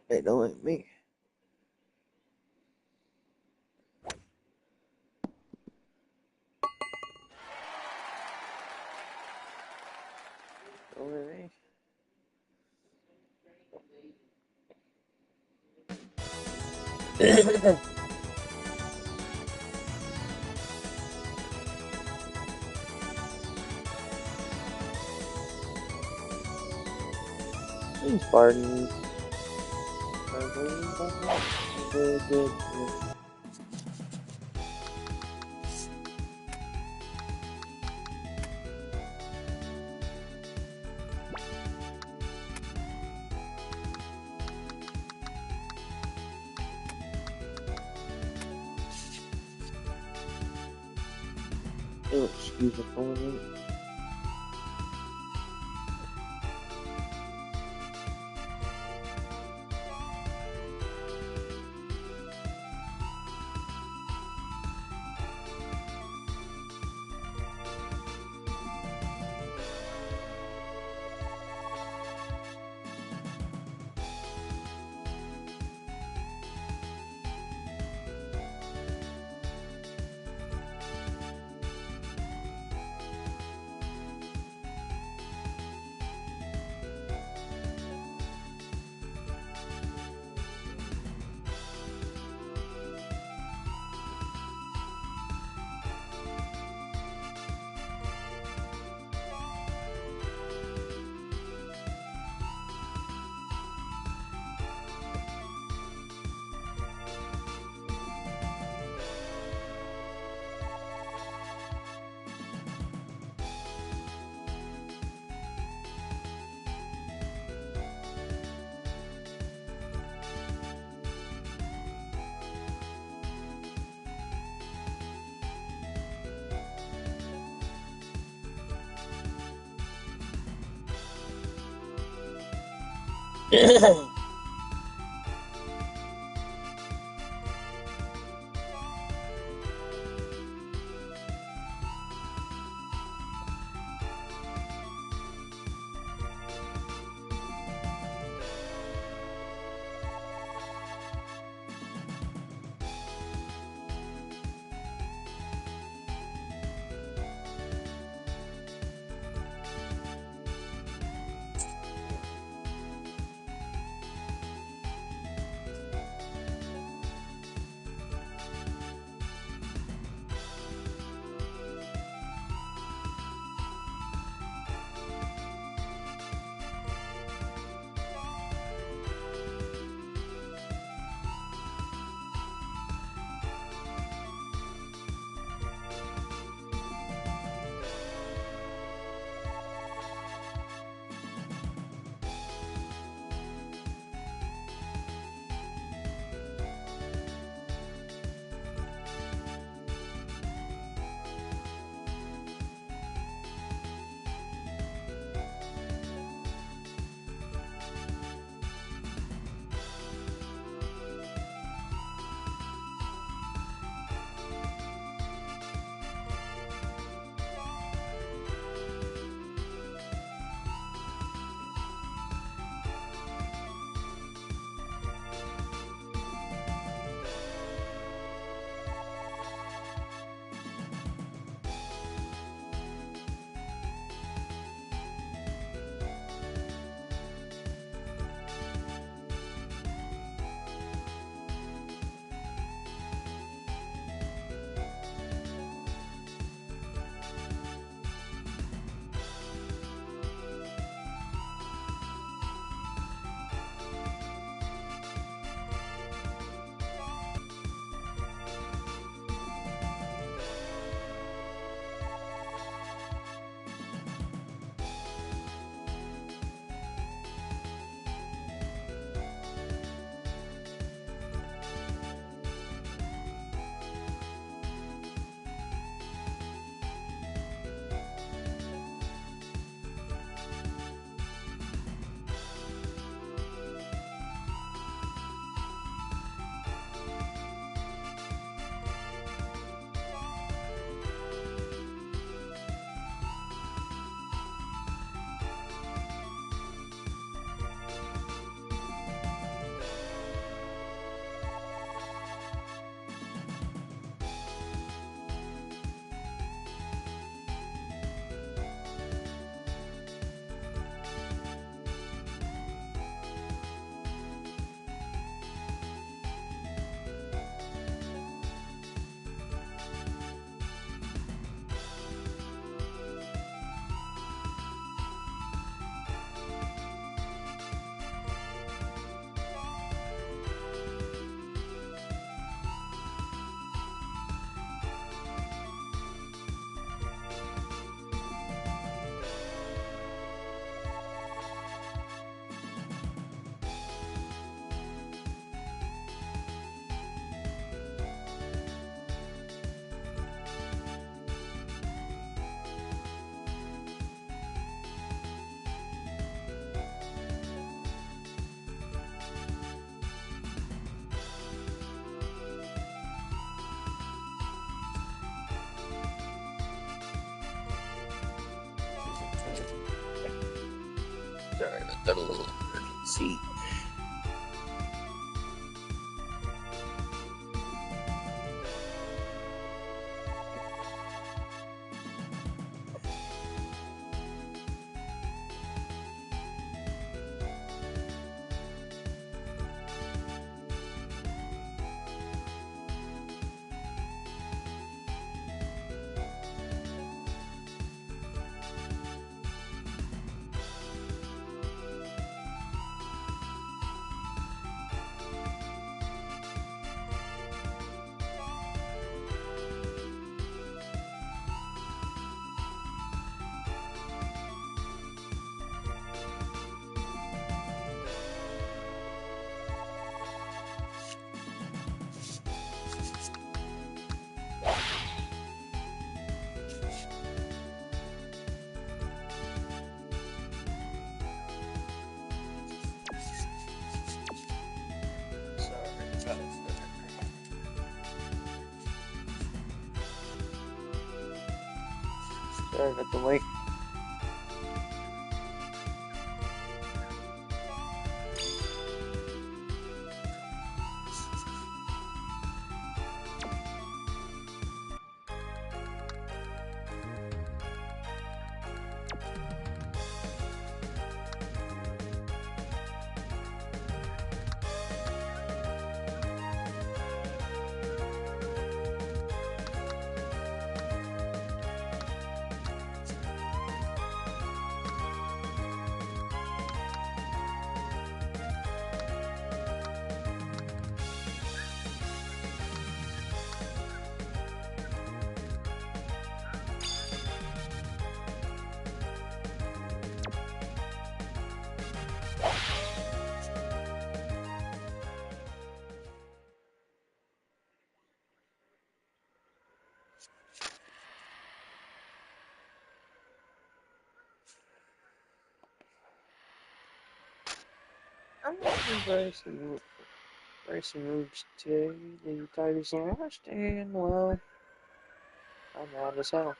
Hey, don't hit me. Don't hit me. These Spartans are very good. You'll excuse the phone. got a little urgency. Sorry about the wait. I'm not embracing moves today. The Tigers lost, and well, I'm mad as hell.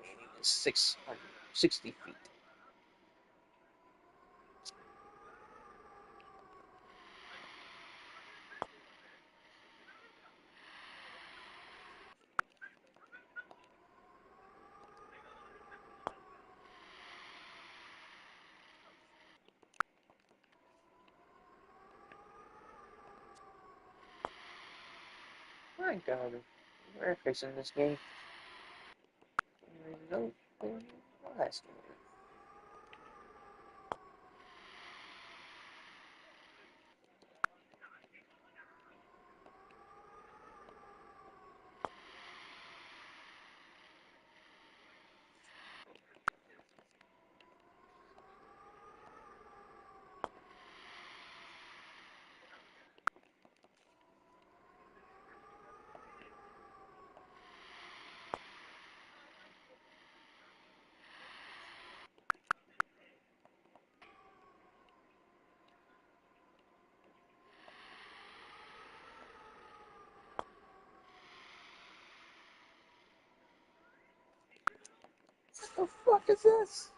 Meaning is 660 feet. My God, we're fixing this game. No, last game. The fuck is this?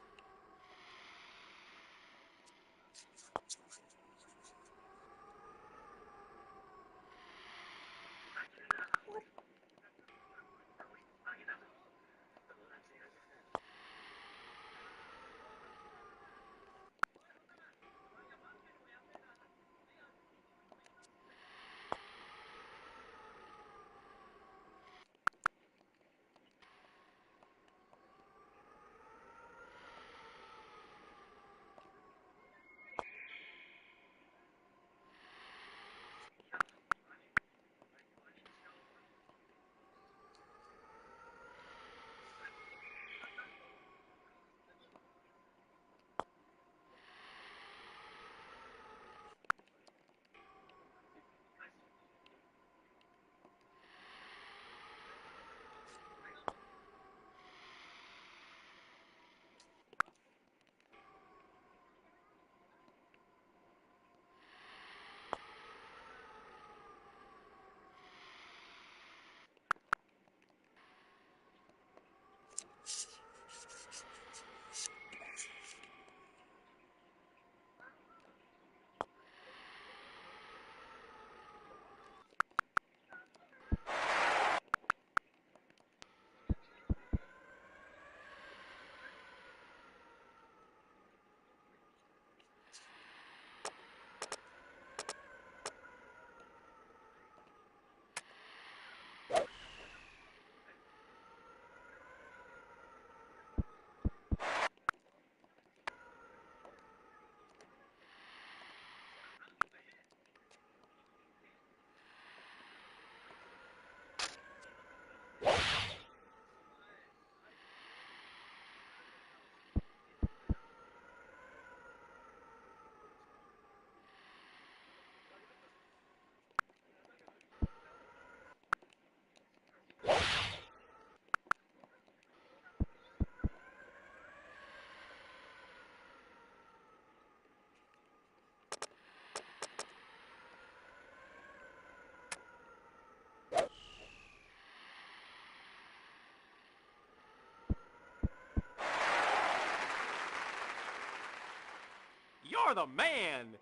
You're the man!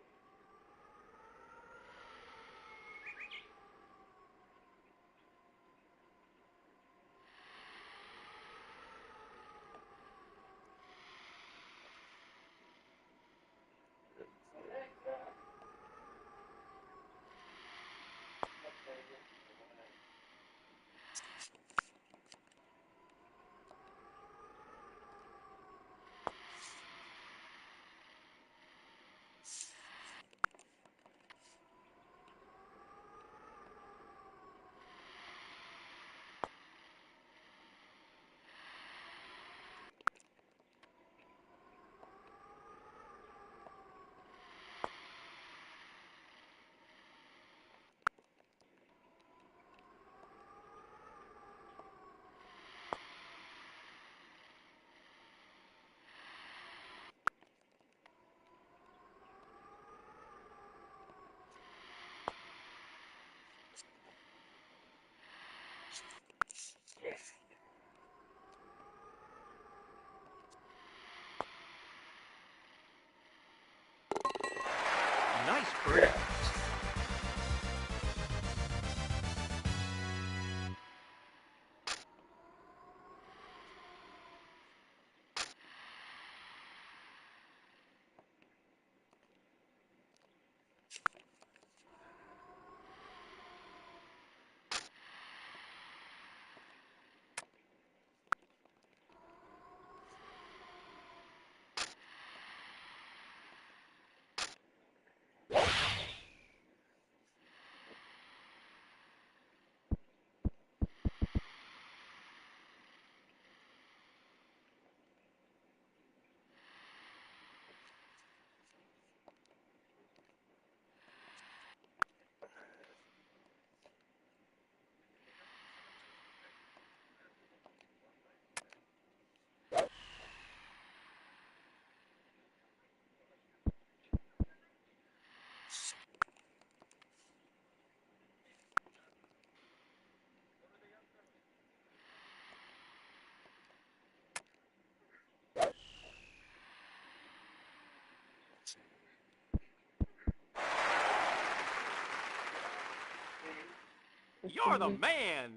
Nice birdie. You're the man.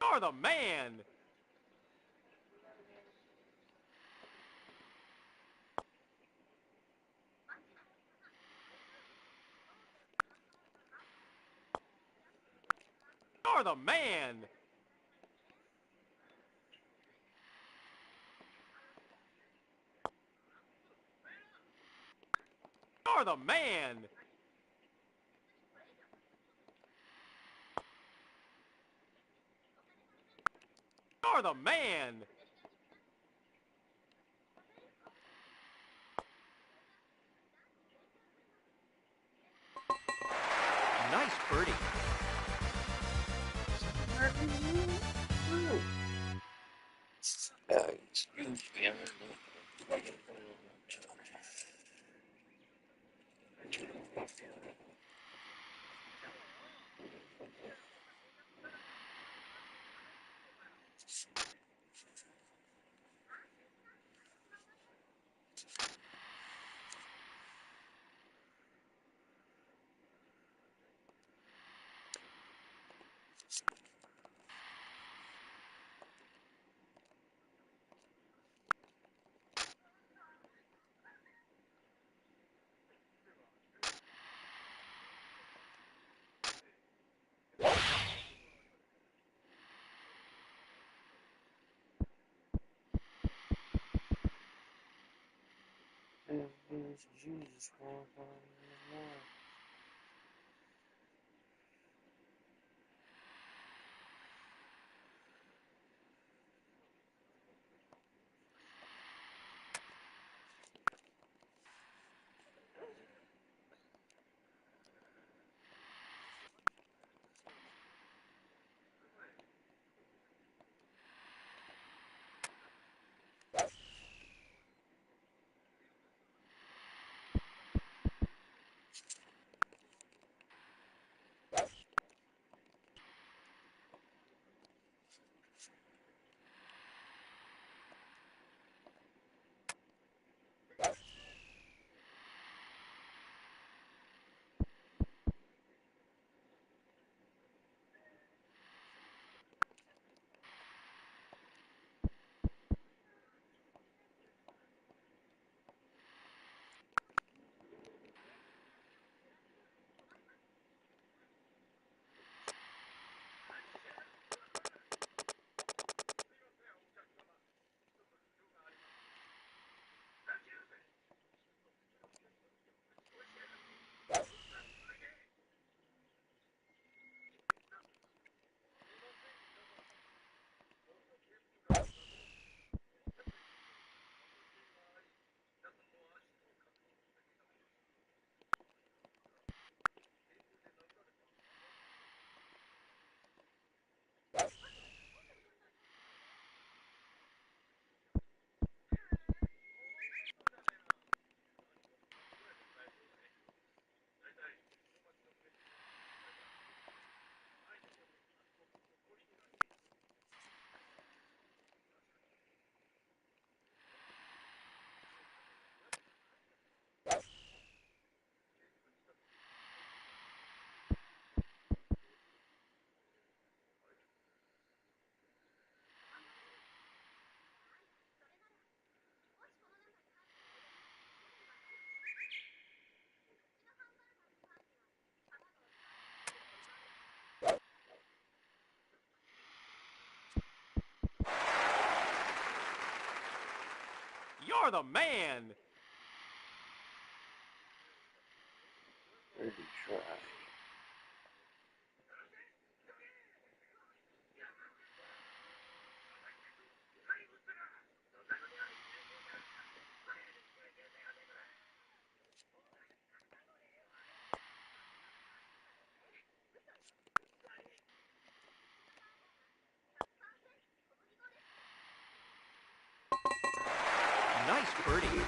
You're the man. You're the man. You're the man. You're the man. Nice birdie. Jesus, Lord. You're the man. Pretty try. Nice birdie.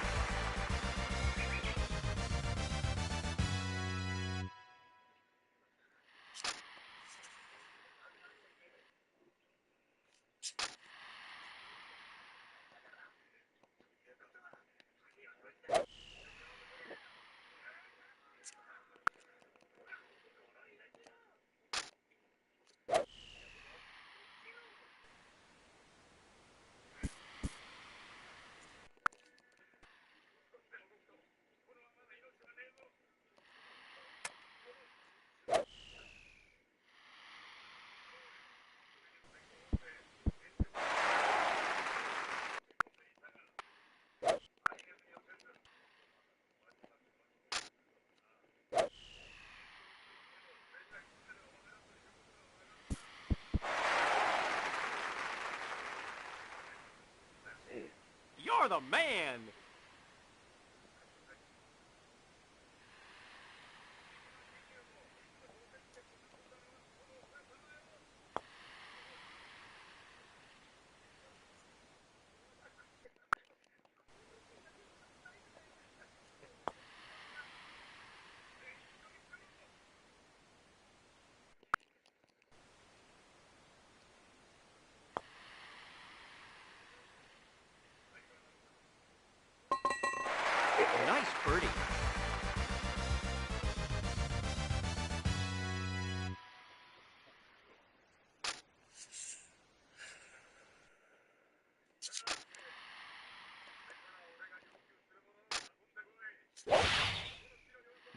You're the man. Nice birdie.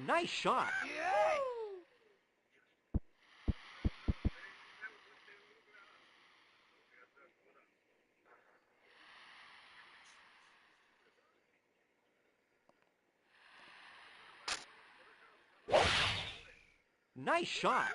Nice shot. Nice shot.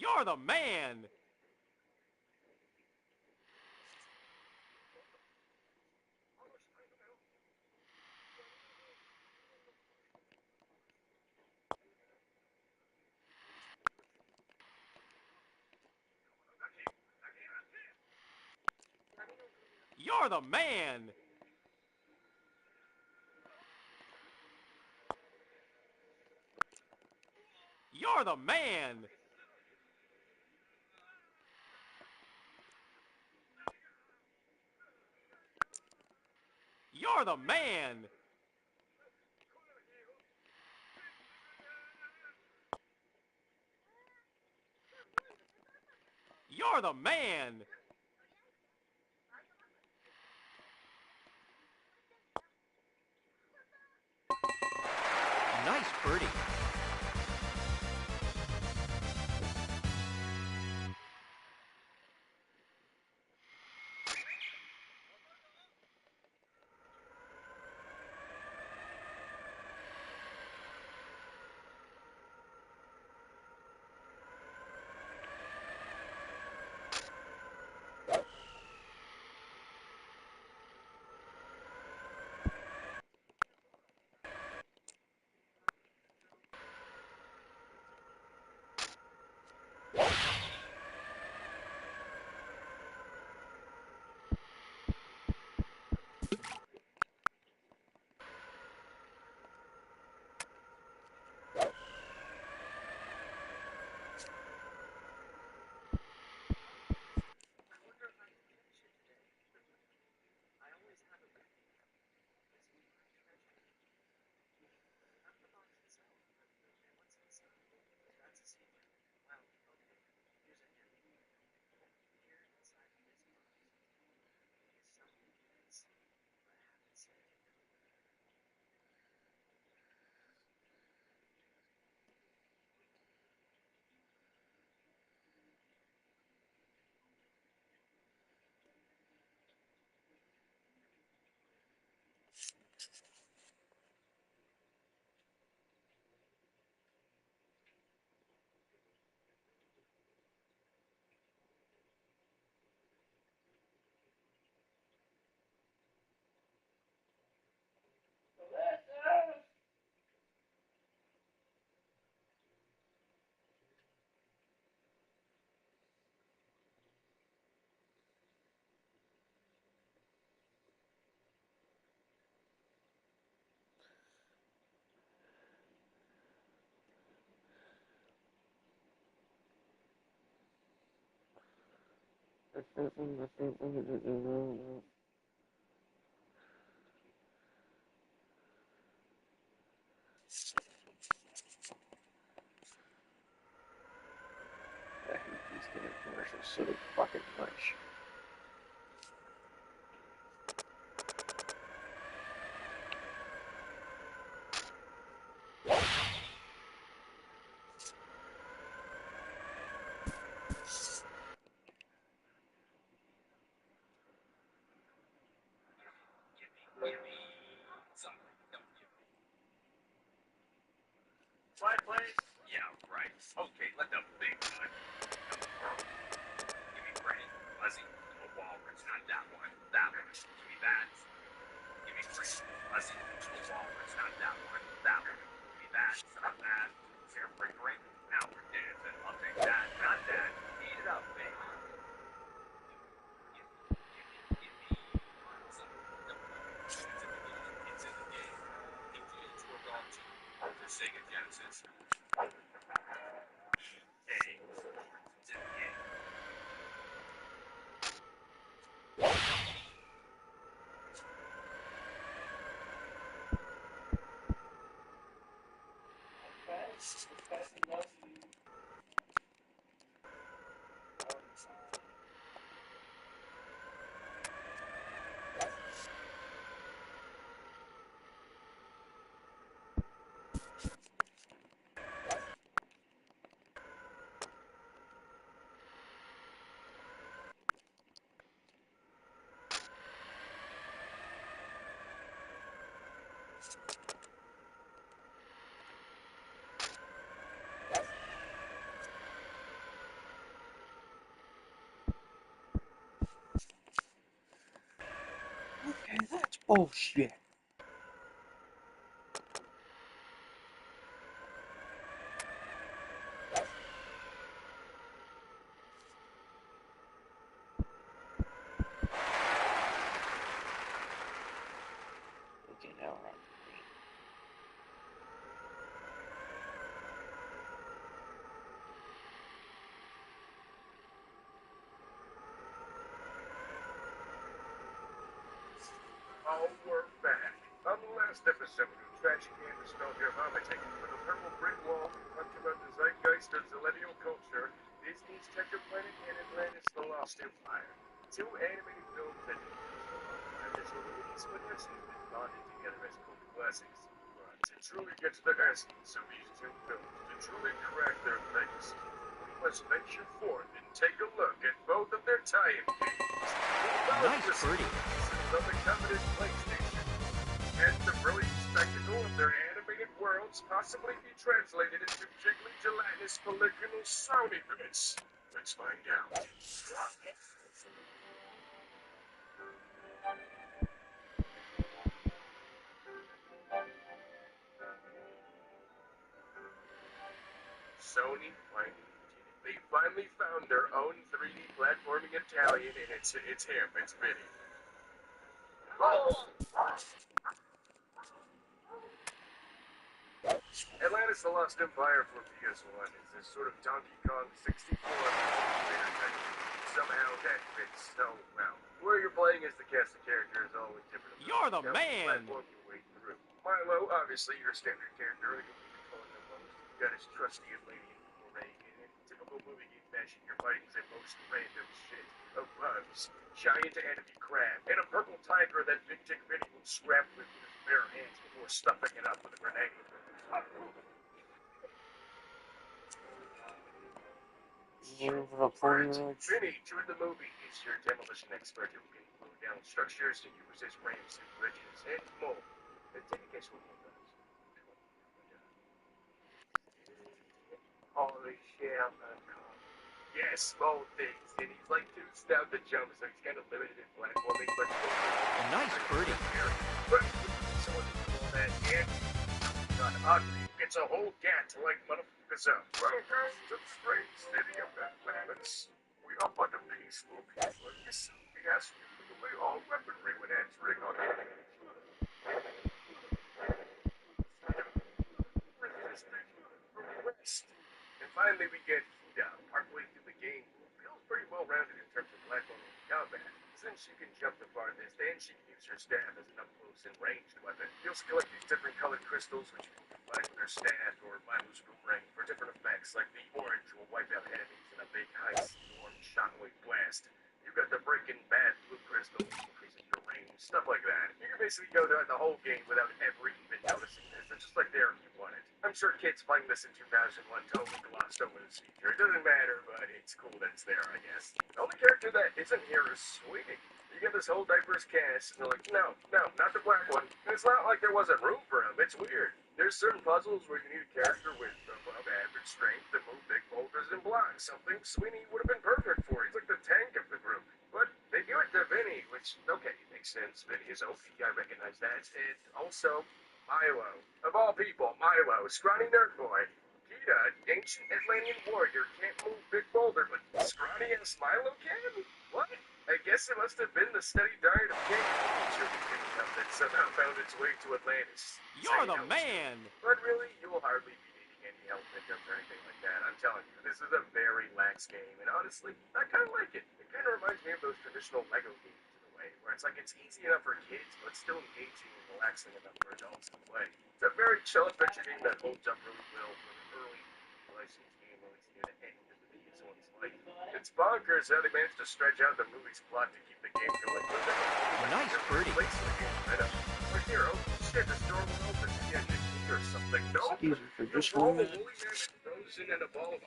You're the man. You're the man. You're the man. You're the man. You're the man. Nice birdie. I hate these damn commercials so fucking much. Slide play? Yeah, right. Okay, let the big guy. Give me Brain. Fuzzy. A walrus, not that one. That one. Give me that. Give me Brain. Fuzzy. A walrus, not that one. That one. Give me that. Not that. Fair break. Now we're dancing. I'll take that. Not that. Eat it up, baby. Give me something. It's in the game. It's in the game. PGA Tour Golf 2. For Sega Genesis. Hey, it's in the game. Okay, that's bullshit. last episode of Tragic and Nostalgia Vomiting, with a purple brick wall talked about the zeitgeist of millennial culture, Disney's Treasure Planet and Atlantis The Lost Empire. Two animated films that this release with us has been bonded together as cult classics. But to truly get to the essence of these two films, to truly crack their legacy, we must venture forth and take a look at both of their tie-in games. Nice birdie. Of the coveted PlayStation. Can the brilliant spectacle of their animated worlds possibly be translated into jiggly gelatinous polygonal sound effects? Let's find out. Sony finally did it. They finally found their own 3D platforming Italian, and it's him. It's Vinny. Atlantis The Lost Empire for PS1 is this sort of Donkey Kong 64 simulator type. Somehow that fits so well. Where you're playing as the cast of characters always different. You're the man. Platform your way through. Milo, obviously your standard character, you'll be controlling the most. You got his trusty Atlantean boomerang, and in typical movie game fashion, you're fighting the most random shit of bugs, giant enemy crab, and a purple tiger that Big Dick Vinny will scrap with his bare hands before stuffing it up with a grenade. Vinny, to the movie, is your demolition expert who can glue down structures to use as ramps and bridges and more. And take a guess what he does. Holy shit, I'm not calm. Yes, both things. And he's like too stout to jump, so he's kind of limited in platforming, but Nice birdie. But someone can that and not ugly. It's a whole gat to like motherfuckers up. Welcome to the great city of Atlantis. We are but a peaceful people. We ask you to put away all weaponry when entering our resisting from the west. And finally we get Hida, partway through the game, who feels pretty well rounded in terms of platforming and combat. Since she can jump the farthest and she can use her staff as an up-close and ranged weapon, you'll collect these different colored crystals which you can combine with her staff or Milo's boomerang for different effects, like the orange will wipe out enemies in a big high-storm shockwave blast. You've got the Breaking Bad blue crystal, which increases your range, stuff like that. You can basically go throughout the whole game without ever even noticing this. It's just like there if you want it. I'm sure kids playing this in 2001 totally glossed over this feature. It doesn't matter, but it's cool that it's there, I guess. The only character that isn't here is Sweetie. You get this whole diverse cast, and they're like, no, not the black one. And it's not like there wasn't room for him. It's weird. There's certain puzzles where you need a character with above average strength to move big boulders and blocks. Something Sweeney would have been perfect for. He's like the tank of the group. But they do it to Vinny, which, okay, makes sense. Vinny is OP, I recognize that. And also, Milo. Of all people, Milo, scrawny nerd boy. Hida, ancient Atlantean warrior, can't move big boulder, but scrawny-ass Milo can? What? I guess it must have been the steady diet of cake culture we picked up that somehow found its way to Atlantis. You're the man. But really, you will hardly be needing any help pickups or anything like that. I'm telling you, this is a very lax game, and honestly, I kind of like it. It kind of reminds me of those traditional Lego games in a way, where it's like it's easy enough for kids, but still engaging and relaxing enough for adults to play. It's a very chill adventure game that holds up really well for the early licensed game released near the end of the video's one's life. It's bonkers how they managed to stretch out the movie's plot to keep the game going. Nice birdie. Like here, oh shit, this door will open. Yeah, key or something. No, Excuse me for just roll one a minute. woolly mammoth frozen in a ball of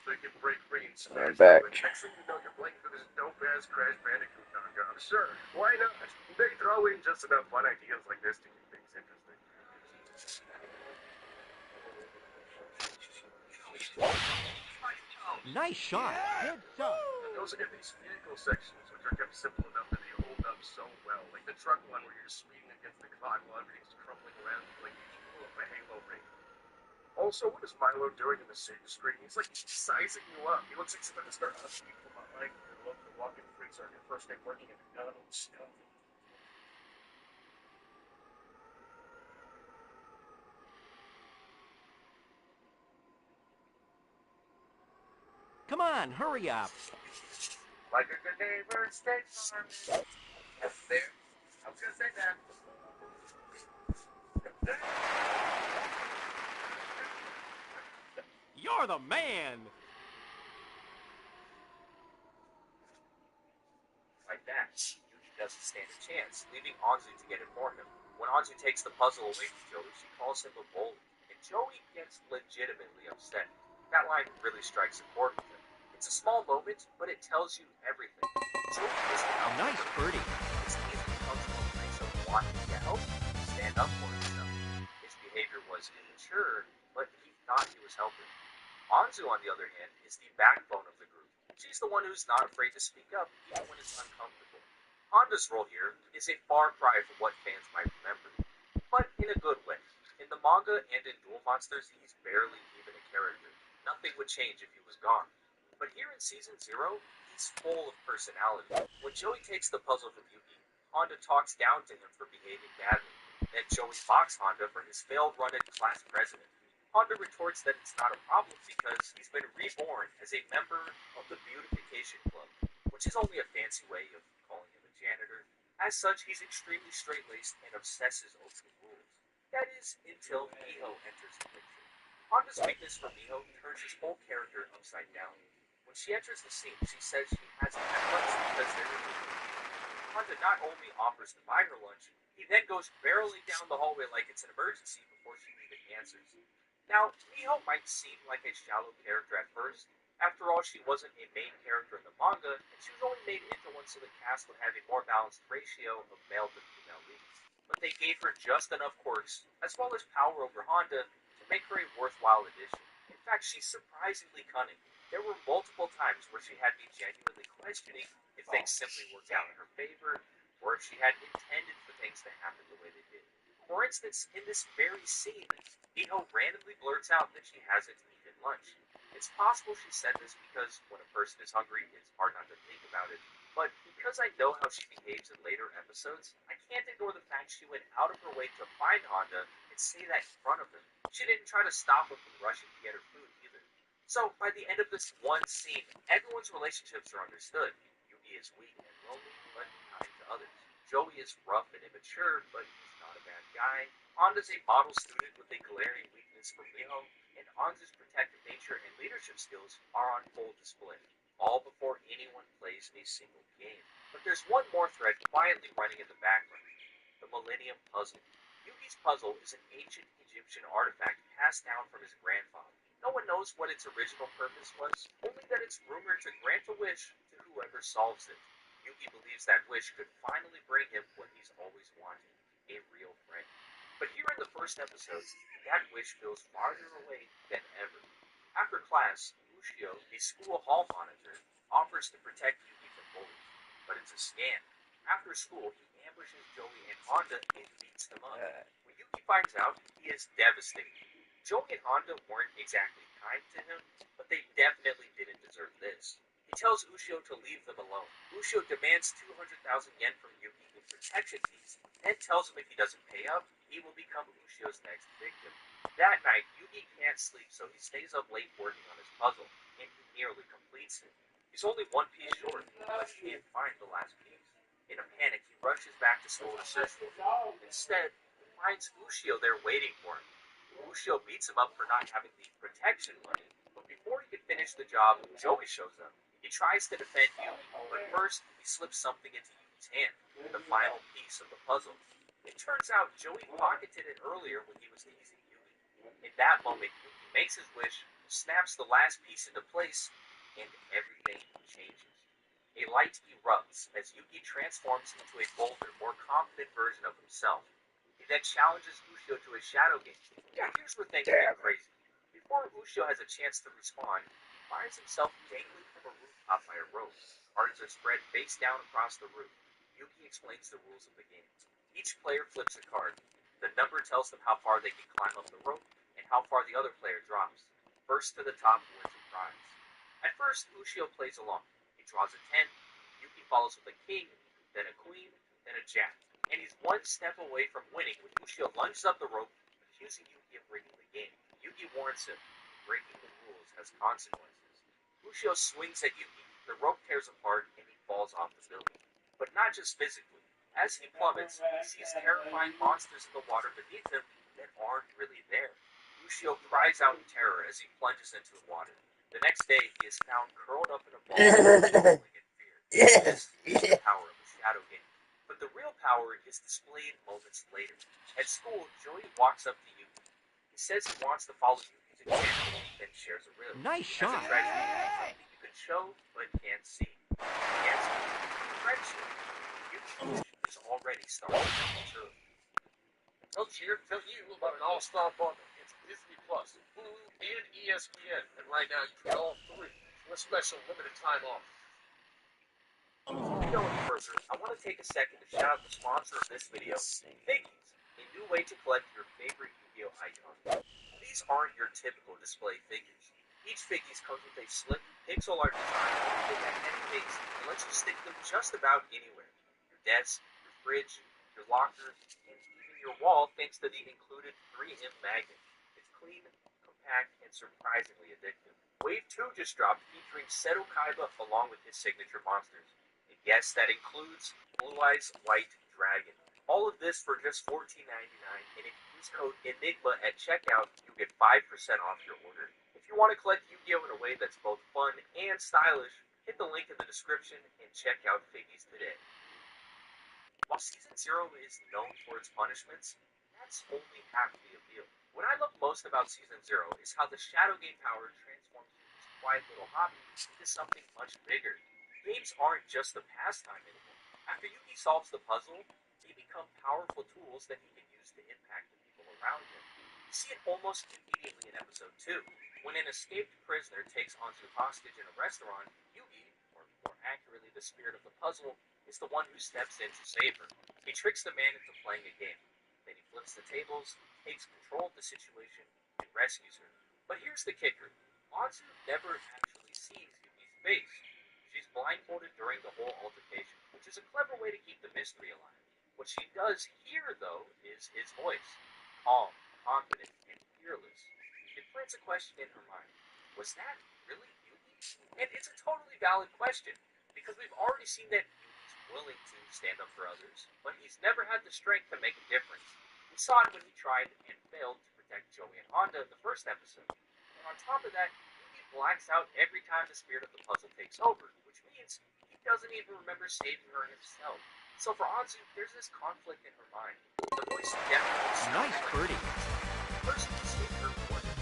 they can break free and I'm smash back. through it. Next thing you know, you're playing through this dope-ass Crash Bandicoot knockoff. Sure, why not? They throw in just enough fun ideas like this to keep things interesting. Nice shot. Good shot. You also get these vehicle sections, which are kept simple enough that they hold up so well. Like the truck one where you're speeding against the clock while everything's crumbling around you like you pull up a Halo ring. Also, what is Milo doing in the same screen? He's like sizing you up. He looks like he's about to start asking for my mic. You're looking to walk in freaks on your first day working at McDonald's. Come on, hurry up. Like a good neighbor, State Farm. Yes, there. I was gonna say that. You're the man. Like that, Yuki doesn't stand a chance, leaving Anzu to get it for him. When Anzu takes the puzzle away from Joey, she calls him a bully, and Joey gets legitimately upset. That line really strikes a chord with him. It's a small moment, but it tells you everything. Joey isn't out Nice to hurt birdie. him. It's easily comes from a place of wanting to help and stand up for himself. His behavior was immature, but he thought he was helping. Anzu, on the other hand, is the backbone of the group. She's the one who's not afraid to speak up, even when it's uncomfortable. Honda's role here is a far cry from what fans might remember, but in a good way. In the manga and in Duel Monsters, he's barely even a character. Nothing would change if he was gone. But here in Season 0, he's full of personality. When Joey takes the puzzle from Yuki, Honda talks down to him for behaving badly. Then Joey mocks Honda for his failed run at class president. Honda retorts that it's not a problem because he's been reborn as a member of the Beautification Club, which is only a fancy way of calling him a janitor. As such, he's extremely straight-laced and obsesses over the rules. That is, until Miho enters the picture. Honda's weakness for Miho turns his whole character upside down. When she enters the scene, she says she hasn't had lunch because there is a Honda not only offers to buy her lunch, he then goes barreling down the hallway like it's an emergency before she even answers. Now, Miho might seem like a shallow character at first. After all, she wasn't a main character in the manga, and she was only made into one so the cast would have a more balanced ratio of male to female leads. But they gave her just enough quirks, as well as power over Honda, to make her a worthwhile addition. In fact, she's surprisingly cunning. There were multiple times where she had me genuinely questioning if things simply worked out in her favor, or if she had intended for things to happen the way they did. For instance, in this very scene, Miho randomly blurts out that she hasn't eaten lunch. It's possible she said this because when a person is hungry, it's hard not to think about it. But because I know how she behaves in later episodes, I can't ignore the fact she went out of her way to find Honda and say that in front of him. She didn't try to stop him from rushing to get her food either. So by the end of this one scene, everyone's relationships are understood. Yuki is weak and lonely, but kind to others. Joey is rough and immature, but he's not a bad guy. Honda's a model student with a glaring weakness for Miho, and Anzu's protective nature and leadership skills are on full display, all before anyone plays a single game. But there's one more thread quietly running in the background, the Millennium Puzzle. Yuki's puzzle is an ancient Egyptian artifact passed down from his grandfather. No one knows what its original purpose was, only that it's rumored to grant a wish to whoever solves it. Yuki believes that wish could finally bring him what he's always wanted, a real friend. But here in the first episode, that wish feels farther away than ever. After class, Ushio, the school hall monitor, offers to protect Yuki from bullies, but it's a scam. After school, he ambushes Joey and Honda and beats them up. When Yuki finds out, he is devastated. Joey and Honda weren't exactly kind to him, but they definitely didn't deserve this. He tells Ushio to leave them alone. Ushio demands 200,000 yen from Yuki in protection fees, and tells him if he doesn't pay up, he will become Ushio's next victim. That night, Yuki can't sleep, so he stays up late working on his puzzle, and he nearly completes it. He's only one piece short, but he can't find the last piece. In a panic, he rushes back to school to search for it. Instead, he finds Ushio there waiting for him. Ushio beats him up for not having the protection money, but before he can finish the job, Joey shows up. He tries to defend Yuki, but first, he slips something into Yuki's hand, the final piece of the puzzle. It turns out Joey pocketed it earlier when he was teasing Yuki. In that moment, Yuki makes his wish, snaps the last piece into place, and everything changes. A light erupts as Yugi transforms into a bolder, more confident version of himself. He then challenges Ushio to a shadow game. Here's where things get crazy. Before Ushio has a chance to respond, he finds himself dangling from a rooftop by a rope. Cards are spread face down across the roof. Yugi explains the rules of the game. Each player flips a card. The number tells them how far they can climb up the rope and how far the other player drops. First to the top wins a prize. At first, Ushio plays along. He draws a 10, Yugi follows with a king, then a queen, then a jack. And he's one step away from winning when Ushio lunges up the rope, accusing Yugi of breaking the game. Yugi warns him, breaking the rules has consequences. Ushio swings at Yugi, the rope tears apart, and he falls off the building. But not just physically. As he plummets, he sees terrifying monsters in the water beneath him that aren't really there. Ushio cries out in terror as he plunges into the water. The next day, he is found curled up in a ball, trembling in fear. This is the power of the shadow game. But the real power is displayed moments later. At school, Joey walks up to Yugi. He says he wants to follow Yugi's example, then shares a riddle. Nice As a shot. tragedy, something you can show but can't see. The answer is friendship. Yugi is already starting to mature. Well, here to tell you about an all-star bundle. It's Disney Plus, Hulu, and ESPN. And right now, you get all three for a special limited time offer. Before we go any further, I want to take a second to shout out the sponsor of this video, Figgies, a new way to collect your favorite Yu-Gi-Oh! Icon. These aren't your typical display figures. Each Figgies comes with a slick, pixel art design with a heavy base and lets you stick them just about anywhere. Your desk, your fridge, your locker, and even your wall thanks to the included 3M magnet. It's clean, compact, and surprisingly addictive. Wave 2 just dropped featuring Seto Kaiba along with his signature monsters. And yes, that includes Blue Eyes White Dragon. All of this for just $14.99, and if you use code ENIGMA at checkout, you get 5% off your order. If you want to collect Yu-Gi-Oh! In a way that's both fun and stylish, hit the link in the description and check out Figgies today. While Season 0 is known for its punishments, that's only half the appeal. What I love most about Season 0 is how the Shadow Game power transforms Yugi's quiet little hobby into something much bigger. Games aren't just a pastime anymore. After Yugi solves the puzzle, they become powerful tools that he can use to impact the people around him. You see it almost immediately in Episode 2, when an escaped prisoner takes Anzu hostage in a restaurant. Yugi, or more accurately the spirit of the puzzle, is the one who steps in to save her. He tricks the man into playing a game. Then he flips the tables, takes control of the situation, and rescues her. But here's the kicker. Anzu never actually sees Yugi's face. She's blindfolded during the whole altercation, which is a clever way to keep the mystery alive. What she does hear, though, is his voice. Calm, confident, and fearless. It plants a question in her mind. Was that really Yugi? And it's a totally valid question, because we've already seen that Yugi's willing to stand up for others, but he's never had the strength to make a difference. We saw it when he tried and failed to protect Joey and Honda in the first episode. And on top of that, Yugi blacks out every time the spirit of the puzzle takes over, which means he doesn't even remember saving her himself. So for Anzu, there's this conflict in her mind. The voice definitely sounds Nice like birdie. the person who saved her wasn't.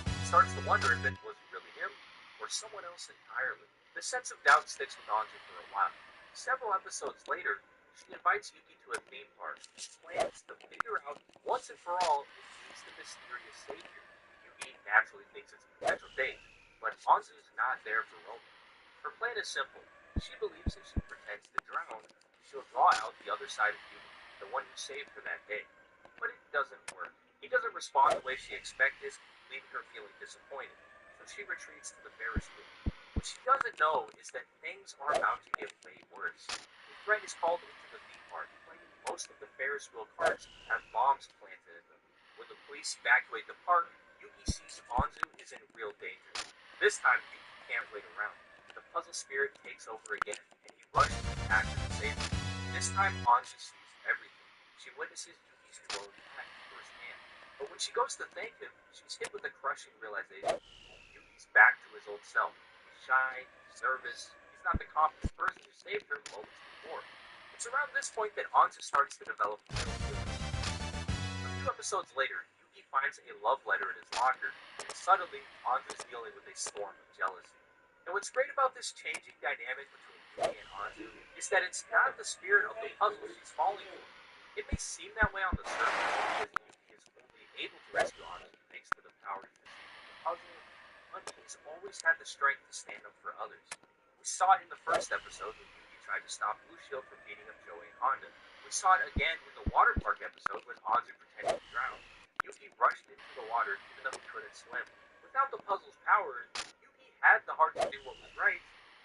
He starts to wonder if it was really him or someone else entirely. The sense of doubt sticks with Anzu for a while. Several episodes later, she invites Yugi to a theme park and plans to figure out once and for all if he's the mysterious savior. Yugi naturally thinks it's a potential date, but Anzu's not there for romance. Her plan is simple. She believes if she pretends to drown, she'll draw out the other side of Yugi, the one who saved her that day. But it doesn't work. He doesn't respond the way she expected, leaving her feeling disappointed. So she retreats to the Ferris wheel. What she doesn't know is that things are about to get way worse. A threat is called into the theme park, claiming most of the Ferris wheel carts have bombs planted in them. When the police evacuate the park, Yugi sees Anzu is in real danger. This time, Yugi can't wait around. The puzzle spirit takes over again, and he rushes to action to save her. This time, Anzu sees everything. She witnesses Yugi's heroic act firsthand. But when she goes to thank him, she's hit with a crushing realization. Yugi's back to his old self. He's shy, he's nervous, he's not the confident person who saved her moments before. It's around this point that Anzu starts to develop real feelings. A few episodes later, Yugi finds a love letter in his locker, and it suddenly, Anzu's dealing with a storm of jealousy. And what's great about this changing dynamic between Yuki and Anzu is that it's not the spirit of the puzzle she's falling for. It may seem that way on the surface because Yuki is only able to rescue Anzu thanks to the power he's received from the puzzle, but he's always had the strength to stand up for others. We saw it in the first episode when Yuki tried to stop Blue Shield from beating up Joey and Honda. We saw it again in the water park episode when Anzu pretended to drown. Yuki rushed into the water even though he couldn't swim. Without the puzzle's power, Yuki had the heart to do what was right,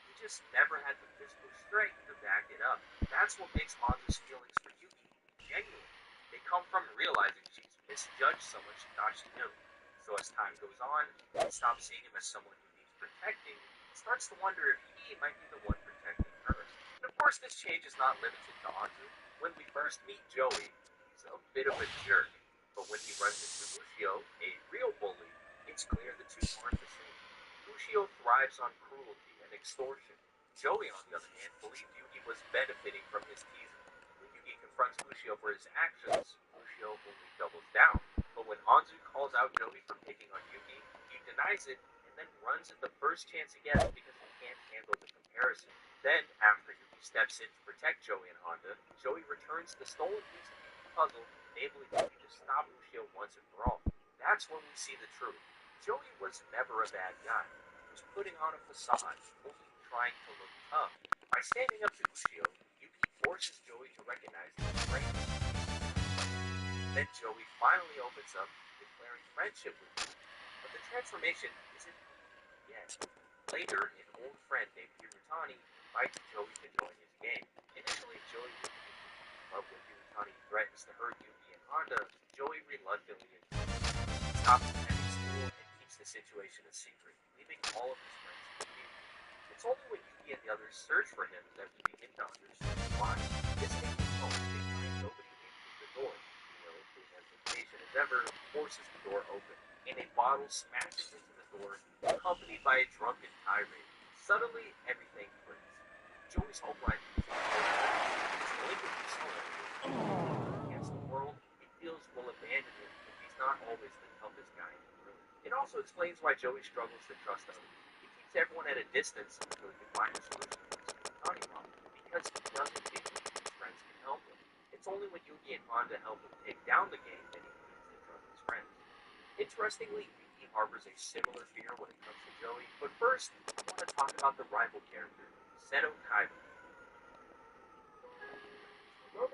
he just never had the physical strength to back it up. That's what makes Anzu's feelings for Yuki genuine. They come from realizing she's misjudged someone she thought she knew. So as time goes on, he stops seeing him as someone who needs protecting and starts to wonder if he might be the one protecting her. And of course, this change is not limited to Anzu. When we first meet Joey, he's a bit of a jerk. But when he runs into Lucio, a real bully, it's clear the two aren't the same. Lucio thrives on cruelty and extortion. Joey, on the other hand, believed Yuki was benefiting from his teasing. When Yuki confronts Lucio for his actions, Lucio only doubles down. But when Anzu calls out Joey for picking on Yuki, he denies it and then runs at the first chance he gets because he can't handle the comparison. Then, after Yuki steps in to protect Joey and Honda, Joey returns the stolen piece of Yuki's puzzle, enabling Yuki to stop Lucio once and for all. That's when we see the truth. Joey was never a bad guy. He was putting on a facade, only trying to look tough. By standing up to Lucio, Yuki forces Joey to recognize his strength. Then Joey finally opens up, declaring friendship with Yuki. But the transformation isn't yet. Later, an old friend named Hirutani invites Joey to join his game. Initially, Joey refuses, but when Hirutani threatens to hurt Yuki and Honda, Joey reluctantly agrees. He stops attending school and keeps the situation a secret, leaving all of his friends confused. It's only when Yuki and the others search for him that we begin to understand why. Visiting his home, they find nobody answers the door. Leo, who as impatient as ever, forces the door open, and a bottle smashes into the door, accompanied by a drunken tirade. Suddenly, everything breaks. Joey's home life is delinquent his home. Against the world, he feels will abandon him if he's not always the toughest guy in the room. It also explains why Joey struggles to trust others. He keeps everyone at a distance until he can find a solution to his Hirutani problem, because he doesn't think his friends can help him. It's only when Yuki and Honda help him take down the game that he begins to trust his friends. Interestingly, Yuki harbors a similar fear when it comes to Joey, but first, I want to talk about the rival character, Seto Kaiba.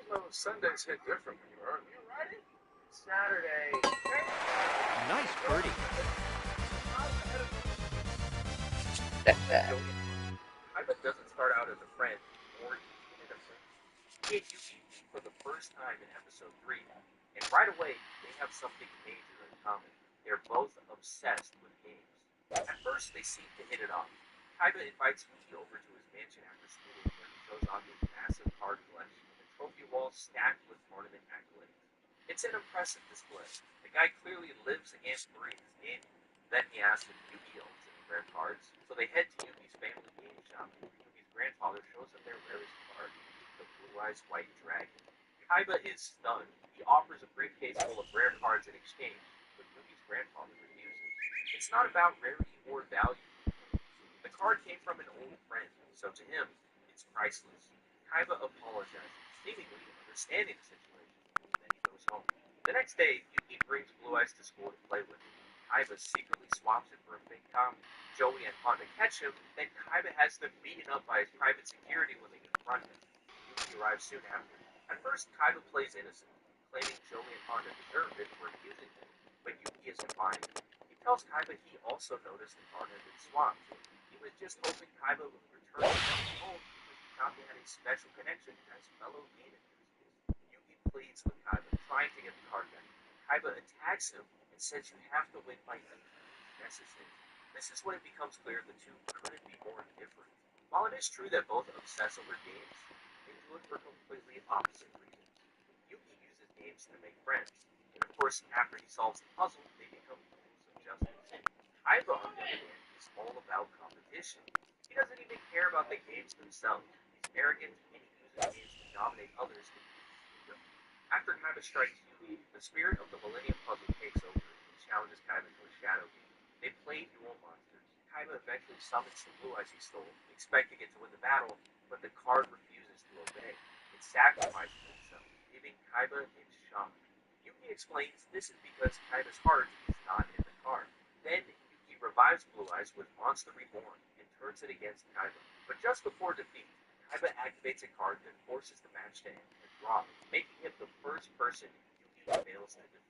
Those Sundays hit different when you're early. You're right. Saturday. Nice birdie. Kaiba doesn't start out as a friend, or even an friend. He and Yuki meet for the first time in episode 3, and right away, they have something major in common. They're both obsessed with games. At first, they seem to hit it off. Kaiba invites Yuki over to his mansion after school, where he shows off his massive card collection and a trophy wall stacked with tournament accolades. It's an impressive display. The guy clearly lives and breathes gaming. Then he asks if Yuki owns any rare cards, so they head to Yuki's family game shop, where Yuki's grandfather shows them their rarest card, the Blue-Eyes White Dragon. Kaiba is stunned. He offers a briefcase full of rare cards in exchange, but Yuki's grandfather refuses. It's not about rarity or value. The card came from an old friend, so to him, it's priceless. Kaiba apologizes, seemingly understanding the situation, and then he goes home. The next day, Yuki brings Blue Eyes to school to play with him. Kaiba secretly swaps it for a fake Tom. Joey and Honda catch him, then Kaiba has them beaten up by his private security when they confront him. Yuki arrives soon after. At first, Kaiba plays innocent, claiming Joey and Honda deserved it for accusing him, but Yuki isn't buying it. He tells Kaiba he also noticed the card had been swapped. He was just hoping Kaiba would return to his home because he thought they had a special connection as fellow game enthusiasts. Yuki pleads with Kaiba, trying to get the card back. Kaiba attacks him and says you have to win by any means necessary. This is when it becomes clear the two couldn't be more different. While it is true that both obsess over games, they do it for completely opposite reasons. Yuki uses games to make friends, and of course, after he solves the puzzle, they become tools of justice. Kaiba, on the other hand, is all about competition. He doesn't even care about the games themselves. He's arrogant, and he uses games to dominate others to keep his ego. After Kaiba strikes Yuki, the spirit of the Millennium Puzzle takes over and challenges Kaiba to a shadow game. They play dual monsters. Kaiba eventually summons the Blue Eyes he stole, expecting it to win the battle, but the card refuses to obey. It sacrifices itself, leaving Kaiba in shock. Yuki explains this is because Kaiba's heart is not in the card. Then Yuki revives Blue Eyes with Monster Reborn and turns it against Kaiba. But just before defeat, Kaiba activates a card that forces the match to end and draw, making him the first person Yuki fails to defeat.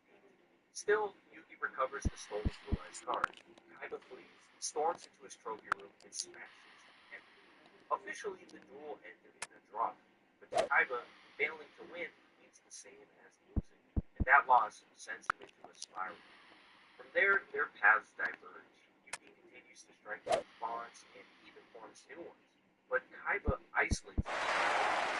Still, Yuki recovers the stolen Blue Eyes card. Kaiba flees, storms into his trophy room, and smashes everything. Officially, the duel ended in a draw, but to Kaiba, failing to win means the same as losing, and that loss sends him into a spiral. From there, their paths diverge. Yuki continues to strike out bonds and even forms new ones, but Kaiba isolates him.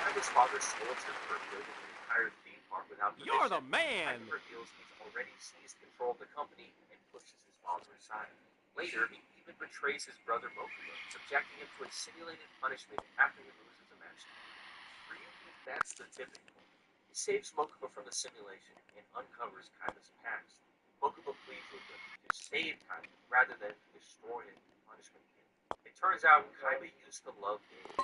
Kaiba's father scolds him for building an entire theme park without permission. You're the man! Kaiba reveals he's already seized control of the company and pushes his father aside. Later, he even betrays his brother Mokuba, subjecting him to a simulated punishment after he loses a match. For Yuki, that's the tipping point. He saves Mokuba from the simulation and uncovers Kaiba's past. Mokuba pleads with him to save Kaiba rather than destroy him and punishment him. It turns out Kaiba used to love games.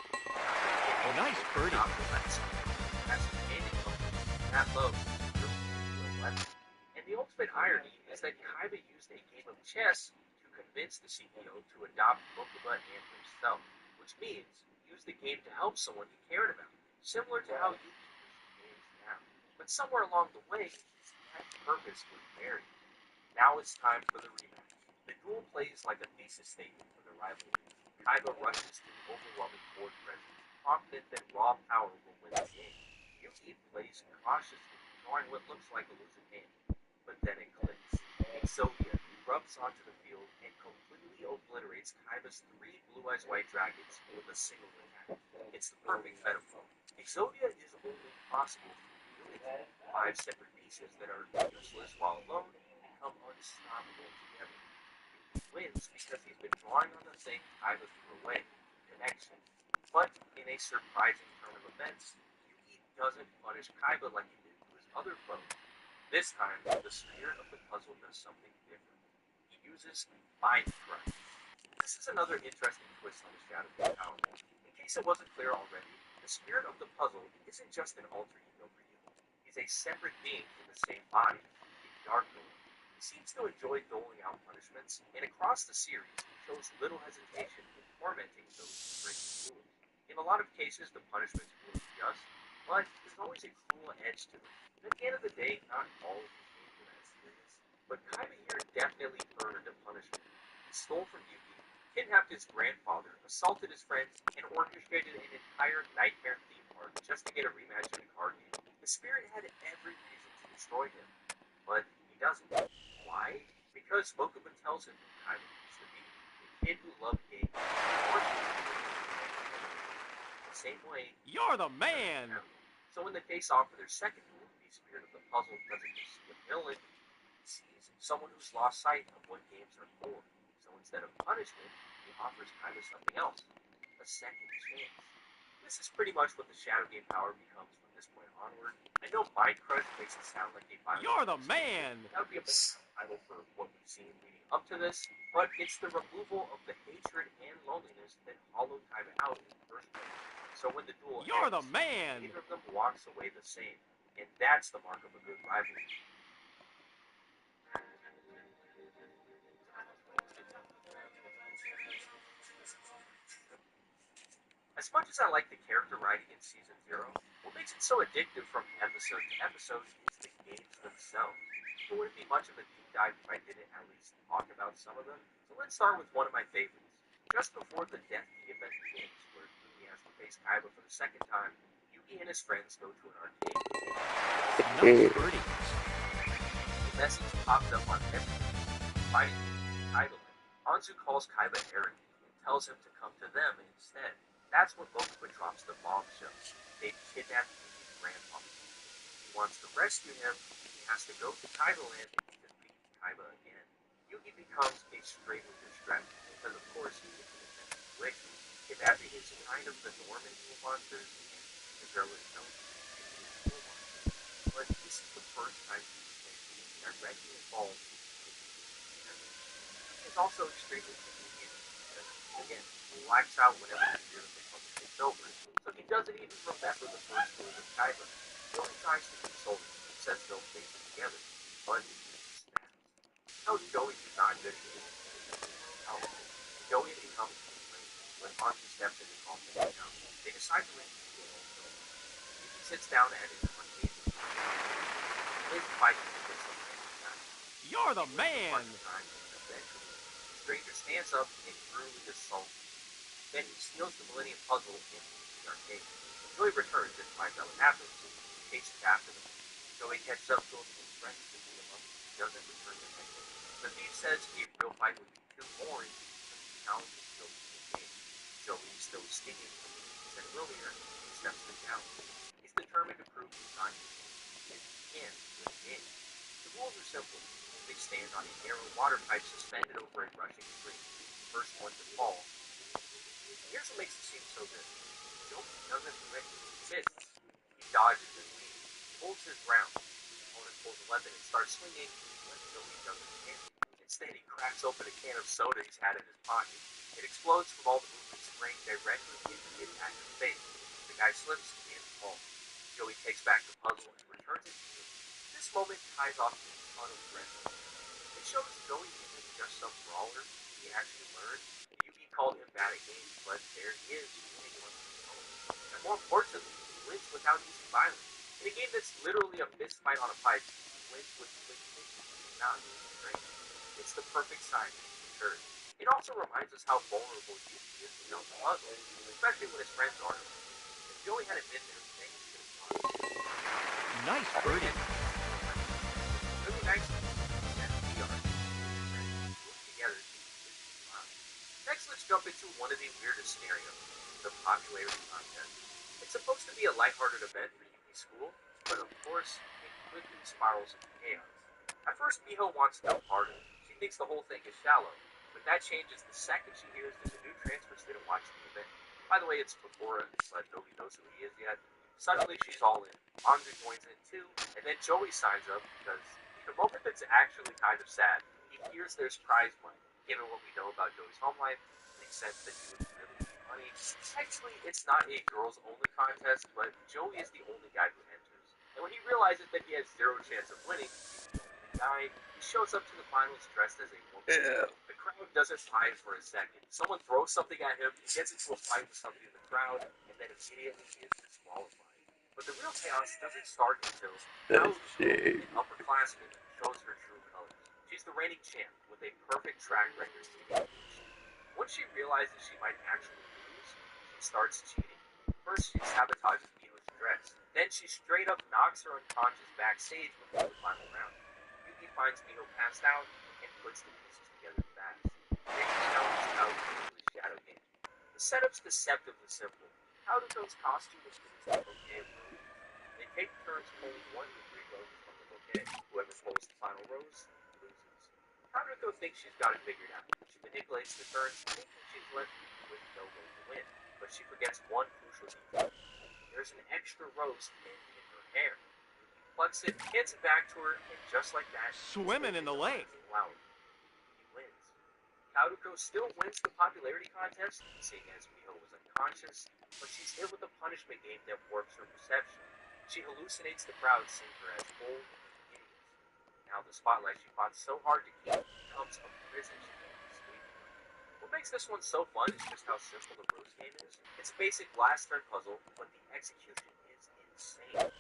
Nice birdie. That's the gaming company. That love is really into a weapon. And the ultimate irony is that Kaiba used a game of chess to convince the CEO to adopt Mokuba and himself, which means use the game to help someone he cared about, similar to how Yuki uses games now. But somewhere along the way, that purpose was buried. Now it's time for the rematch. The duel plays like a thesis statement for the rivalry. Kaiba rushes to the overwhelming board presence, confident that raw power will win the game. Yuki plays cautiously, drawing what looks like a losing hand. But then it clicks. Exodia erupts onto the field and completely obliterates Kaiba's 3 Blue Eyes White Dragons with a single attack. It's the perfect metaphor. Exodia is only possible through unity. 5 separate pieces that are useless while alone become unstoppable together. He wins because he's been drawing on the thing Kaiba threw away, connection. But in a surprising turn of events, Yuki doesn't punish Kaiba like he did to his other foes. This time, the spirit of the puzzle does something different. He uses Mind Crush. This is another interesting twist on the Shadow Game Power. In case it wasn't clear already, the spirit of the puzzle isn't just an alter ego for you. He's a separate being in the same body, a Dark Lord. He seems to enjoy doling out punishments, and across the series, he shows little hesitation in tormenting those who break the rules. In a lot of cases, the punishments will be just, but there's always a cruel edge to them. And at the end of the day, not all of these games are that serious. But Kaiba here definitely earned a punishment. He stole from Yuki, kidnapped his grandfather, assaulted his friends, and orchestrated an entire nightmare theme park just to get a rematch in a card game. The spirit had every reason to destroy him, but he doesn't. Why? Because Mokuba tells him who Kaiba used to be, a kid who loved games. The same way. You're the man! So when they face off for their second duel, the spirit of the puzzle doesn't just see a villain, he sees someone who's lost sight of what games are for. So instead of punishment, he offers Kaiba something else, a second chance. This is pretty much what the Shadow Game Power becomes from this point onward. I know Mind Crush makes it sound like a violent. You're the man! That would be a better title for what we've seen leading up to this, but it's the removal of the hatred and loneliness that hollowed Kaiba out in the first place. So when the duel You're ends, the man! neither of them walks away the same, and that's the mark of a good rivalry. As much as I like the character writing in Season 0, what makes it so addictive from episode to episode is the games themselves. It wouldn't be much of a deep dive if I didn't at least talk about some of them, so let's start with one of my favorites. Just before the Death Key event begins, where Yuki has to face Kaiba for the second time, Yuki and his friends go to an arcade. Nice birdie. The message pops up on everything, fighting Kaiba. Anzu calls Kaiba arrogant and tells him to come to them instead. That's when Mokuba drops the bombshell. They've kidnapped Yuki's grandpa. If he wants to rescue him, he has to go to Kaiba Land and defeat Kaiba again. Yuki becomes a straight with his strategy, because of course he is an witch. Kidnapping is kind of the norm in duel monsters, and the girl is known to be duel monsters. But this is the first time he's been directly involved in the It's also extremely convenient because, again, he blacks out whenever the fear of the puzzle takes over. So he doesn't even remember the first move of Kaiba. Joey tries to console him and says they'll face it together, but he snaps. No, Joey is not good at games. No. Joey becomes angry when Archie steps in to calm things down. They decide to ring the film. Yuki sits down at his arcade plays the fight to get some random time. You're the man. Eventually, the stranger stands up and brutally assaults him. Then he steals the Millennium Puzzle and leaves the arcade. Joey returns and finds out what happens. He chases after them. Joey catches up to him and threatens to beat him up if he doesn't return the necklace. The thief says a real fight would be too boring because he challenges Joey to a game. Joey is still stinging from what he said earlier and steps him down. He's determined to prove he's not using it. If he can, win the game. The rules are simple. They stand on a narrow water pipe suspended over a rushing stream. The first one to fall. Here's what makes it seem so good. Joey doesn't resist. He dodges and leaves. He holds his ground. His opponent pulls a weapon and starts swinging, but Joey doesn't hit. Instead, he cracks open a can of soda he's had in his pocket. It explodes from all the movement, spraying directly into the attacker's face. The guy slips and falls. Joey takes back the puzzle and returns it to him. This moment ties off a ton of wrestling. It shows Joey isn't just some brawler. He actually learned. Yugi called him bad at games, but there he is, winning on his own. And more importantly, he wins without using violence. In a game that's literally a fist fight on a pipe, he wins with quick thinking, not using strength. It's the perfect sign that he's matured. It also reminds us how vulnerable Yugi is without the puzzle, especially when his friends aren't around. If Joey hadn't been there, things could have gone. Nice birdie. Really nice and we are work together to keep this alive. Next, let's jump into one of the weirdest scenarios, the popularity contest. It's supposed to be a lighthearted event for Yuki's school, but of course, it quickly spirals into chaos. At first, Miho wants no part of it. She thinks the whole thing is shallow, but that changes the second she hears there's a new transfer student watching the event. By the way, it's Kokora, but nobody knows who he is yet. Suddenly, she's all in. Anzu joins in too, and then Joey signs up because the moment that's actually kind of sad, he hears there's prize money. Given what we know about Joey's home life, it makes sense that he would really need money. Actually, it's not a girls-only contest, but Joey is the only guy who enters. And when he realizes that he has zero chance of winning, he's the only guy, he shows up to the finals dressed as a woman. Yeah. The crowd doesn't mind for a second. Someone throws something at him, he gets into a fight with somebody in the crowd, and then immediately he is disqualified. But the real chaos doesn't start until That's Naoto, shame. an upperclassman, shows her true colors. She's the reigning champ with a perfect track record to get once she realizes she might actually lose, she starts cheating. First, she sabotages Miho's dress. Then she straight up knocks her unconscious backstage before the final round. Yuki finds Miho passed out and puts the pieces together fast. Then she challenges Naoto to his shadow game. The setup's deceptively simple. Haruto's costume is a bouquet of roses. They take turns pulling 1 to 3 roses from the bouquet. Whoever pulls the final rose loses. Haruto thinks she's got it figured out. She manipulates the turns, thinking she's left with no way to win. But she forgets one crucial detail. There's an extra rose pinned in her hair. Yuki plucks it, hands it back to her, and just like that, Swimming in the lake. Wow. He wins. Haruto still wins the popularity contest, seeing as Miho was unconscious, but she's hit with a punishment game that warps her perception. She hallucinates the crowd, seeing her as old and hideous. Now the spotlight she fought so hard to keep becomes a prison she can't escape from. What makes this one so fun is just how simple the rose game is. It's a basic last turn puzzle, but the execution is insane.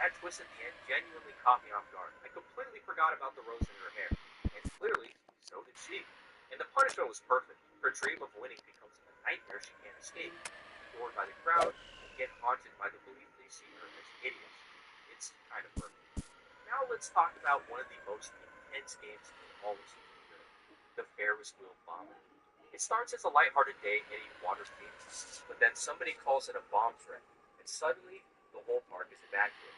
That twist at the end genuinely caught me off guard. I completely forgot about the rose in her hair, and clearly, so did she. And the punishment was perfect. Her dream of winning becomes a nightmare she can't escape. Ignored by the crowd, and get haunted by the belief they see her as hideous. It's kind of perfect. Now let's talk about one of the most intense games in all of Super the Ferris Wheel Bomb. It starts as a lighthearted day at a water theme, but then somebody calls in a bomb threat, and suddenly the whole park is evacuated.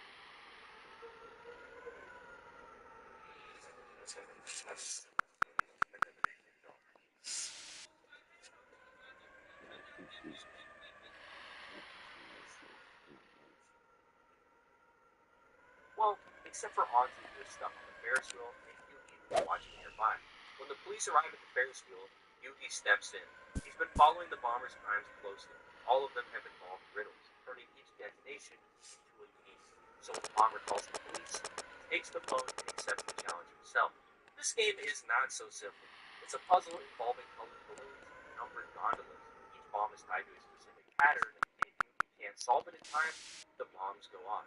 Well, except for Anzu who is stuck on the Ferris wheel and Yuki who is watching nearby. When the police arrive at the Ferris wheel, Yugi steps in. He's been following the bomber's crimes closely. All of them have involved riddles, turning each detonation into a game. So when the bomber calls the police, he takes the phone and accepts the challenge himself. This game is not so simple. It's a puzzle involving colored balloons and numbered gondolas. Each bomb is tied to a specific pattern, and if Yugi can't solve it in time, the bombs go off.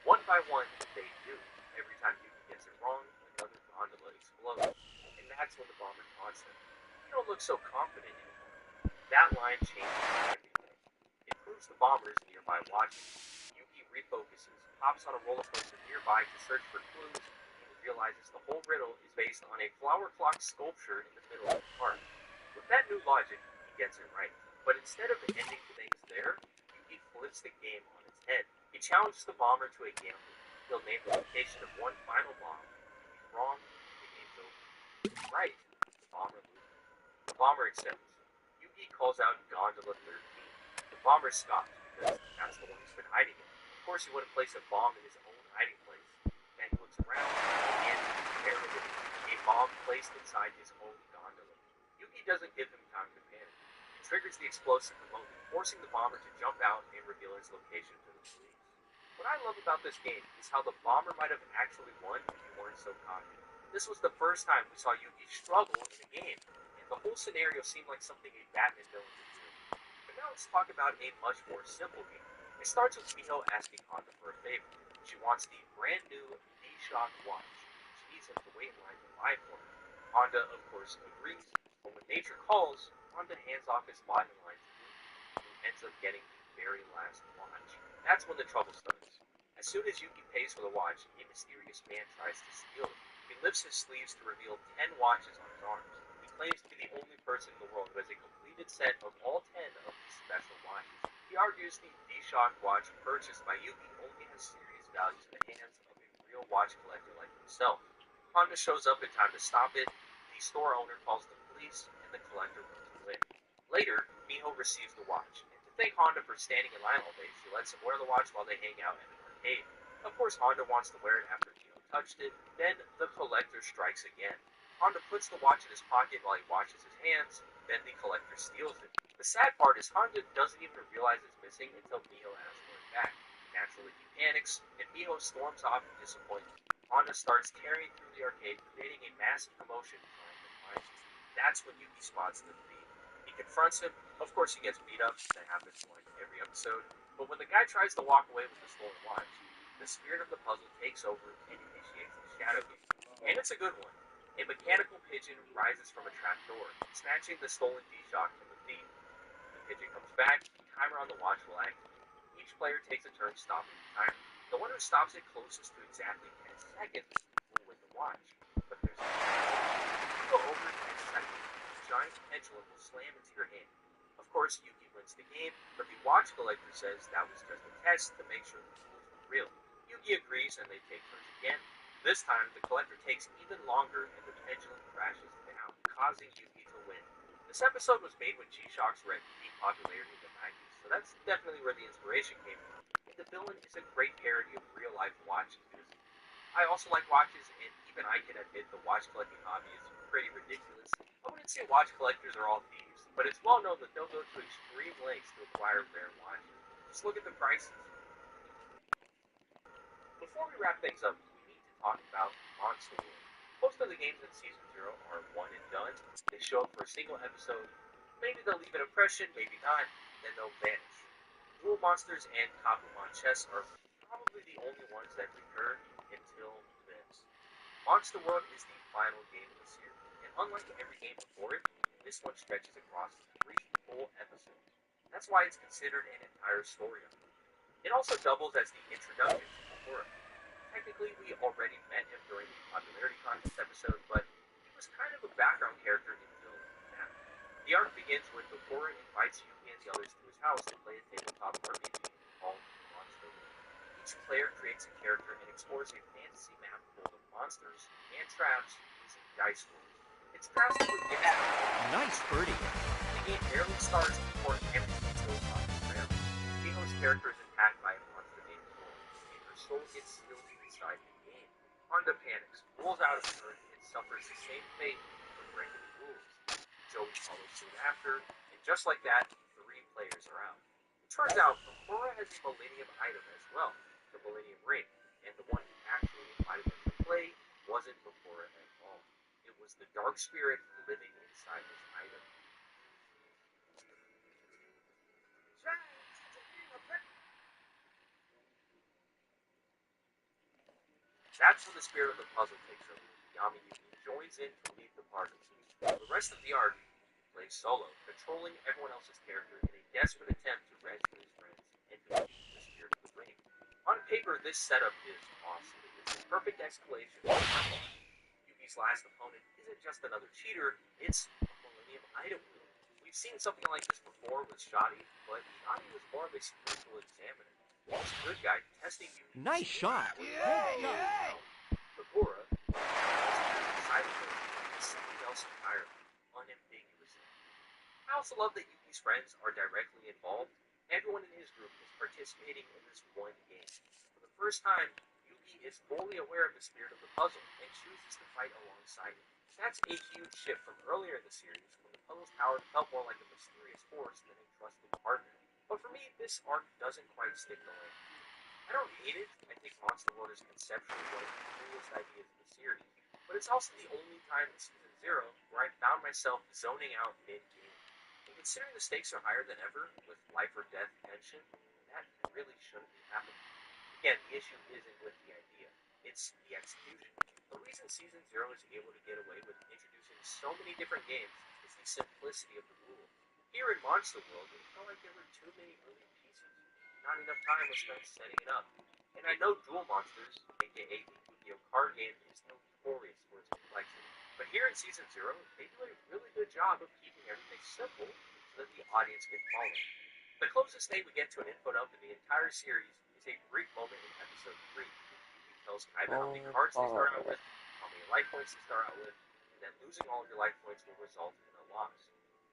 One by one, they do. Every time Yugi gets it wrong, another gondola explodes. And that's when the bomber taunts him. You don't look so confident anymore. That line changes everything. It proves the bombers nearby watching. Yugi refocuses, hops on a roller coaster nearby to search for clues, and realizes the whole riddle is based on a flower clock sculpture in the middle of the park. With that new logic, he gets it right. But instead of ending things there, Yugi flips the game on its head. He challenges the bomber to a gamble. He'll name the location of one final bomb. If he's wrong, the game's over. If he's right, the bomber loses. The bomber accepts. Yugi calls out Gondola 13. The bomber scoffs because that's the one he's been hiding in. Of course, he wouldn't place a bomb in his own hiding place. Then he looks around, and there it is. A bomb placed inside his own gondola. Yugi doesn't give him time to panic. He triggers the explosive remotely, forcing the bomber to jump out and reveal his location to the police. What I love about this game is how the bomber might have actually won if he weren't so cocky. This was the first time we saw Yugi struggle in a game, and the whole scenario seemed like something a Batman villain would do. But now let's talk about a much more simple game. It starts with Miho asking Honda for a favor. She wants the brand new D-Shock watch. She needs him to wait in line to buy for her. Honda, of course, agrees, but when nature calls, Honda hands off his spot in line to Yugi, who ends up getting the very last watch. That's when the trouble starts. As soon as Yugi pays for the watch, a mysterious man tries to steal it. He lifts his sleeves to reveal 10 watches on his arms. He claims to be the only person in the world who has a completed set of all 10 of these special watches. He argues the D-Shock watch purchased by Yugi only has serious value in the hands of a real watch collector like himself. Honda shows up in time to stop it, the store owner calls the police, and the collector runs away. Later, Miho receives the watch, and to thank Honda for standing in line all day, she lets him wear the watch while they hang out at an arcade. Of course, Honda wants to wear it after Miho touched it. Then the collector strikes again. Honda puts the watch in his pocket while he washes his hands, then the collector steals it. The sad part is Honda doesn't even realize it's missing until Miho asks for it back. Naturally, he panics, and Miho storms off in disappointment. Honda starts tearing through the arcade, creating a massive commotion trying to find him. That's when Yugi spots the thief. He confronts him. Of course, he gets beat up. That happens like every episode. But when the guy tries to walk away with the stolen watch, the spirit of the puzzle takes over and initiates the Shadow Game. And it's a good one. A mechanical pigeon rises from a trapdoor, snatching the stolen D-Shock from the thief. The pigeon comes back. The timer on the watch will activate. Each player takes a turn stopping the timer. The one who stops it closest to exactly 10 seconds will win the watch. But there's a if you go over 10 seconds, the giant pendulum will slam into your hand. Of course, Yugi wins the game, but the watch collector says that was just a test to make sure the tools were real. Yugi agrees and they take turns again. This time, the collector takes even longer and the pendulum crashes down, causing Yugi to win. This episode was made when G-Shock's wrecked peak popularity in the 90s, so that's definitely where the inspiration came from. And the villain is a great parody of real-life watch enthusiasts. I also like watches, and even I can admit the watch collecting hobby is pretty ridiculous. I wouldn't say watch collectors are all thieves, but it's well known that they'll go to extreme lengths to acquire rare watches. Just look at the prices. Before we wrap things up, we need to talk about Monster World. Most of the games in Season 0 are one and done. They show up for a single episode. Maybe they'll leave an impression, maybe not, then they'll vanish. Duel Monsters and Kapumon Chess are probably the only ones that recur until this. Monster World is the final game of the series, and unlike every game before it, this one stretches across 3 full episodes. That's why it's considered an entire story arc. It also doubles as the introduction to Kokoro. Technically, we already met him during the popularity contest episode, but he was kind of a background character until now. The arc begins when Kokoro invites Yugi and the others to his house to play a tabletop RPG called Monster World. Each player creates a character and explores a fantasy map full of monsters and traps using dice rolls. It's drastically different. Nice birdie. The game barely starts before everything goes off the rails. Miho's character is attacked by a monster named Thor, and her soul gets sealed inside the game. Honda panics, rolls out of the earth, and suffers the same fate her breaking the rules. Joey follows suit after, and just like that, 3 players are out. It turns out Bakura has a Millennium item as well, the Millennium Ring, and the one who actually invited him to play wasn't Bakura at all. It was the Dark Spirit living inside his item. That's when the spirit of the puzzle takes over. Yami Yugi joins in to lead the party. The rest of the arc plays solo, controlling everyone else's character in a desperate attempt to rescue his friends and defeat the spirit of the ring. On paper, this setup is awesome. It's a perfect escalation of the Yugi's last opponent isn't just another cheater, it's a Millennium Item wheel. We've seen something like this before with Shoddy, but Shoddy was more of a spiritual examiner. He was a good guy testing Yugi's Nice shot. Bakura, silently, is something else entirely, unambiguously. I also love that Yugi's friends are directly involved. Everyone in his group is participating in this one game. For the first time, Yugi is fully aware of the spirit of the puzzle and chooses to fight alongside it. That's a huge shift from earlier in the series, when the puzzle's power felt more like a mysterious force than a trusted partner. But for me, this arc doesn't quite stick the landing. I don't hate it. I think Monster World is conceptually one of the coolest ideas in the series. But it's also the only time in Season 0 where I found myself zoning out mid-game. And considering the stakes are higher than ever, with life or death tension, that really shouldn't be happening. Again, the issue isn't with the idea. It's the execution. The reason Season 0 is able to get away with introducing so many different games is the simplicity of the rules. Here in Monster World, it felt like there were too many moving pieces. Not enough time was spent setting it up. And I know Duel Monsters, aka the Yu-Gi-Oh! Card game, is notorious for its complexity. But here in Season 0, they do a really good job of keeping everything simple so that the audience can follow. The closest thing we get to an info dump in the entire series is a brief moment in Episode 3. He tells Kaiba how many cards to start out with, how many life points to start out with, and that losing all of your life points will result in a loss.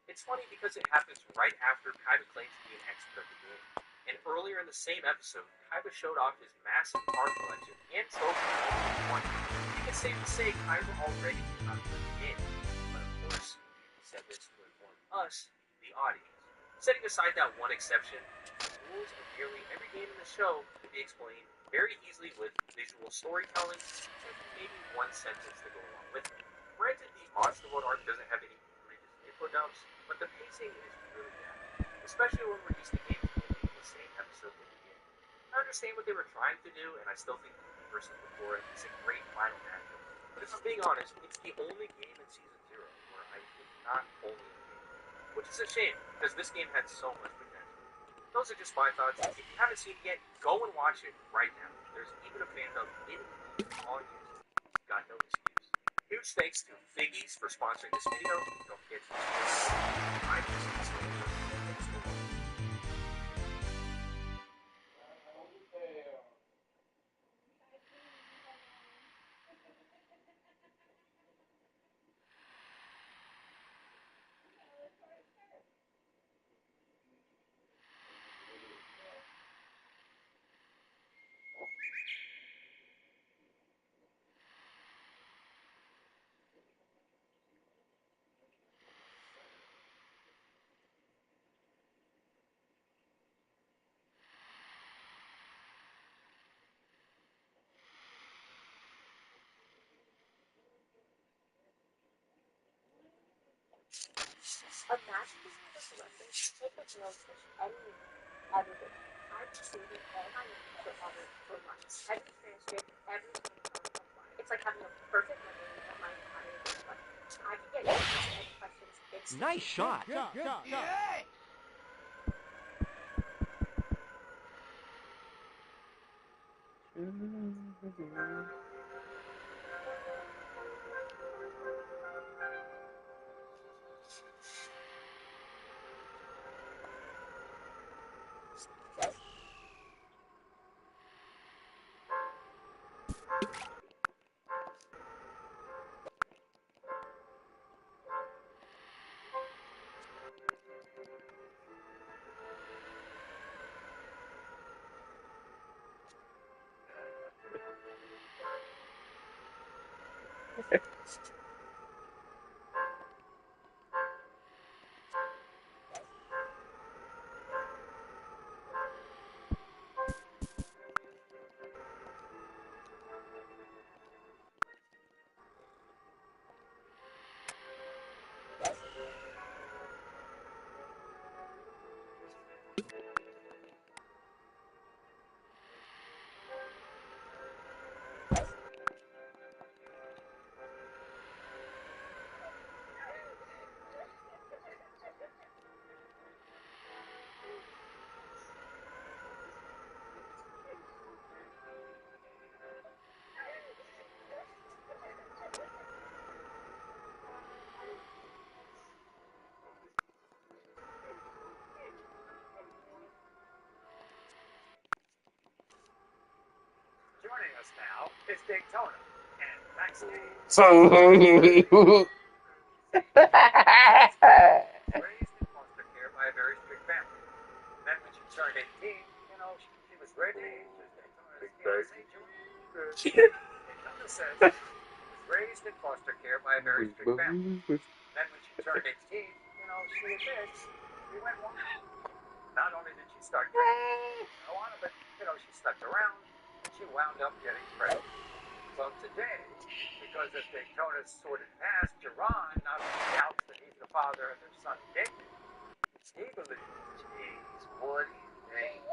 It's funny because it happens right after Kaiba claims to be an expert of the game. And earlier in the same episode, Kaiba showed off his massive card collection and trophies in one. You can safely say Kaiba already knew how to play the game. But of course, he said this to inform us, the audience. Setting aside that one exception, the rules of nearly every game in the show can be explained very easily with visual storytelling and maybe one sentence to go along with it. Granted, the Monster World arc doesn't have any egregious info dumps, but the pacing is really bad, especially when we're used to games ending in the same episode at the end. I understand what they were trying to do, and I still think Yugi vs. Bakura is a great final matchup. But if I'm being honest, it's the only game in Season 0 where I did not fully engage, which is a shame, because this game had so much potential. Those are just my thoughts. If you haven't seen it yet, go and watch it right now. There's even a fan dub in on YouTube. You've got no excuse. Huge thanks to Figgies for sponsoring this video. Don't forget to subscribe. Imagine being able to reference type of no fish anywhere, everywhere. I've been saving all my money for months. Every transcript, every phone call applied. It's like having a perfect memory of my entire day. But I can get answers to any questions instantly. Nice shot. us now is Daytona. And backstage, raised in foster care by a very strict family. Then when she turned 18, she was ready. Daytona says she was raised in foster care by a very strict family. Then when she turned 18, she admits we went wild. Not only did she start drinking marijuana, but she slept around and she wound up getting pregnant. So today, because of Daytona's sordid past, Jerron not only doubts that he's the father of their son David, he believes he's what he named.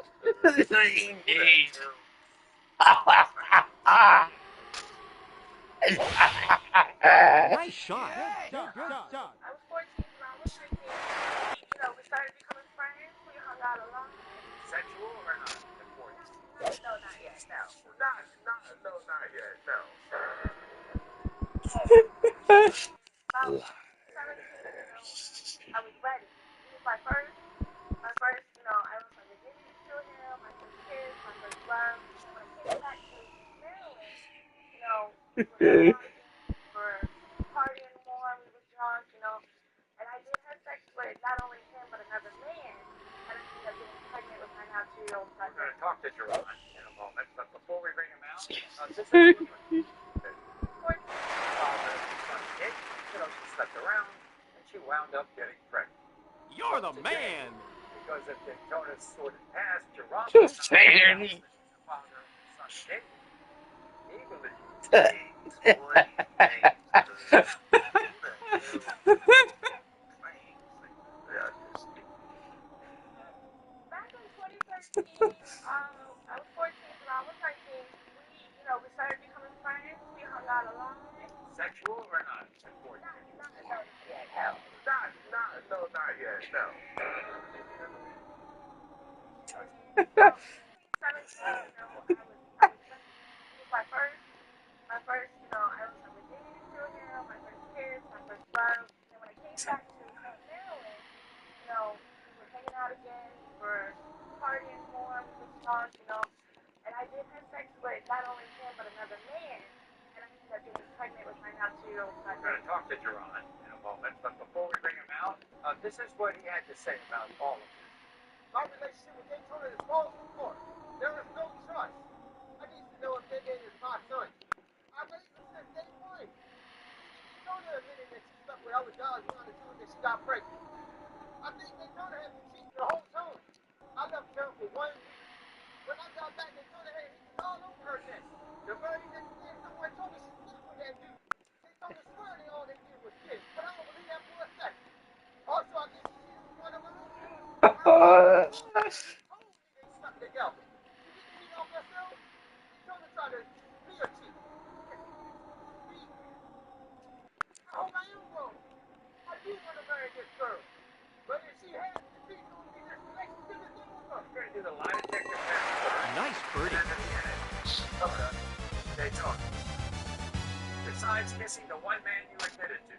Nice shot. I was 14 when I was 13. We started becoming friends. We hung out a lot. Sexual or not? Important. No, not yet. No. Not yet. No. About 17, I was ready. He was my first, I was my virginity to him, my first kiss, my first love. And when I came back to Maryland, we were partying more, we were drunk, and I did have sex with not only him, but another man. And I ended up getting pregnant with my now 2-year-old son. We're going to talk to Jerron in a moment, but before we bring him out, this is she slept around and she wound up getting pregnant. You're the man. Because of Daytona's sordid past, Jerron Just the saying. father of his son David. He believes he's what he Back in 2013, I was 14, and I was 19. We started becoming friends. We hung out a lot. Sexual or not? Important. Not yet. Hell. Not yet. No. 17, I was he was my first, I was my virginity to him, my first kiss, my first love. And when I came back to Maryland, we were hanging out again, we were partying more, we were drunk, and I did have sex with not only him, but another man. And I ended up getting pregnant with my now 2-year-old son. We're going to talk to Jerron in a moment, but before we bring him out, this is what he had to say about all of this. My relationship with Daytona is falling apart. There is no trust. I need to know if David is my son. I raised him since day one. Daytona admitted that she slept with other guys trying to do it, that she got pregnant. I think Daytona had been cheating the whole time. I left town for 1 week. When I got back, Daytona had hit all over her neck. The very next day, someone told me she slept with that dude. Daytona swear they all they did was kiss, but I don't believe that for a second. Also, I think she cheated with one of her own kids. They slept together. You didn't cheat on yourself? Daytona tried to be a cheat. I hope I am wrong. I do want to marry this girl. But if she has to cheat on me, this relationship is over. We're going to do the lie detector test. Nice birdie. Daytona. Besides kissing the one man you admitted to,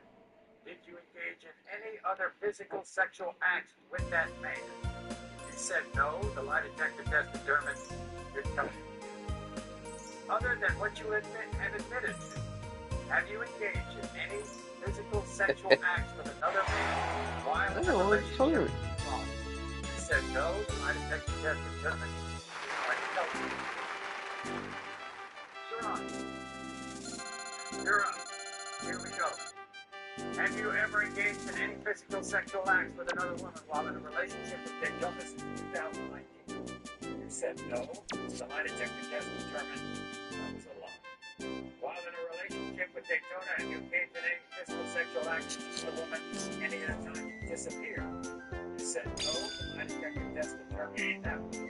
did you engage in any other physical sexual acts with that man? You said no. The lie detector test determined you're telling the truth. Other than what you admitted to, have you engaged in any physical sexual acts with another man while in a relationship? You said no. The lie detector test determined you're telling the truth. You're up. Here we go. Have you ever engaged in any physical sexual acts with another woman while in a relationship with Daytona since 2019? You said no. The lie detector test determined that was a lie. While in a relationship with Daytona, have you engaged in any physical sexual acts with a woman any other time you disappeared? You said no. The lie detector test determined that was a lie.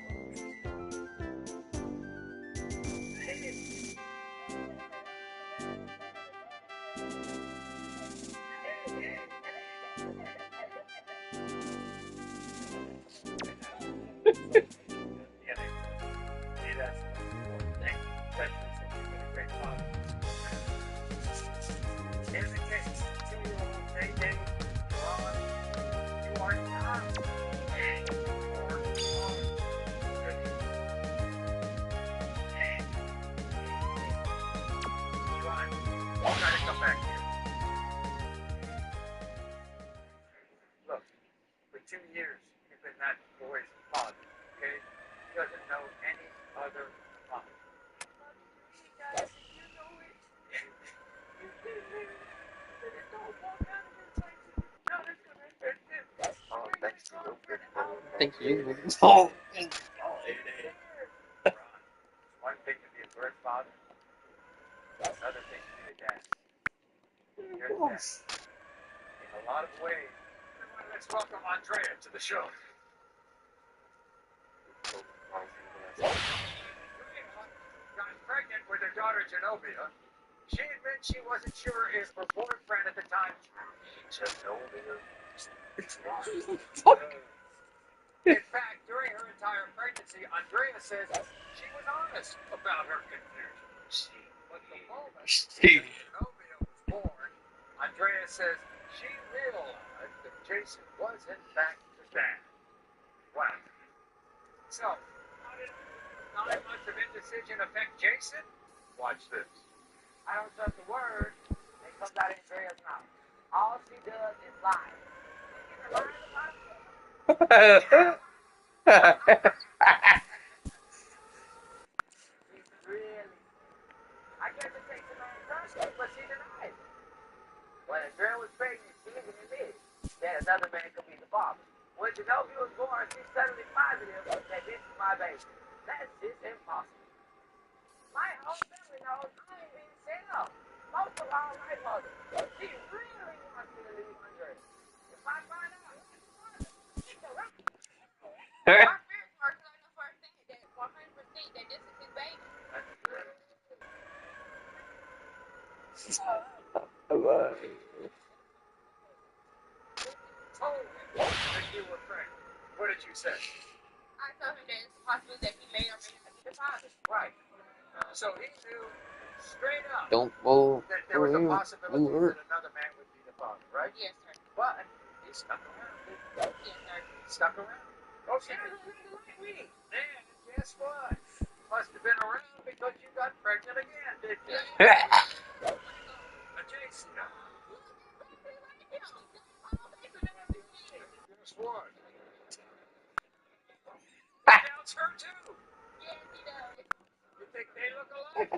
Oh, thanks to you. Thank you. Oh, One thing to be a birth father, another thing to be a dad. You're the dad. In a lot of ways. Everyone, let's welcome Andrea to the show. Got pregnant with her daughter Genovia. She admits she wasn't sure if her boyfriend at the time. Genovia? In fact, during her entire pregnancy, Andrea says she was honest about her confusion. But the moment Genovia was born, Andrea says she realized that Jason was in fact the dad. Wow. So, how did 9 months of indecision affect Jason? Watch this. I don't trust a word that comes out of Andrea's mouth. All she does is lie. She's lying about it. She's really. I guess it takes a man trust, but she denies it. When Andrea was pregnant, she even admitted that another man could be the father. When Genovia was born, she's suddenly positive that this is my baby. That's just impossible. My whole family knows I ain't being set up. Most of all, my mother. She really wants me to leave Andrea. If I find out, it's a wrap. Our parents are going to first say that 100% that this is his baby. Told him that you were pregnant. What did you say? I told him that it's possible that he may or may not be the father. Right. So he knew straight up Don't move. that there was a possibility that another man would be the father, right? Yes, sir. But he stuck around, didn't he? Yes, sir. He stuck around. Oh, she was like me. Then, guess what? Must have been around because you got pregnant again, didn't you? Jason. Guess what? Doubts her too. Yes, he does. You think they look alike?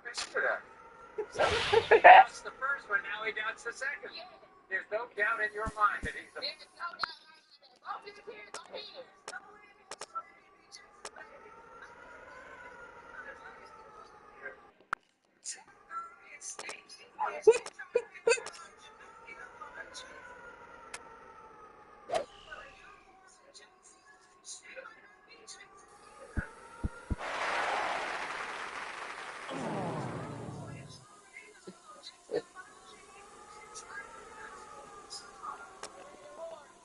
Picture that. So he doubts the first one, now he doubts the second. Yes. There's no doubt in your mind that he's the There's no doubt that both his parents are his.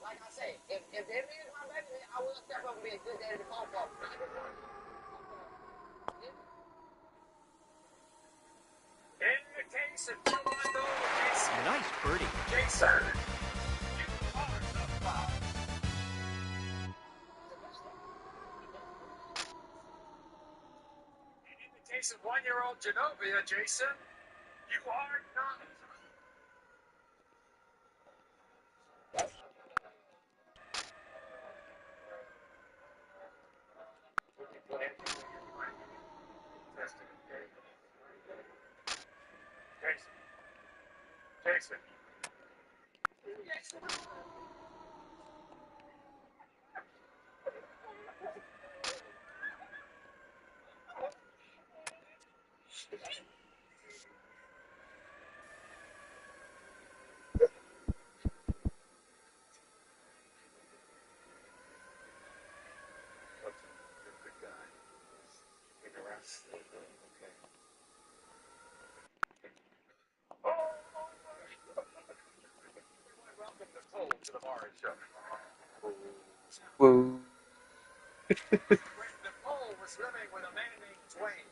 Like I said, if that is my baby, I will step up and be a good daddy to both of them. In the case of Philando Jason. Nice birdie. Jason, you are the father. And in the case of 1-year-old Genovia, Jason, you are not. Would you put anything when you're trying to test it, okay? Jason. You're a good guy. Hang around. Okay. Welcome to Cole to the Mara Show. Woo. When Nicole was living with a man named Dwayne,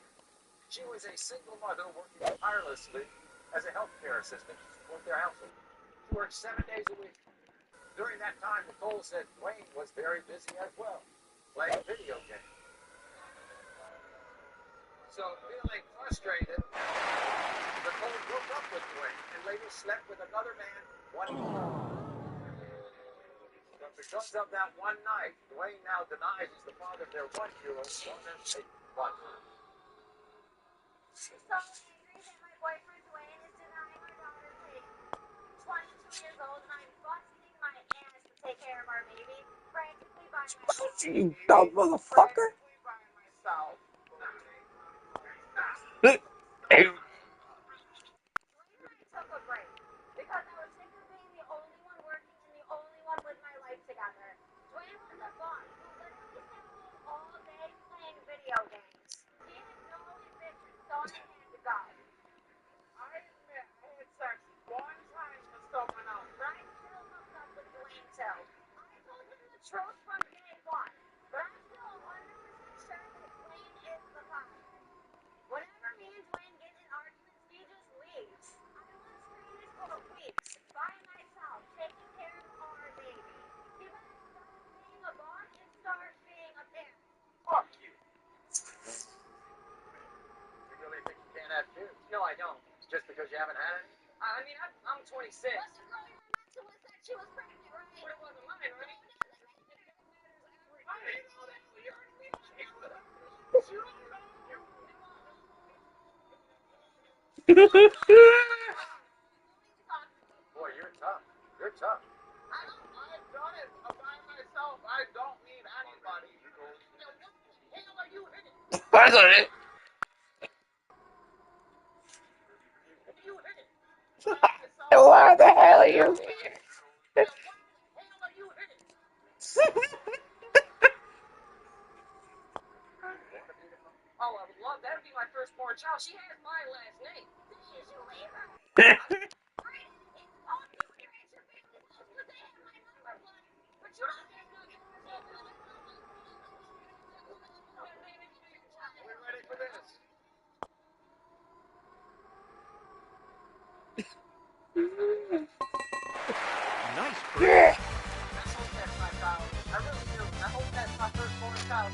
she was a single mother working tirelessly as a healthcare assistant to support their household. She worked 7 days a week. During that time, Nicole said Dwayne was very busy as well, playing video games. So, feeling frustrated, Vader slept with another man one night. But because of that one night, Dwayne now denies he's the father of their 1-year-old daughter, Peyton. What? I'm so angry that my boyfriend Dwayne is denying our daughter Peyton. 22 years old, and I'm busting my ass to take care of our baby, practically by myself. You dumb motherfucker. Practically by myself. Hey. Dwayne and I took a break because I was sick of being the only one working and the only one with my life together. Dwayne was a boss who literally sat home all day playing video games. He had no ambition, so I had to go. I admit I had sex one time with someone else. But I still hooked up with Dwayne too. I told him the truth from day one, but I'm still 100% sure that Dwayne is the father. Whenever me and Dwayne get in arguments, he just leaves. I'm on Spanish for weeks, by myself, taking care of our baby. He better stop being a boss and start being a parent. Fuck you. You really think you can't have kids? No, I don't. Just because you haven't had any? I mean, I'm 26. But the girl you were messing with said she was pregnant, right? But it wasn't mine, right? I didn't know that. You're in me. Boy, you're tough. You're tough. I've done it by myself. I don't need anybody. Now, what the hell are you hitting? That's on it. You hit it. Why the hell are you here? Now, what the hell are you hitting? Oh, I would love that. Would be my firstborn child. She has my last name. Did you leave her? Right? It's all you when you're at your family's house, but they have my number blocked. But you don't have no yours. Are we ready for this? Nice birdie. I hope that's my child. I really do. I hope that's my firstborn child.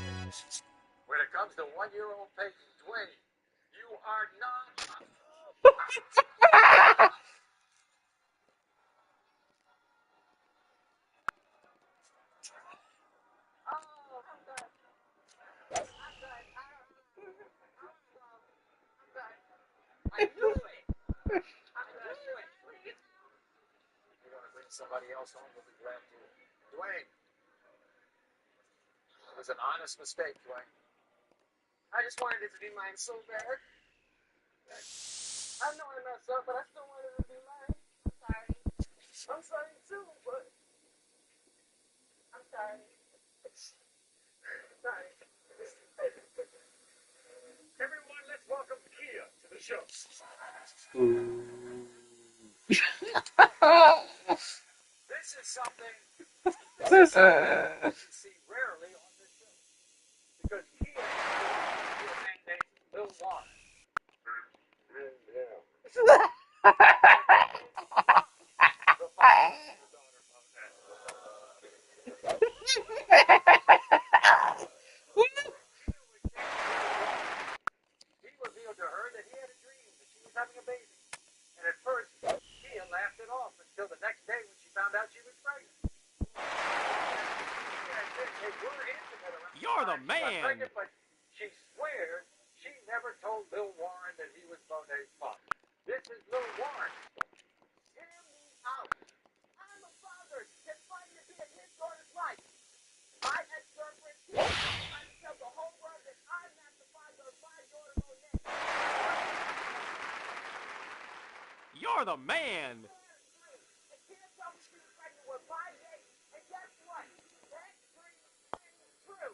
When it comes to 1-year-old Peyton Dwayne, you are not. Oh, I'm good. I'm good. I'm good. I knew it. I'm good. Please. If you want to bring somebody else home, we'll be glad to. Dwayne. It was an honest mistake, Dwayne. I just wanted it to be mine so bad. I know I messed up, but I still wanted it to be mine. Sorry. I'm sorry too, but I'm sorry. sorry. Everyone, let's welcome Kia to the show. This is something you see rarely on this show. Because Kia is a man named Lil Juan. He revealed to her that he had a dream that she was having a baby. And at first, Kia laughed it off until the next day when she found out she was pregnant. They were intimate around You're the time she got man. pregnant, but she swears she never told Lil Warren that he was Monet's father. This is Lil Warren. Hear me out. I'm a father that's fighting to be in his daughter's life. My ex-girlfriend, Kia, trying to tell the whole world that I'm not the father of my daughter, Monet. You're the man. And Kia told me she was pregnant with my baby. And guess what? That dream is true.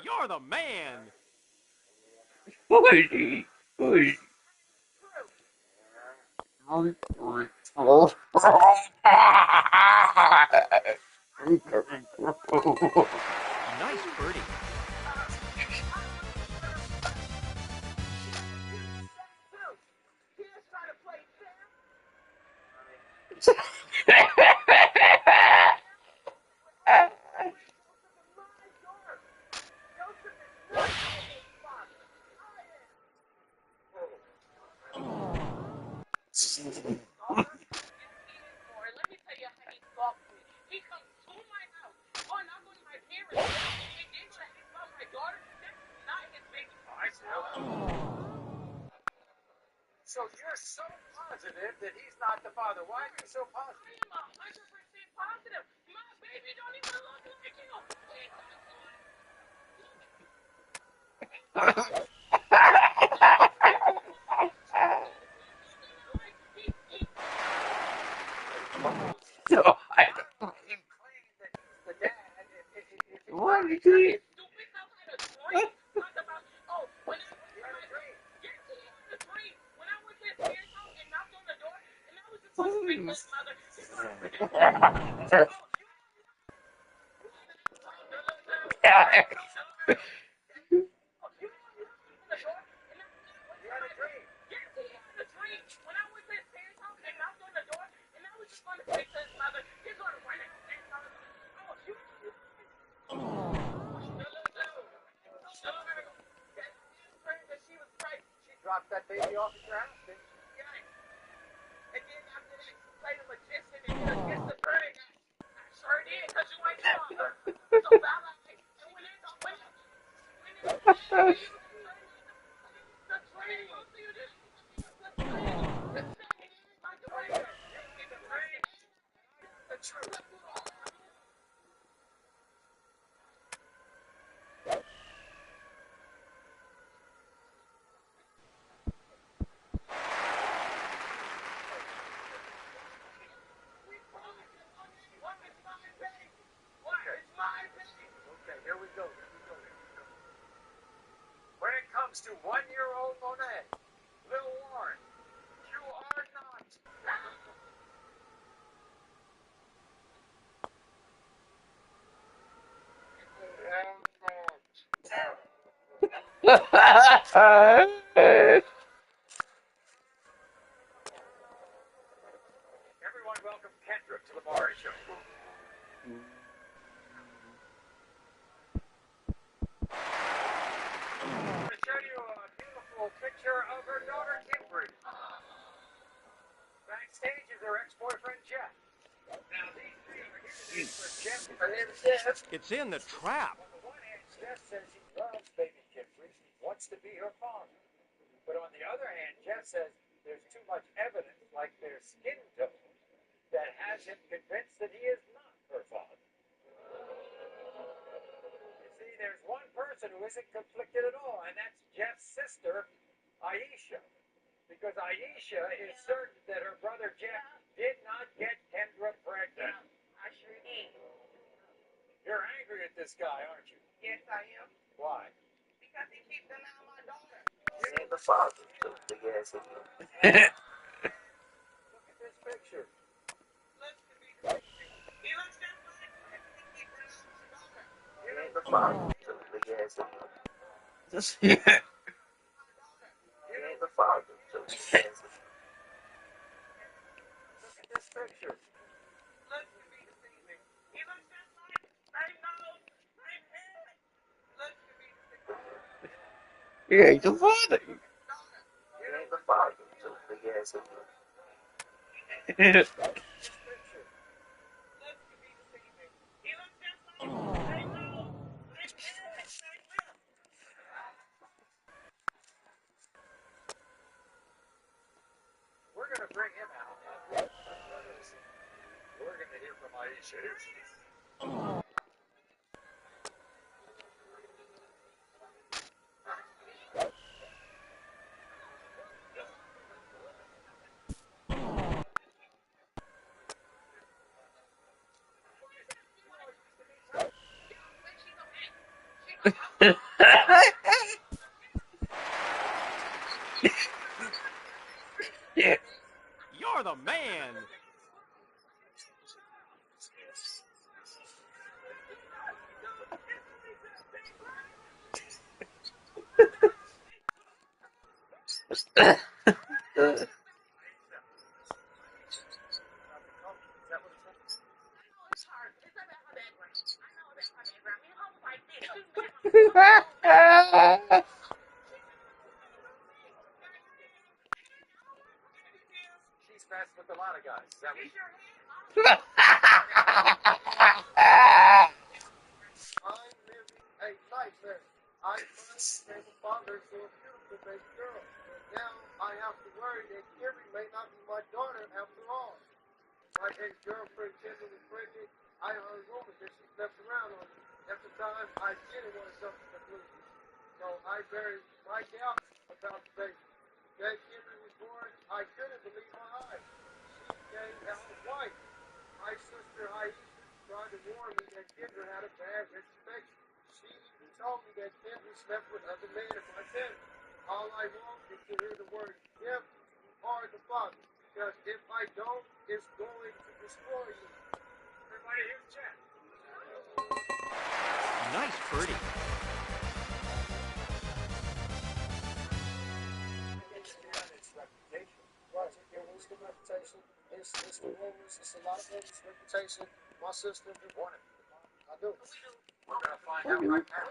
You're the man. Woody. Woody. Nice birdie. Kia's trying to play fair. So you're so positive that he's not the father. Why are you so positive? I am 100% positive. My baby don't even look like him. No, I How can you claim that he's the dad if What are you doing? Stupid stuff had a dream. Talk about, oh, when I was he had a dream? yes, he had a dream. When I went to his parents' house and knocked on the door, and I was just going to speak to his mother. He's going to He had a dream. yes, he had a dream. When I went to his parents' house and knocked on the door, and I was just going to speak to his mother. He's going to run out and tell her, oh, you that she was pregnant. She dropped that baby off at your house, didn't she? Yes. And then after that, she played a magician and did a kiss the bird. I sure did, because you ain't the mother. So Bella, and when it's the train, The truth. Okay, here we go. When it comes to 1-year-old Monet, Lil Warren, you are not. Everyone welcome Kendrick to the Maury Show. I'm going to show you a beautiful picture of her daughter, Kimberly. Backstage is her ex-boyfriend, Jeff. Now, these three are here today for Jeff. Her name is Jeff. It's in the trap. On the one hand, Jeff says he loves baby Kimberly, wants to be her father. But on the other hand, Jeff says there's too much evidence, like their skin tone, that has him convinced that he is not her father. You see, there's one person who isn't conflicted at all, and that's Jeff's sister, Aisha. Because Aisha is certain that her brother Jeff did not get Kendra pregnant. I sure did. You're angry at this guy, aren't you? Yes, I am. Why? Because he keeps denying my daughter. You ain't the father, so big ass idiot. Look at this picture. Looks to be deceiving. He looks just like her. He keeps denying my daughter. You ain't the father, so big ass idiot. Yeah. You ain't the father, so big ass idiot. Look at this picture. Looks to be deceiving. He looks just like her. Same nose, same head. Looks to be deceiving. Yeah, he's a father. You ain't the father, so big ass idiot. Yeah. This picture. Looks to be deceiving. He looks just like her. Same nose, same head, same lips. We're going to bring him out. We're going to hear from Aisha. Here she is. Yeah. You're the man. She's messed with a lot of guys. Is that what you I'm living a nightmare. I'm trying to stay the father so beautiful. messed around on me. At the time, I didn't want to jump to conclusions. So I buried my doubt about the baby. When Kimberly was born, I couldn't believe my eyes. She came out white. My sister Aisha tried to warn me that Kendra had a bad reputation. She even told me that Kendra slept with other men in my family. All I want is to hear the word Kim, you are the father. Because if I don't, it's going to destroy you. Everybody here's Jack. Nice birdie. It's the reputation. It's the rumors. It's a lot of rumors. Reputation. My sister won it. I do. We're gonna find out right now.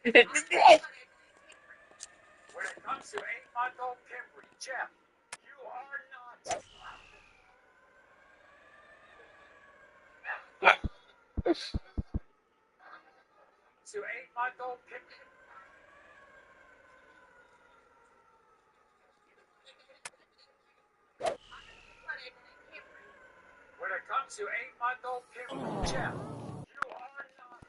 When it comes to 8-month-old Kimberly, Jeff, you are not. To 8-month-old Kimberly. When it comes to 8-month-old Kimberly, Jeff, you are not.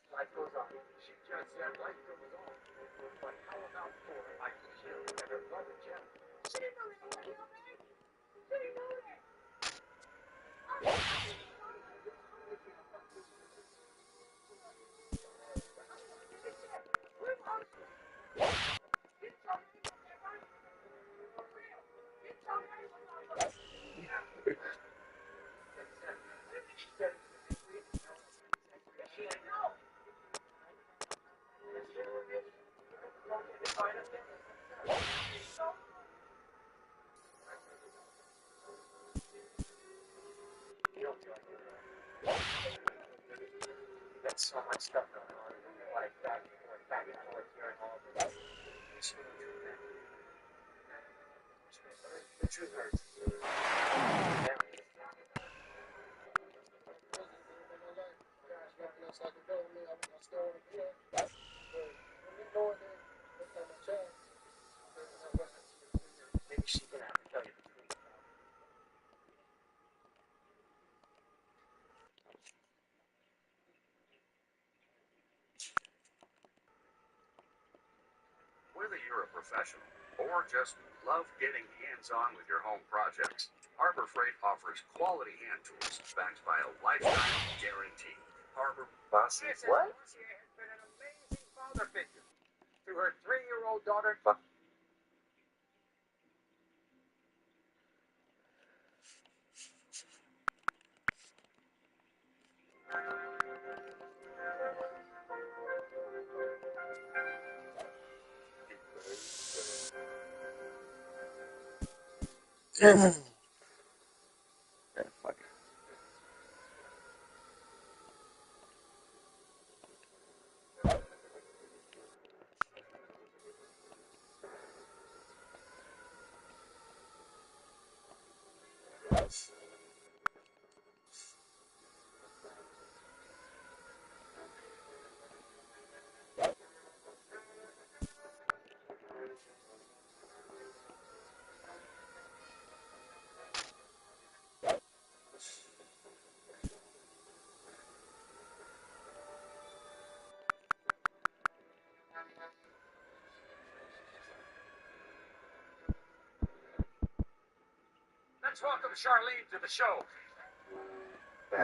Life goes on. She just said life goes on. But how about poor Aisha and her brother Jeff? She didn't know that. She didn't know that. There's so much stuff going on in your life, back and forth here and all this. You should go through that. The truth hurts. Yeah. Maybe she's gonna have to tell you the truth. Whether you're a professional or just love getting hands-on with your home projects, Harbor Freight offers quality hand tools backed by a lifetime guarantee. Harbor Bossy, what? Marcia has been an amazing father figure to her 3-year-old daughter. Yeah, fuck. Let's welcome Charlene to the show. The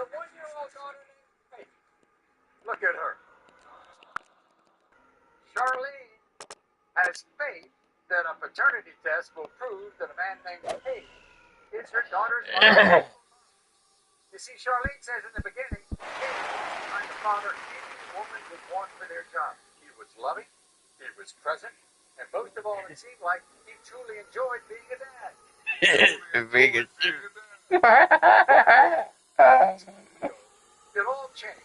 1-year-old daughter named Faith. Look at her. Charlene has faith that a paternity test will prove that a man named Paige is her daughter's mother. You see, Charlene says in the beginning, Paige was the kind of father any woman would want for their job. He was loving, he was present, and most of all, it seemed like he truly enjoyed being a dad. It all changed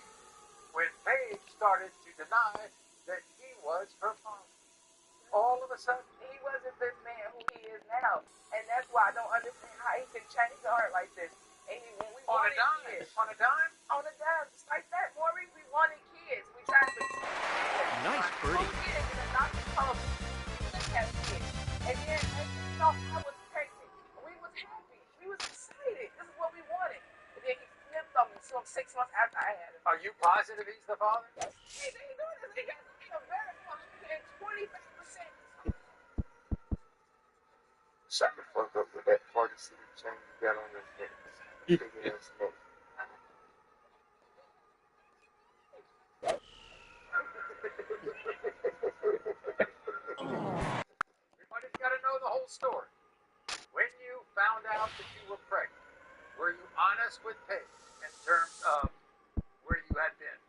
when Paige started to deny that he was her father. All of a sudden, He wasn't this man who he is now. And that's why I don't understand how he can change the heart like this. And when we on a wanted dime, kids, on a dime, on a dime, just like that, Maureen, we wanted kids. We tried to Nice Who birdie. did it in a doctor's home? Let's have kids. And then, as you know, I was pregnant. We was happy. We was excited. This is what we wanted. And then he flipped on me 6 months after I had him. are you positive he's the father? He ain't doing this. He got a very 125%. Shut the fuck up with that party suit chain you got on your head. Big ass neck. Everybody's got to know the whole story. When you found out that you were pregnant, were you honest with Paige in terms of where you had been?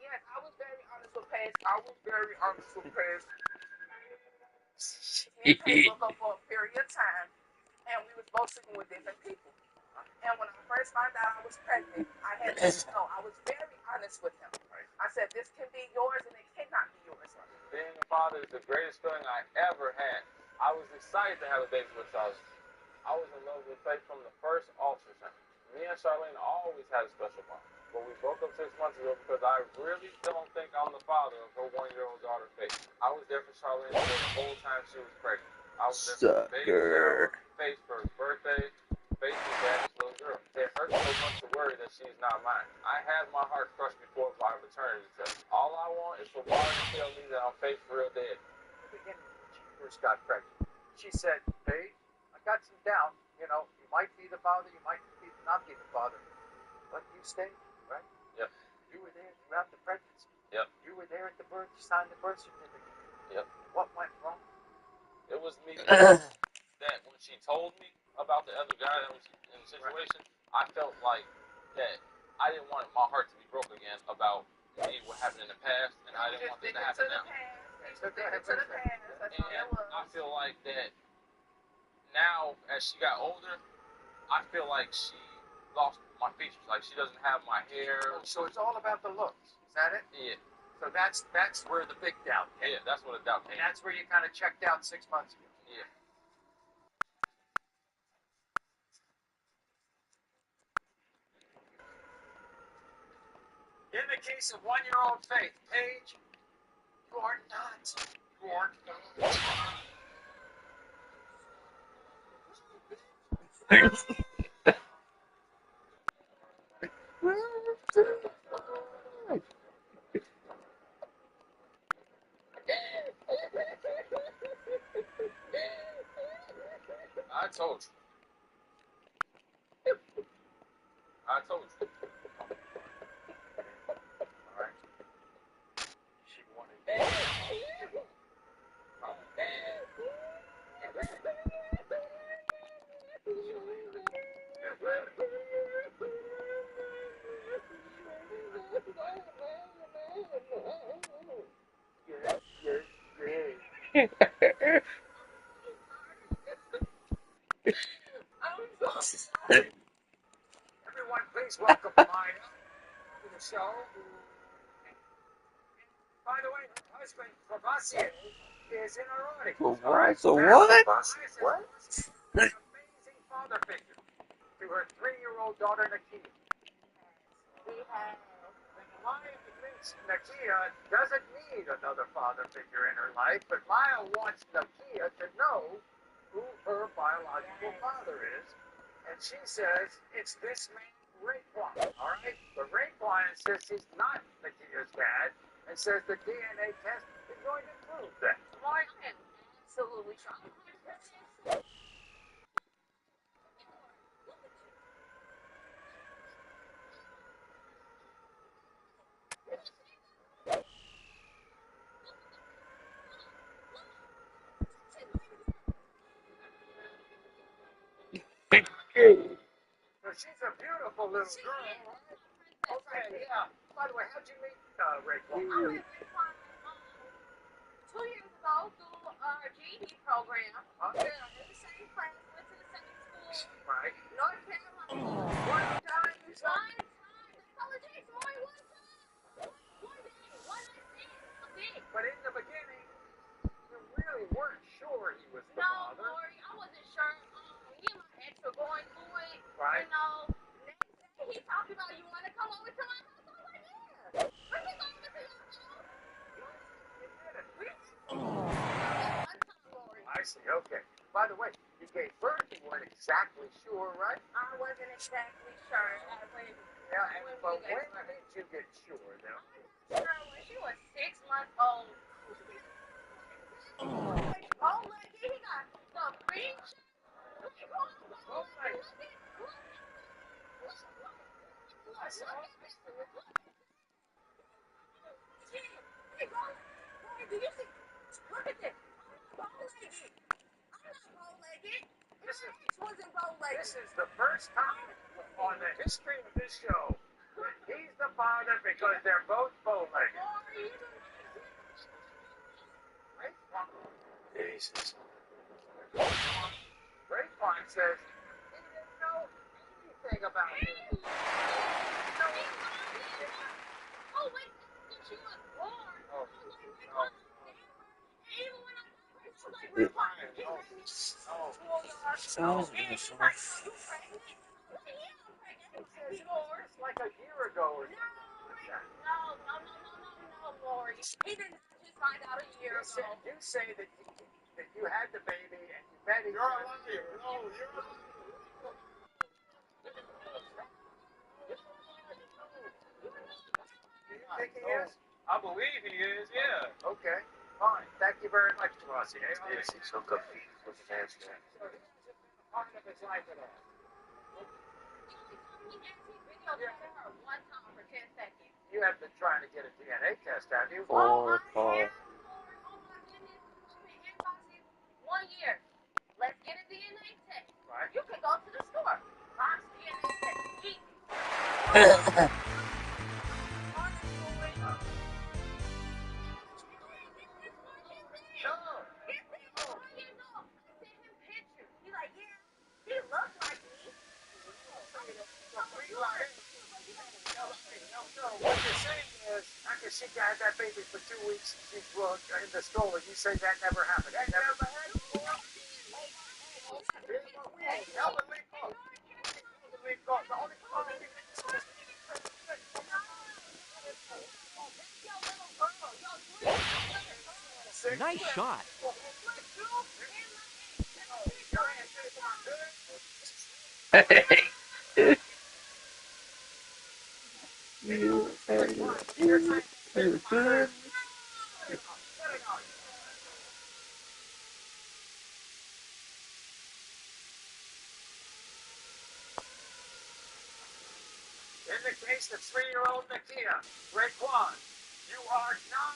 Yes, I was very honest with Paige. I was very honest with Paige. Me and Paige broke up for a period of time, and we was both sleeping with different people. And when I first found out I was pregnant, I had to know. I was very honest with him. I said, this can be yours, and it cannot be yours. Being a father is the greatest feeling I ever had. I was excited to have a baby with Charlene. I was in love with Faith from the first ultrasound. Me and Charlene always had a special bond. But we broke up 6 months ago because I really don't think I'm the father of her 1-year-old daughter, Faith. I was there for Charlene the whole time she was pregnant. I was there for the baby shower, Faith's first birthday, Faith was daddy's little girl. It hurts so much to worry that she's not mine. I had my heart crushed before by a maternity test. All I want is for Barb to tell me that I'm Faith's real dad. In the beginning, when she first got pregnant, she said, Paige, I got some doubt. You know, you might be the father, you might not be the father. But you stayed, right? Yep. You were there throughout the pregnancy. Yep. You were there at the birth, you signed the birth certificate. Yep. What went wrong? It was me that when she told me about the other guy that was in the situation, I felt like that I didn't want my heart to be broke again about me, what happened in the past, and I didn't want this to happen now. And I feel like that now, as she got older, I feel like she lost my features. Like she doesn't have my hair. So it's all about the looks. Is that it? Yeah. So that's where the big doubt came. Yeah, that's what a doubt came. And that's where you kind of checked out 6 months ago. Yeah. In the case of 1-year-old Faith, Paige, you are not. You are not. I told you. I told you. All right. She wanted. Everyone, please welcome Maya to the show. By the way, her husband, Cavassier, is in our audience. Right, so what? What? An amazing father figure to her 3-year-old daughter, Nakia. We have. Maya admits Nakia doesn't need another father figure in her life, but Maya wants Nakia to know who her biological father is. And she says it's this man, Raekwon, all right? But Raekwon insists he's not Nakia's dad and says the DNA test is going to prove that. Why am absolutely trying. But she's a beautiful little girl, right? Okay, yeah. By the way, how'd you meet Raekwon? I met Raekwon 2 years ago through our GED program. Okay. In the same class, went to the same school. Right. North Carolina. One time you saw One time. That's all it takes. Only one time. One day. One night stand. That's it. But in the beginning, you really weren't sure he was the No, father. Lori, I wasn't sure. Me and my ex were going through it. Right. You know, next day he talked about, you want to come over to my house? I was like, yeah. Let me go over to your house. You did it. One time, Lori. I see. Okay. By the way, you gave birth. You weren't exactly sure, right? I wasn't exactly sure. Yeah. But when did you get sure, though? I got sure when she was 6 months old. Bow-legged. He got the preach. Bow-legged. Do you see? Look at this. I'm not bow-legged. This is Wasn't bow-legged. This is the first time on the history of this show that he's the father because they're both bow-legged. Jesus. Raekwon says he didn't know anything about it. Oh, wait, she was born. Oh, I was like, even when I was like, Raekwon, he ran me schoolyard. Sounds And he's beautiful. like, are you pregnant? I was like, yeah, I'm pregnant. he says yours like a year ago or something. No, Lori. He did not just find out a year ago. You say that you had the baby and you met him. You're a liar. No, you're a liar. Do you think he is? I believe he is, yeah. Okay, fine. Thank you very much, Rossi. Yes, he's so confused with his answer. So he hasn't been a part of his life at all. One time for 10 seconds. You have been trying to get a DNA test, have you? Or Paul. Oh my goodness. I've been inboxing 1 year. Let's get a DNA test. Right. You can go to the store. Box DNA test. Easy. What you're saying is, after she had that baby for 2 weeks, she's in the stroller. You say that never happened. That never happened. Elvin Lee Cook. Elvin Lee Cook. The only Nice shot. In the case of 3-year-old Nakia, Raekwon, you are not.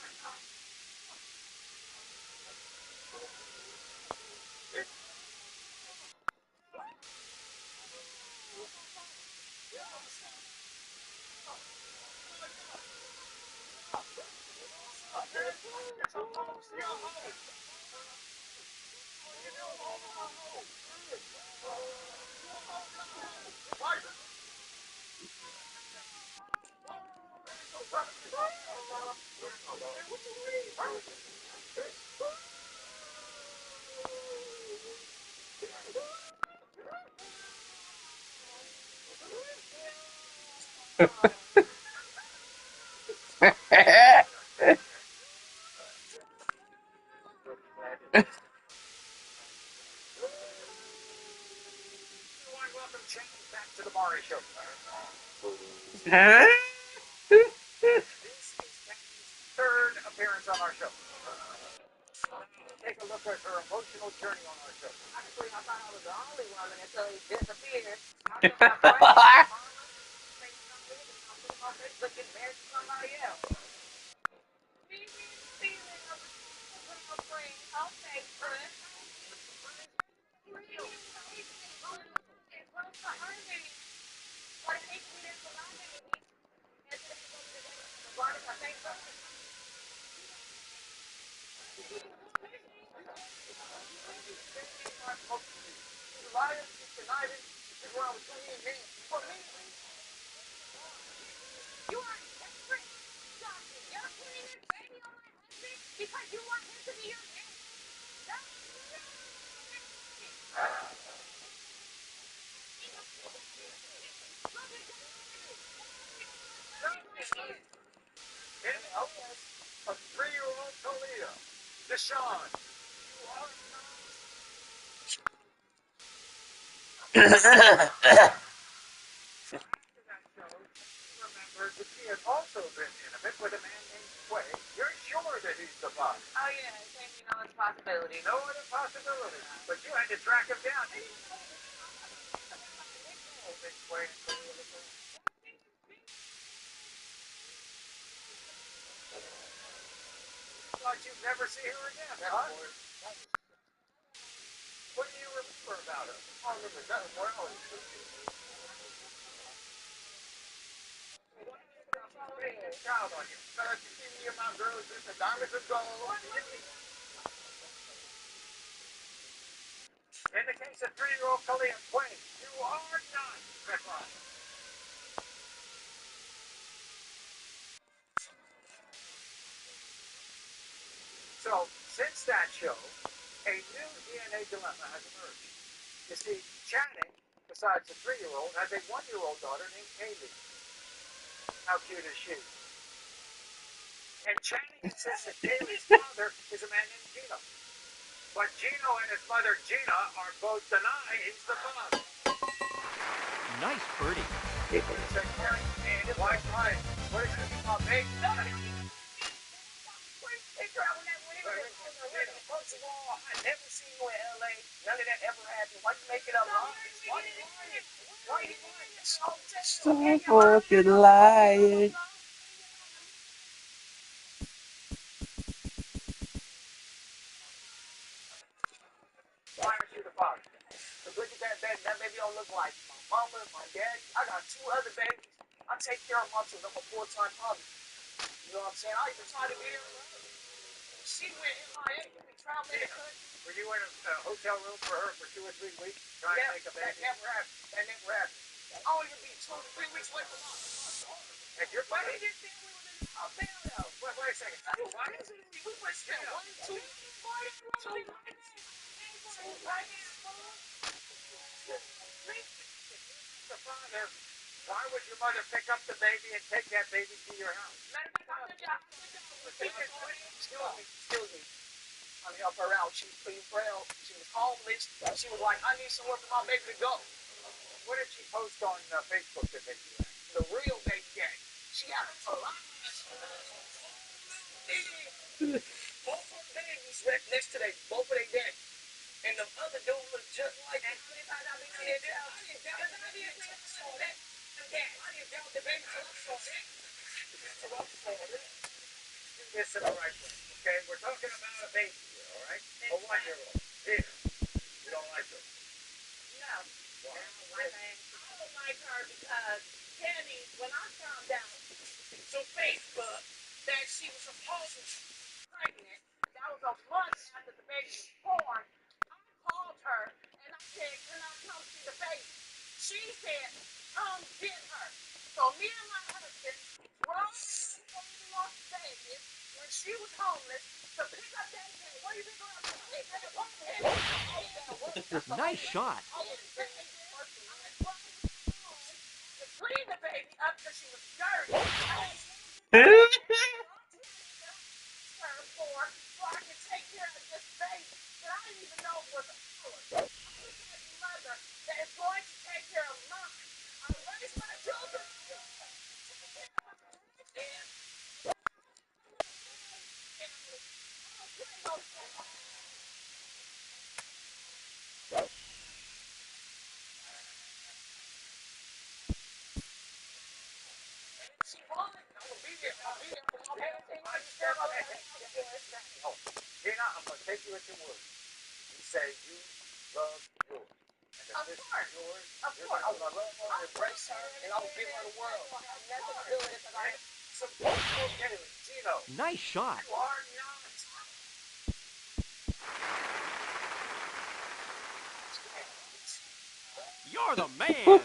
Welcome back to the Maury Show. Huh? This is Becky's third appearance on our show. Take a look at her emotional journey on our show. Actually, I thought I was the only one until he disappeared. Looking married to somebody else. driving. She's around between me and me. For me, You are desperate. Johnson, you're putting this baby on my husband because you want him to be your man. That's in LS, a 3-year-old Toledo, Deshaun, you are after that show, she remembers that she had also been intimate with a man named Quay. You're sure that he's the boss? oh yeah, same, you know, it's a possibility. No other possibility. But you had to track him down. Thought you'd never see her again, huh? What do you remember about her? I don't remember nothing more. Child on you. You see me and my girls with the diamonds and gold. In the case of 3-year-old Kalia Quay, you are not Stefan. So, since that show, a new DNA dilemma has emerged. You see, Channing, besides the 3-year-old, has a 1-year-old daughter named Kaylee. How cute is she? And Channing insists that Kaylee's father is a man named Gino. But Gino and his mother Gina are both denying he's the father. Nice birdie. He said, and why crying? What is it about me? First of all, I never seen you in LA. None of that ever happened. Why you make it up? Why you lying? Why you lying? Stop fucking lying. Why aren't you the father? Because look at that baby. That baby don't look like my mama, my daddy. I got 2 other babies. I take care of them until I'm a full-time father. You know what I'm saying? I even try to be there. She went MIA. We been traveling the country. Were you in a hotel room for her for 2 or 3 weeks trying to make a That baby? never happened. That never happened. I only be 2 to 3 weeks away from my daughter. And your But mother? he just said we was in the Alabama. Wait a second. Why is it? We went spent 1, 2, 2 nights. 2 nights. The father, why would your mother pick up the baby and take that baby to your house? Excuse me. I help her out. She was pretty frail. She was homeless. She was like, I need somewhere for my baby to go. What did she post on Facebook that made you laugh? The real baby daddy. She had a lot. Both her babies right next to both of their daddies. And the other dude was just like that. I didn't doubt the baby till I saw that. Do this in the right way, okay? We're talking about a baby here, all right? A 1-year-old. Here. You don't like her? No. Why? I don't like her because Kenny, when I found out So Facebook that she was supposed to be pregnant, that was a month after the baby was born, I called her and I said, can I come see the baby? She said, come get her. So me and my husband drove to Las Vegas when she was homeless to pick up that baby. What do you think I'm going to Nice shot. to clean the baby up because she was dirty. For so I can take care of this baby that I didn't even know was ours. I'm the mother that is going to take care of mine. I raised my children. she won. I'm gonna be there. I'll be there for my baby. Gina, I'm going to take you at your word. You say you love yours. And if this is yours, Of course. I love her, embrace her, and I will give her the world. Nothing to do with it because I support you. Gino, Nice shot. you are not. You're the man. Okay.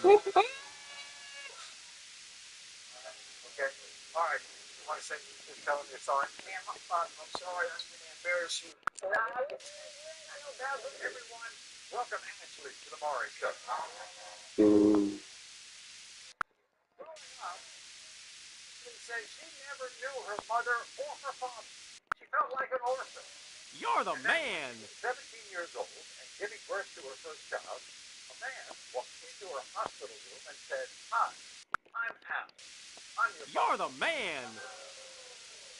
All right. You want to say just tell him you're sorry? Ma'am, I'm sorry. I'm going to embarrass you. Everyone, welcome Ashley to the Maury Show. Ooh. Growing up, she said she never knew her mother or her father. She felt like an orphan. You're the man. 17 years old and giving birth to her first child, a man walked into her hospital room and said, "Hi, I'm Al. I'm your You're father." the man.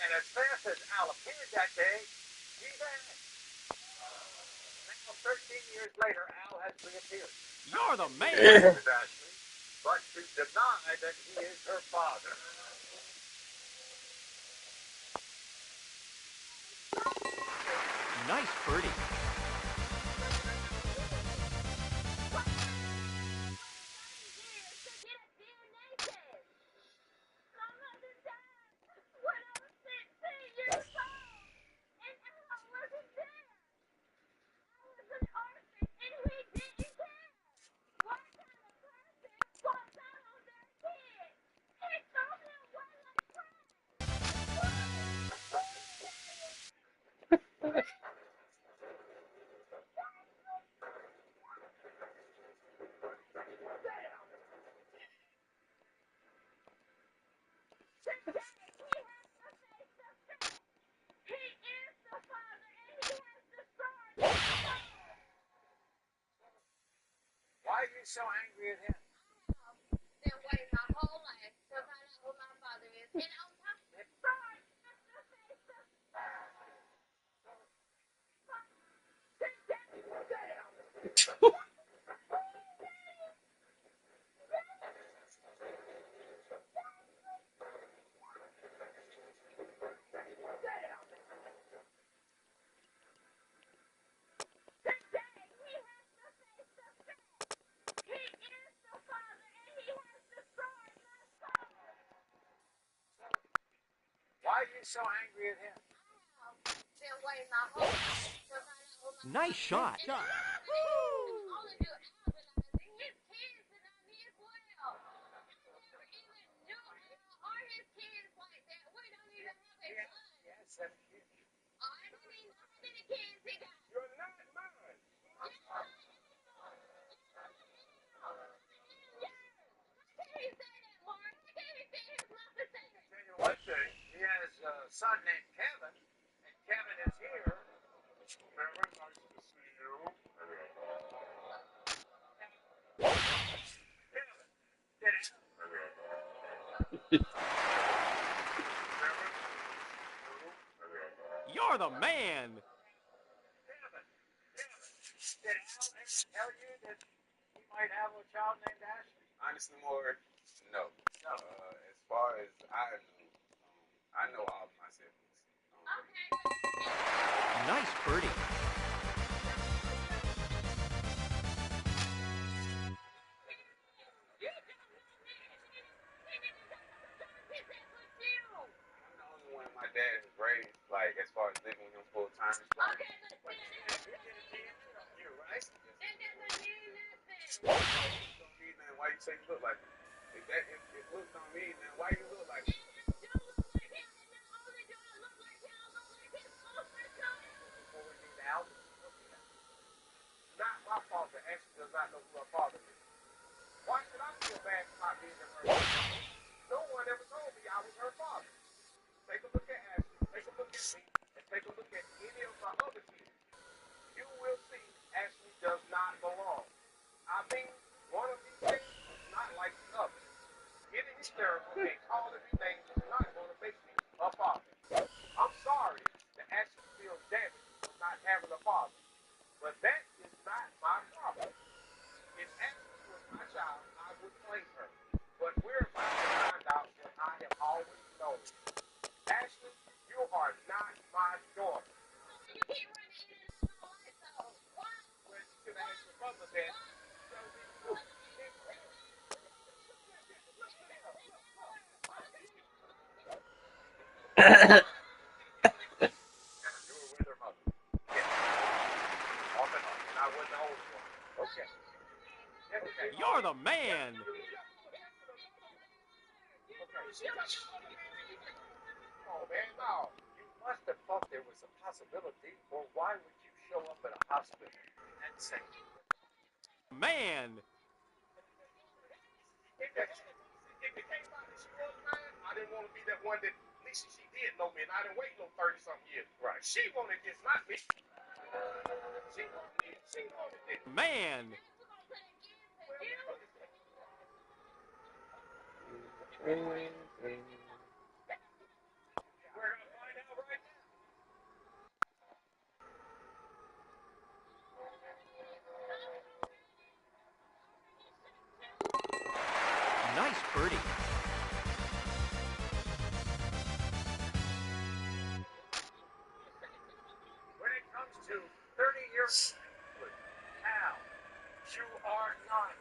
And as fast as Al appeared that day, he vanished. Now, 13 years later, Al has reappeared. You're the man. With Ashley, but to deny that he is her father. Nice birdie. Why are you so angry at him? Been waiting my whole life to find out who my father is. And on top of it, sorry, Why are you so angry at him? been waiting my whole life to find out who my Nice shot. All of you advertising his kids and not me as well. I never even knew Al or his kids like that. We don't even have a son. Yes, 7 years. I didn't even know how many kids he got. You're not mine. How can he say that, Mark? How can he say his mouth and say that? Tell you one thing, he has a son named Kevin, and Kevin is here. Kevin, nice to see you. Kevin, did it? You're the man. Kevin, did Al ever tell you that he might have a child named Ashley? Honestly, more, no. As far as I knew, I know all of my siblings. Nice birdie. I'm the only one my dad has raised, like, as far as living with him full time. You, right? Why you say you look like him? If looks don't mean, then why you look like him? Before we meet Al, not my fault that Ashley does not know who her father is. Why should I feel bad for not being her father? No one ever told me I was her father. Take a look at Ashley, take a look at me, and take a look at any of my other kids. You will see Ashley does not belong. I mean, one of these things is not like the other. Getting hysterical and calling me names is not going to make me a father. I'm sorry that Ashley feels damaged for not having a father, but that is not my problem. If Ashley was my child, I would claim her. But we're about to find out what I have always known. Ashley, you are not my daughter. You keep running in and out of my life, though. Why? Well, you should ask your mother then. You were with her mother. Yeah. Off and on. And I wasn't the older one. Okay. Okay. You're man! Oh man, no. You must have thought there was a possibility, or why would you show up at a hospital and say, Man! If it came out that she was mine, I didn't want to be that one that, at least she did know me, and I didn't wait no 30-something years. Right. She wanted this, not me. She wanted this. Man! Mm-hmm. We're gonna find out right now. Nice birdie. when it comes to 30 years, Cal, you are not.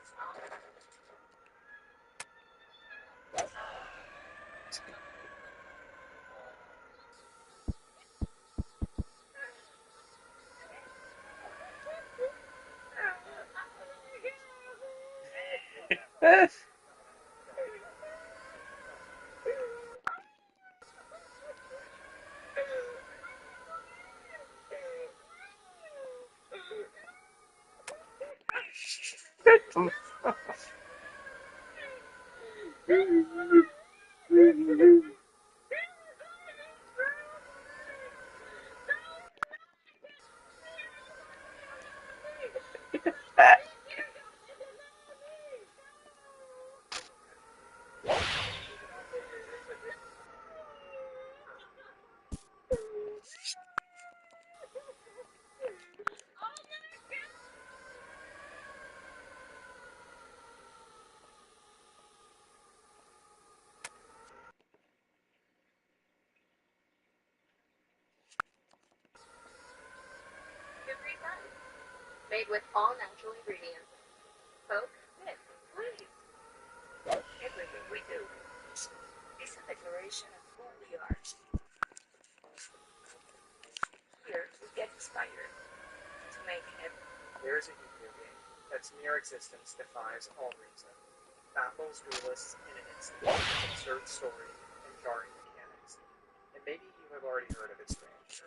Good Greek pie. Made with all natural ingredients. Coke, Nick, please. Everything we do is a declaration of who we are. Here we get inspired to make every There is a video game that's mere existence defies all reason, baffles duelists in an instant with an absurd story and jarring mechanics. And maybe you have already heard of its grandeur.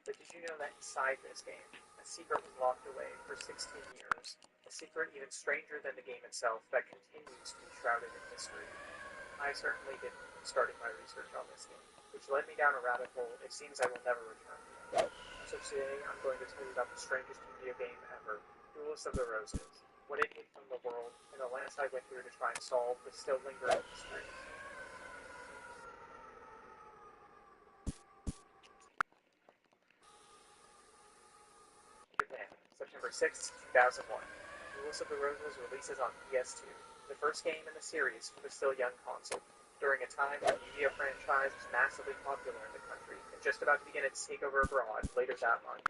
But did you know that inside this game, a secret was locked away for 16 years, a secret even stranger than the game itself that continues to be shrouded in mystery? I certainly didn't when starting my research on this game, which led me down a rabbit hole it seems I will never return to. So today I'm going to tell you about the strangest video game ever, Duelist of the Roses, what it hid from the world, and the lengths I went through to try and solve the still lingering mysteries. Japan, September 6, 2001. Duelist of the Roses releases on PS2, the first game in the series for the still young console, during a time when the Yu-Gi-Oh franchise was massively popular in the country and just about to begin its takeover abroad later that month.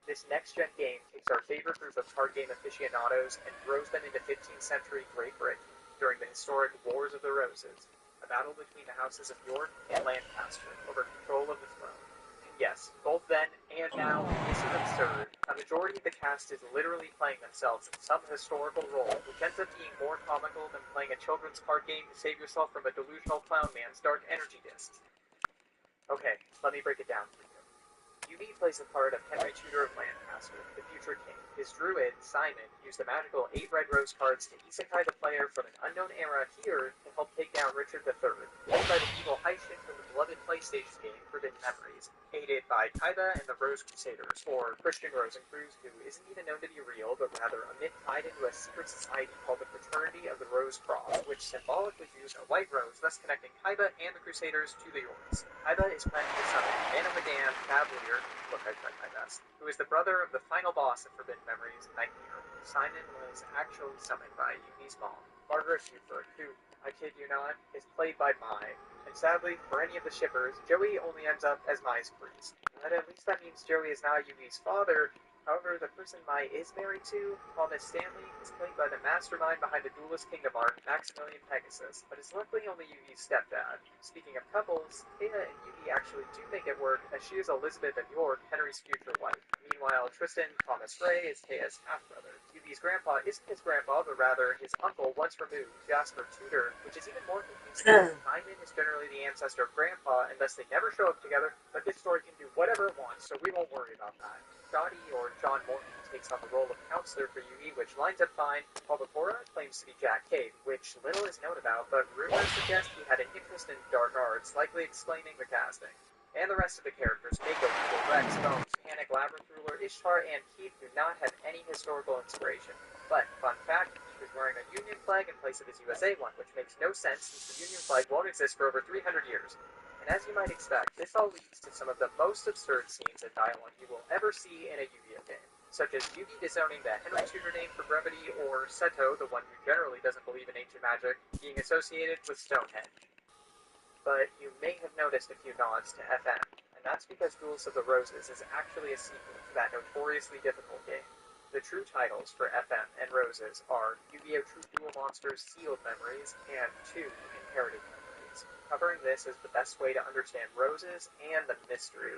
This next-gen game takes our favorite group of card game aficionados and throws them into 15th century Great Britain during the historic Wars of the Roses, a battle between the houses of York and Lancaster over control of the throne. And yes, both then and now, this is absurd. A majority of the cast is literally playing themselves in some historical role, which ends up being more comical than playing a children's card game to save yourself from a delusional clown man's dark energy discs. Okay, let me break it down for you. Yubi plays the part of Henry Tudor of Lancaster, the future king. His druid, Simon, used the magical 8 red rose cards to isekai the player from an unknown era here to help take down Richard III, played by the evil Heishin from the beloved PlayStation game Forbidden Memories, aided by Kaiba and the Rose Crusaders, or Christian Rosencruz, who isn't even known to be real, but rather a myth tied into a secret society called the Fraternity of the Rose Cross, which symbolically used a white rose, thus connecting Kaiba and the Crusaders to the Yorks. Kaiba is planning to summon Man of Medan, Cavalier, look, I tried my best, who is the brother of the final boss of Forbidden Memories, Nightmare. Simon was actually summoned by Yumi's mom, Margaret Buford, who, I kid you not, is played by Mai. And sadly, for any of the shippers, Joey only ends up as Mai's priest. But at least that means Joey is now Yumi's father, However, the person Mai is married to, Thomas Stanley, is played by the mastermind behind the Duelist Kingdom arc, Maximilian Pegasus, but is luckily only Yugi's stepdad. Speaking of couples, Kea and Yugi actually do make it work, as she is Elizabeth of York, Henry's future wife. Meanwhile, Tristan Thomas Ray is Kea's half-brother. Yugi's grandpa isn't his grandpa, but rather his uncle once removed, Jasper Tudor, which is even more confusing. Hyman is generally the ancestor of grandpa, and thus they never show up together, but this story can do whatever it wants, so we won't worry about that. Dottie, or John Morton, takes on the role of counselor for Yugi, which lines up fine, while Bakura claims to be Jack Cade, which little is known about, but rumors suggest he had an interest in dark arts, likely explaining the casting. And the rest of the characters, Mako, Eagle, Rex, Bones, Panic, Labyrinth Ruler, Ishtar, and Keith do not have any historical inspiration. But, fun fact, he was wearing a Union flag in place of his USA one, which makes no sense since the Union flag won't exist for over 300 years. And as you might expect, this all leads to some of the most absurd scenes and dialogue you will ever see in a Yu-Gi-Oh game, such as Yugi disowning the Henry Tudor name for brevity, or Seto, the one who generally doesn't believe in ancient magic, being associated with Stonehenge. But you may have noticed a few nods to FM, and that's because Duels of the Roses is actually a sequel to that notoriously difficult game. The true titles for FM and Roses are Yu-Gi-Oh! True Duel Monsters Sealed Memories and 2 Inherited Memories. Covering this is the best way to understand Roses and the mystery.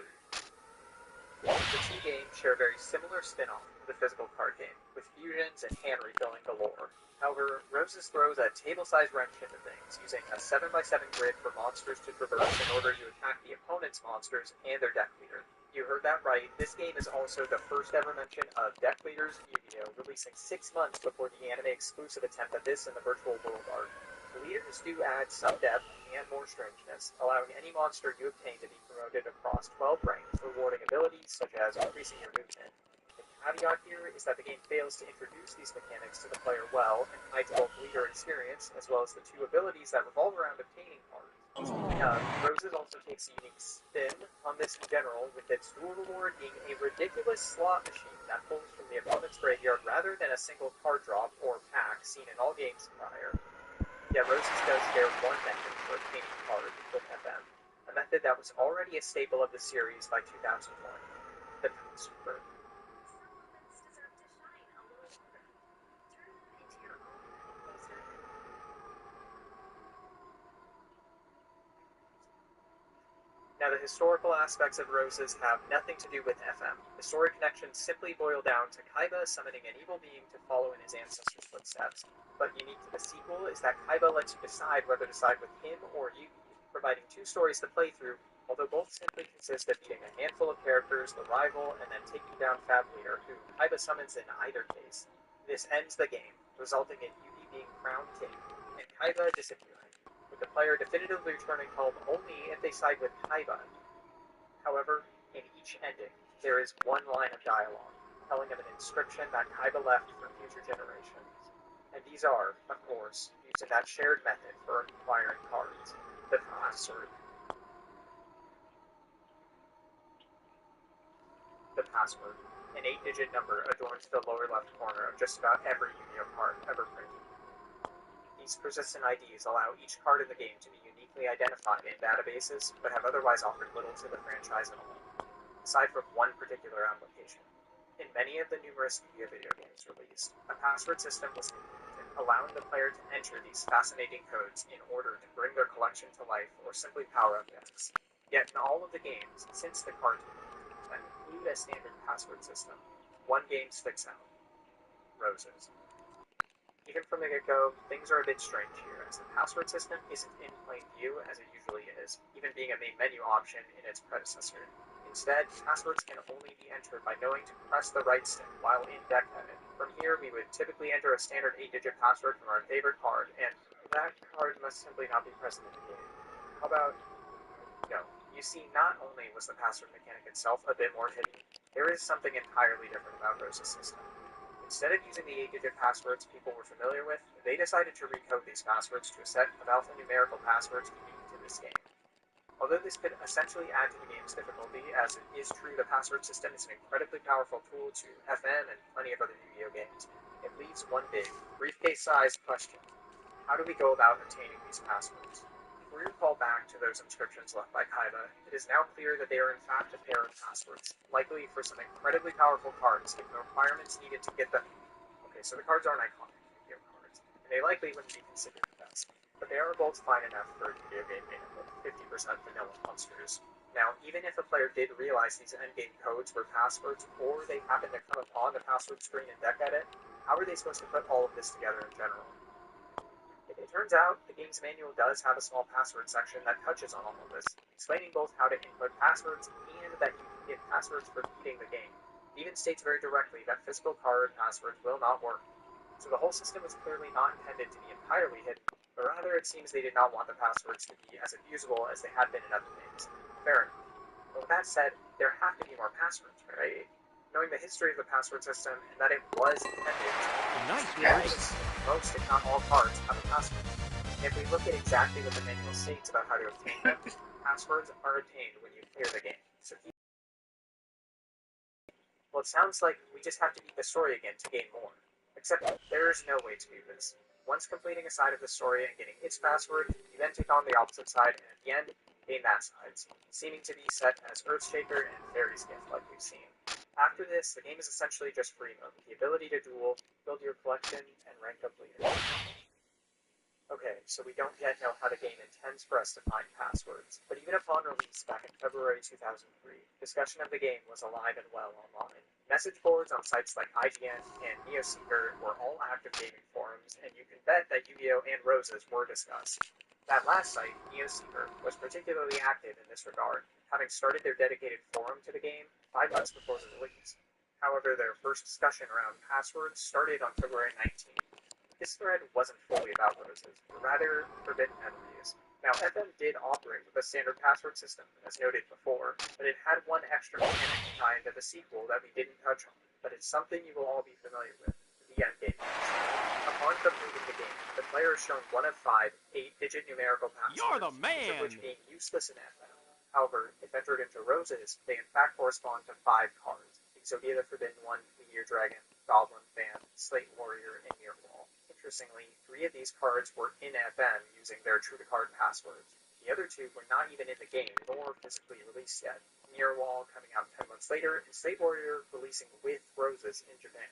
The two games share a very similar spin-off to the physical card game, with fusions and hand refilling galore. However, Roses throws a table-sized wrench into things, using a 7x7 grid for monsters to traverse in order to attack the opponent's monsters and their deck leader. You heard that right, this game is also the first ever mention of Deck Leaders Yu-Gi-Oh! Releasing 6 months before the anime exclusive attempt at this in the Virtual World art. The leaders do add some depth and more strangeness, allowing any monster you obtain to be promoted across 12 ranks, rewarding abilities such as increasing your movement. The caveat here is that the game fails to introduce these mechanics to the player well, and hides both leader experience, as well as the two abilities that revolve around obtaining cards. Roses also takes a unique spin on this in general, with its dual reward being a ridiculous slot machine that pulls from the opponent's graveyard rather than a single card drop or pack seen in all games prior. Yet Roses does share one method for obtaining cards with FM, a method that was already a staple of the series by 2001, the password. Now, the historical aspects of Roses have nothing to do with FM. The story connections simply boil down to Kaiba summoning an evil being to follow in his ancestors' footsteps. But unique to the sequel is that Kaiba lets you decide whether to side with him or Yugi, providing 2 stories to play through, although both simply consist of beating a handful of characters, the rival, and then taking down Fab Leader, who Kaiba summons in either case. This ends the game, resulting in Yugi being crowned king, and Kaiba disappearing, with the player definitively returning home only if they side with Kaiba. However, in each ending, there is one line of dialogue, telling of an inscription that Kaiba left for future generations. And these are, of course, used in that shared method for acquiring cards, the password. The password, an 8-digit number adorns the lower left corner of just about every Yu-Gi-Oh! Card ever printed. These persistent IDs allow each card in the game to be uniquely identified in databases, but have otherwise offered little to the franchise at all, aside from one particular application. In many of the numerous Yu-Gi-Oh! Video games released, a password system was implemented, allowing the player to enter these fascinating codes in order to bring their collection to life or simply power up decks. Yet in all of the games, since the cartoon, that include a standard password system, one game sticks out: Roses. Even from the get-go, things are a bit strange here, as the password system isn't in plain view as it usually is, even being a main menu option in its predecessor. Instead, passwords can only be entered by knowing to press the right stick while in deck edit. From here, we would typically enter a standard 8-digit password from our favorite card, and that card must simply not be present in the game. How about... No. You see, not only was the password mechanic itself a bit more hidden, there is something entirely different about Rose's system. Instead of using the 8-digit passwords people were familiar with, they decided to recode these passwords to a set of alphanumerical passwords unique to this game. Although this could essentially add to the game's difficulty, as it is true the password system is an incredibly powerful tool to FM and plenty of other Yu-Gi-Oh! Games, it leaves one big, briefcase-sized question. How do we go about obtaining these passwords? we recall back to those inscriptions left by Kaiba, it is now clear that they are in fact a pair of passwords, likely for some incredibly powerful cards given the requirements needed to get them. Okay, so the cards aren't iconic Yu-Gi-Oh cards, and they likely wouldn't be considered the best, but they are both fine enough for a video game made up of 50% vanilla monsters. Now, even if a player did realize these endgame codes were passwords, or they happened to come upon the password screen in deck edit, how are they supposed to put all of this together in general? It turns out, the game's manual does have a small password section that touches on all of this, explaining both how to input passwords and that you can get passwords for beating the game. It even states very directly that physical card passwords will not work. So the whole system was clearly not intended to be entirely hidden, but rather it seems they did not want the passwords to be as abusable as they had been in other games. Fair enough. But with that said, there have to be more passwords, right? Knowing the history of the password system and that it was intended to Nice. most, if not all, cards have a password. And if we look at exactly what the manual states about how to obtain them, passwords are obtained when you clear the game. So, well, it sounds like we just have to beat the story again to gain more. Except there is no way to do this. Once completing a side of the story and getting its password, you then take on the opposite side, and at the end, gain that side, seeming to be set as Earthshaker and Fairy's Gift, like we've seen. After this, the game is essentially just free mode, the ability to duel, build your collection, and rank up later. Okay, so we don't yet know how the game intends for us to find passwords, but even upon release back in February 2003, discussion of the game was alive and well online. Message boards on sites like IGN and NeoSeeker were all active gaming forums, and you can bet that Yu-Gi-Oh! And Roses were discussed. That last site, NeoSeeker, was particularly active in this regard, having started their dedicated forum to the game 5 months before the release. However, their first discussion around passwords started on February 19th. This thread wasn't fully about Roses, but rather forbidden memories. Now, FM did operate with a standard password system, as noted before, but it had one extra mechanic behind the sequel that we didn't touch on, but it's something you will all be familiar with, the endgame. Upon completing the game, the player is shown one of 5 8-digit numerical passwords, You're the each man! of which being useless in FM. However, if entered into Roses, they in fact correspond to 5 cards: Exodia the Forbidden One, Meteor Dragon, Goblin Fan, Slate Warrior, and Mirwall. Interestingly, 3 of these cards were in FM using their true-to-card passwords. The other 2 were not even in the game, nor physically released yet. Mirwall coming out 10 months later, and Slate Warrior releasing with Roses in Japan.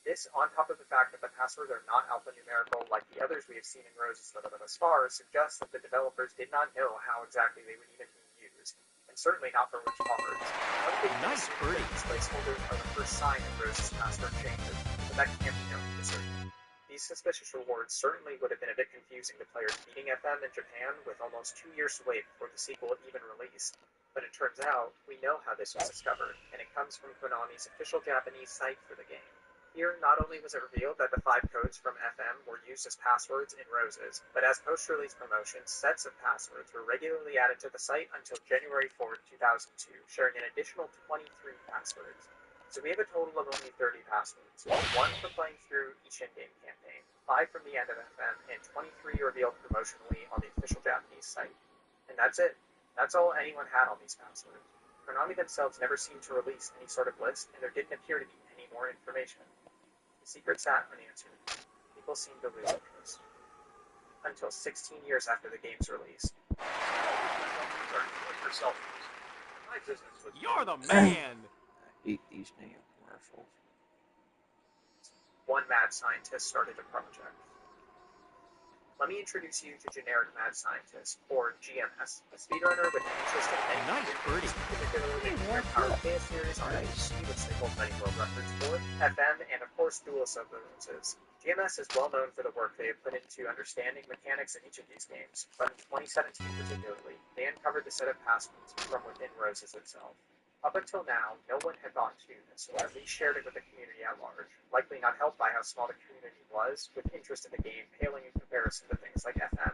This, on top of the fact that the passwords are not alphanumerical like the others we have seen in Roses thus far, suggests that the developers did not know how exactly they would even be used, and certainly not for which cards. One big Nice mystery that these placeholders are the first sign of Roses' password changes, but that can't be known for certain. These suspicious rewards certainly would have been a bit confusing to players beating FM in Japan with almost 2 years to wait before the sequel even released. But it turns out, we know how this was discovered, and it comes from Konami's official Japanese site for the game. Here, not only was it revealed that the 5 codes from FM were used as passwords in Roses, but as post-release promotion, sets of passwords were regularly added to the site until January 4th, 2002, sharing an additional 23 passwords. So we have a total of only 30 passwords, 1 for playing through each in-game campaign, 5 from the end of FM, and 23 revealed promotionally on the official Japanese site. And that's it. That's all anyone had on these passwords. Konami themselves never seemed to release any sort of list, and there didn't appear to be any more information. The secret sat unanswered. People seemed to lose interest. Until 16 years after the game's release. You're the man! I hate these damn commercials. One mad scientist started a project. Let me introduce you to Generic Mad Scientist, or GMS, a speedrunner with an interest in many Nice birdie. particularly the Power Chaos series on NBC, which they hold many world records for, FM, and of course Duelist of the Roses. GMS is well known for the work they have put into understanding mechanics in each of these games, but in 2017 particularly, they uncovered the set of passwords from within Roses itself. Up until now, no one had thought to do this, or at least shared it with the community at large, likely not helped by how small the community was, with interest in the game paling in comparison to things like FM.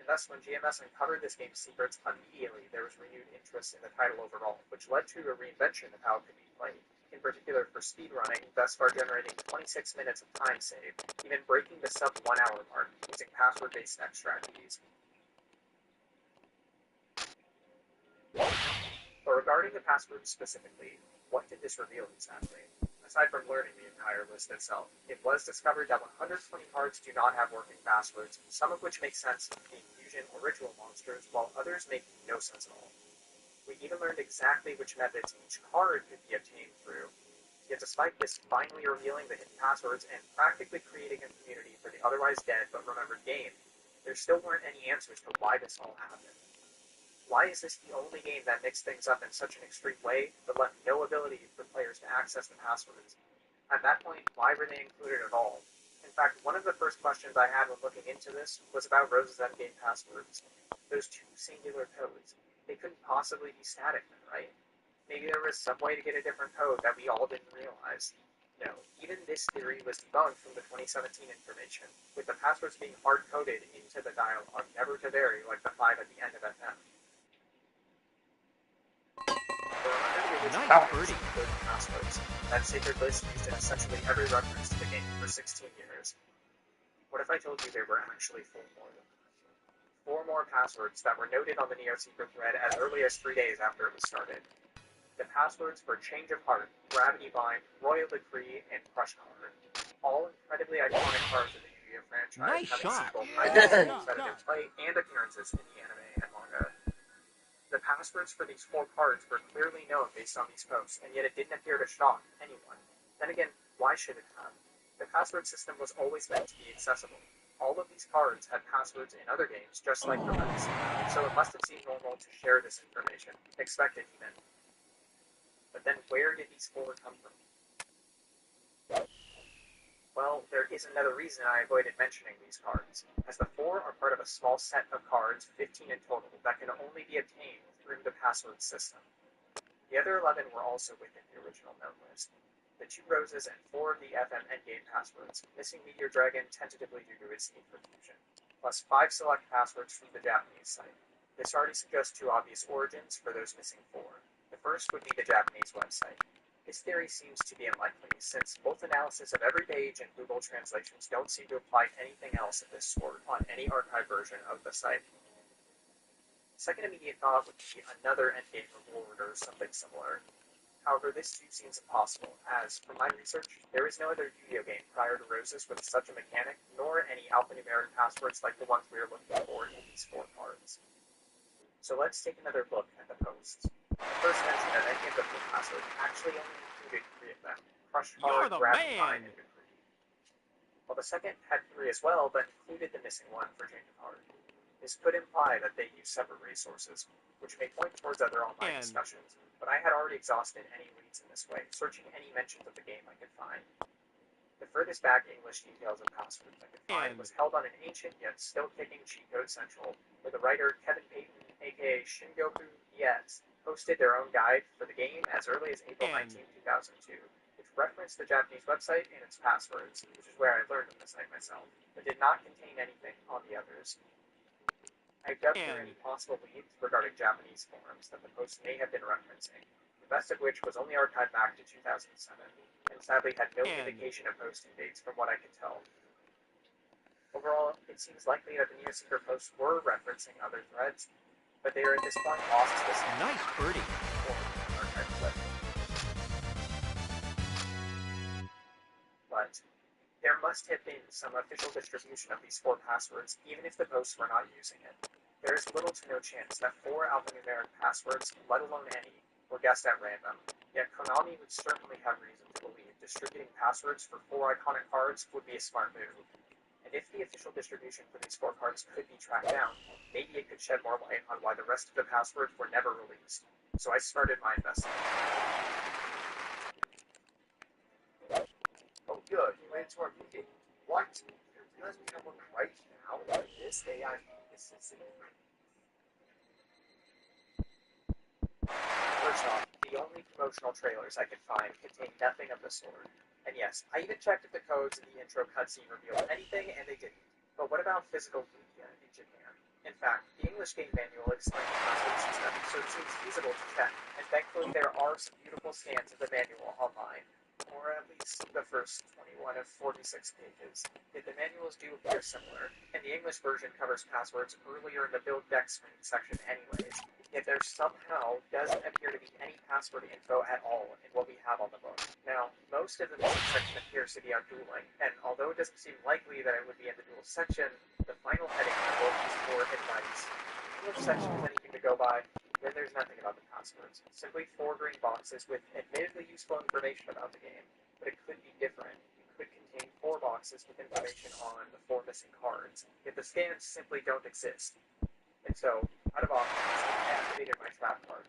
And thus, when GMS uncovered this game's secrets, immediately there was renewed interest in the title overall, which led to a reinvention of how it could be played, in particular for speedrunning, thus far generating 26 minutes of time saved, even breaking the sub-1 hour mark using password-based next strategies. But regarding the passwords specifically, what did this reveal exactly? Aside from learning the entire list itself, it was discovered that 120 cards do not have working passwords, some of which make sense being fusion or ritual monsters, while others make no sense at all. We even learned exactly which methods each card could be obtained through. Yet despite this finally revealing the hidden passwords and practically creating a community for the otherwise dead but remembered game, there still weren't any answers to why this all happened. Why is this the only game that mixed things up in such an extreme way, but left no ability for players to access the passwords? At that point, why were they included at all? In fact, one of the first questions I had when looking into this was about Rose's endgame passwords. Those two singular codes. They couldn't possibly be static then, right? Maybe there was some way to get a different code that we all didn't realize. No, even this theory was debunked from the 2017 information, with the passwords being hard-coded into the dialogue, never to vary like the 5 at the end of FM. Nice birdie. Passwords. That sacred list used in essentially every reference to the game for 16 years. What if I told you there were actually 4 more? 4 more passwords that were noted on the Neo Secret thread as early as 3 days after it was started. The passwords for Change of Heart, Gravity Bind, Royal Decree, and Crush Card. All incredibly iconic cards of the Yu-Gi-Oh! Franchise, Nice having shot. seen both high competitive play and appearances in the anime and manga. The passwords for these 4 cards were clearly known based on these posts, and yet it didn't appear to shock anyone. Then again, why should it have? The password system was always meant to be accessible. All of these cards had passwords in other games, just like the rest, so it must have seemed normal to share this information, expected even. But then where did these 4 come from? Well, there is another reason I avoided mentioning these cards, as the 4 are part of a small set of cards, 15 in total, that can only be obtained through the password system. The other 11 were also within the original note list. The 2 Roses and 4 of the FM endgame passwords, missing Meteor Dragon tentatively due to its need for fusion, plus 5 select passwords from the Japanese site. This already suggests 2 obvious origins for those missing 4. The first would be the Japanese website. This theory seems to be unlikely, since both analysis of every page and Google translations don't seem to apply to anything else of this sort on any archived version of the site. Second immediate thought would be another endgame reward or something similar. However, this too seems impossible, as, from my research, there is no other Yu-Gi-Oh! Game prior to Roses with such a mechanic, nor any alphanumeric passwords like the ones we are looking for in these 4 cards. So let's take another look at the posts. The first mention of any of the 4 passwords actually only included 3 of them: Crush Card, Gravity Bind, and Decree. While the second had 3 as well, but included the missing one for Change of Heart. This could imply that they use separate resources, which may point towards other online discussions, but I had already exhausted any leads in this way, searching any mentions of the game I could find. The furthest back English details of passwords I could find was held on an ancient yet still kicking Cheat Code Central, where the writer Kevin Payton, aka Shingoku EX, posted their own guide for the game as early as April 19, 2002, which referenced the Japanese website and its passwords, which is where I learned of the site myself, but did not contain anything on the others. I dug through any possible leads regarding Japanese forums that the post may have been referencing, the best of which was only archived back to 2007, and sadly had no indication of posting dates from what I could tell. Overall, it seems likely that the Neo Secret posts were referencing other threads, but they are at this point lost to this Nice birdie. archived thread. But there must have been some official distribution of these 4 passwords, even if the posts were not using it. There is little to no chance that 4 alphanumeric passwords, let alone any, were guessed at random, yet Konami would certainly have reason to believe distributing passwords for 4 iconic cards would be a smart move. And if the official distribution for these 4 cards could be tracked down, maybe it could shed more light on why the rest of the passwords were never released. So I started my investigation. Oh, good. You made it to our meeting. What? You guys become one right now? Like this? AI is First off, the only promotional trailers I could find contained nothing of the sort. And yes, I even checked if the codes in the intro cutscene revealed anything, and they didn't. But what about physical media in Japan? In fact, the English game manual explains the password system, so it seems feasible to check, and thankfully there are some beautiful scans of the manual online, or at least the first 21 of 46 pages. Yet the manuals do appear similar, and the English version covers passwords earlier in the build deck screen section anyways, yet there somehow doesn't appear to be any password info at all in what we have on the book. Now, most of the missing section appears to be on dueling, and although it doesn't seem likely that it would be in the duel section, the final heading of the book is for advice. If the section is anything to go by, then there's nothing about the passwords. Simply 4 green boxes with admittedly useful information about the game, but it could be different. It could contain 4 boxes with information on the 4 missing cards, yet the scans simply don't exist. And so, out of options, I activated my trap card.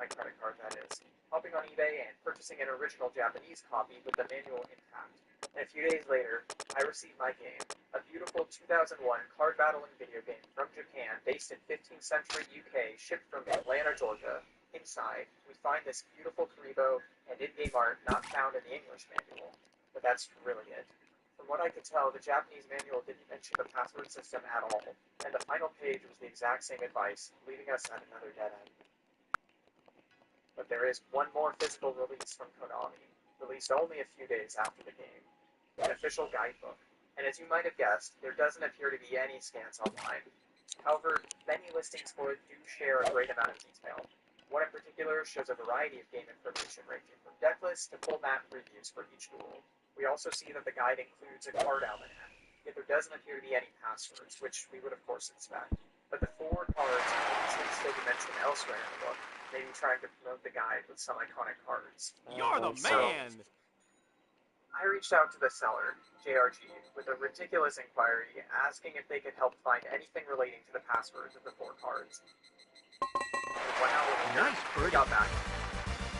My credit card, that is. Hopping on eBay and purchasing an original Japanese copy with the manual intact. And a few days later, I received my game, a beautiful 2001 card battling video game from Japan based in 15th century UK, shipped from Atlanta, Georgia. Inside, we find this beautiful Karibo and in-game art not found in the English manual. But that's really it. From what I could tell, the Japanese manual didn't mention the password system at all, and the final page was the exact same advice, leaving us at another dead end. But there is one more physical release from Konami, released only a few days after the game, an official guidebook. And as you might have guessed, there doesn't appear to be any scans online. However, many listings for it do share a great amount of detail. One in particular shows a variety of game information ranging from deck lists to full map previews for each duel. We also see that the guide includes a card almanac, yet there doesn't appear to be any passwords, which we would of course expect. But the 4 cards could still be mentioned elsewhere in the book, maybe trying to promote the guide with some iconic cards. You're the So, man! I reached out to the seller, JRG, with a ridiculous inquiry asking if they could help find anything relating to the passwords of the 4 cards. And 1 hour later, Nice we birdie. got back.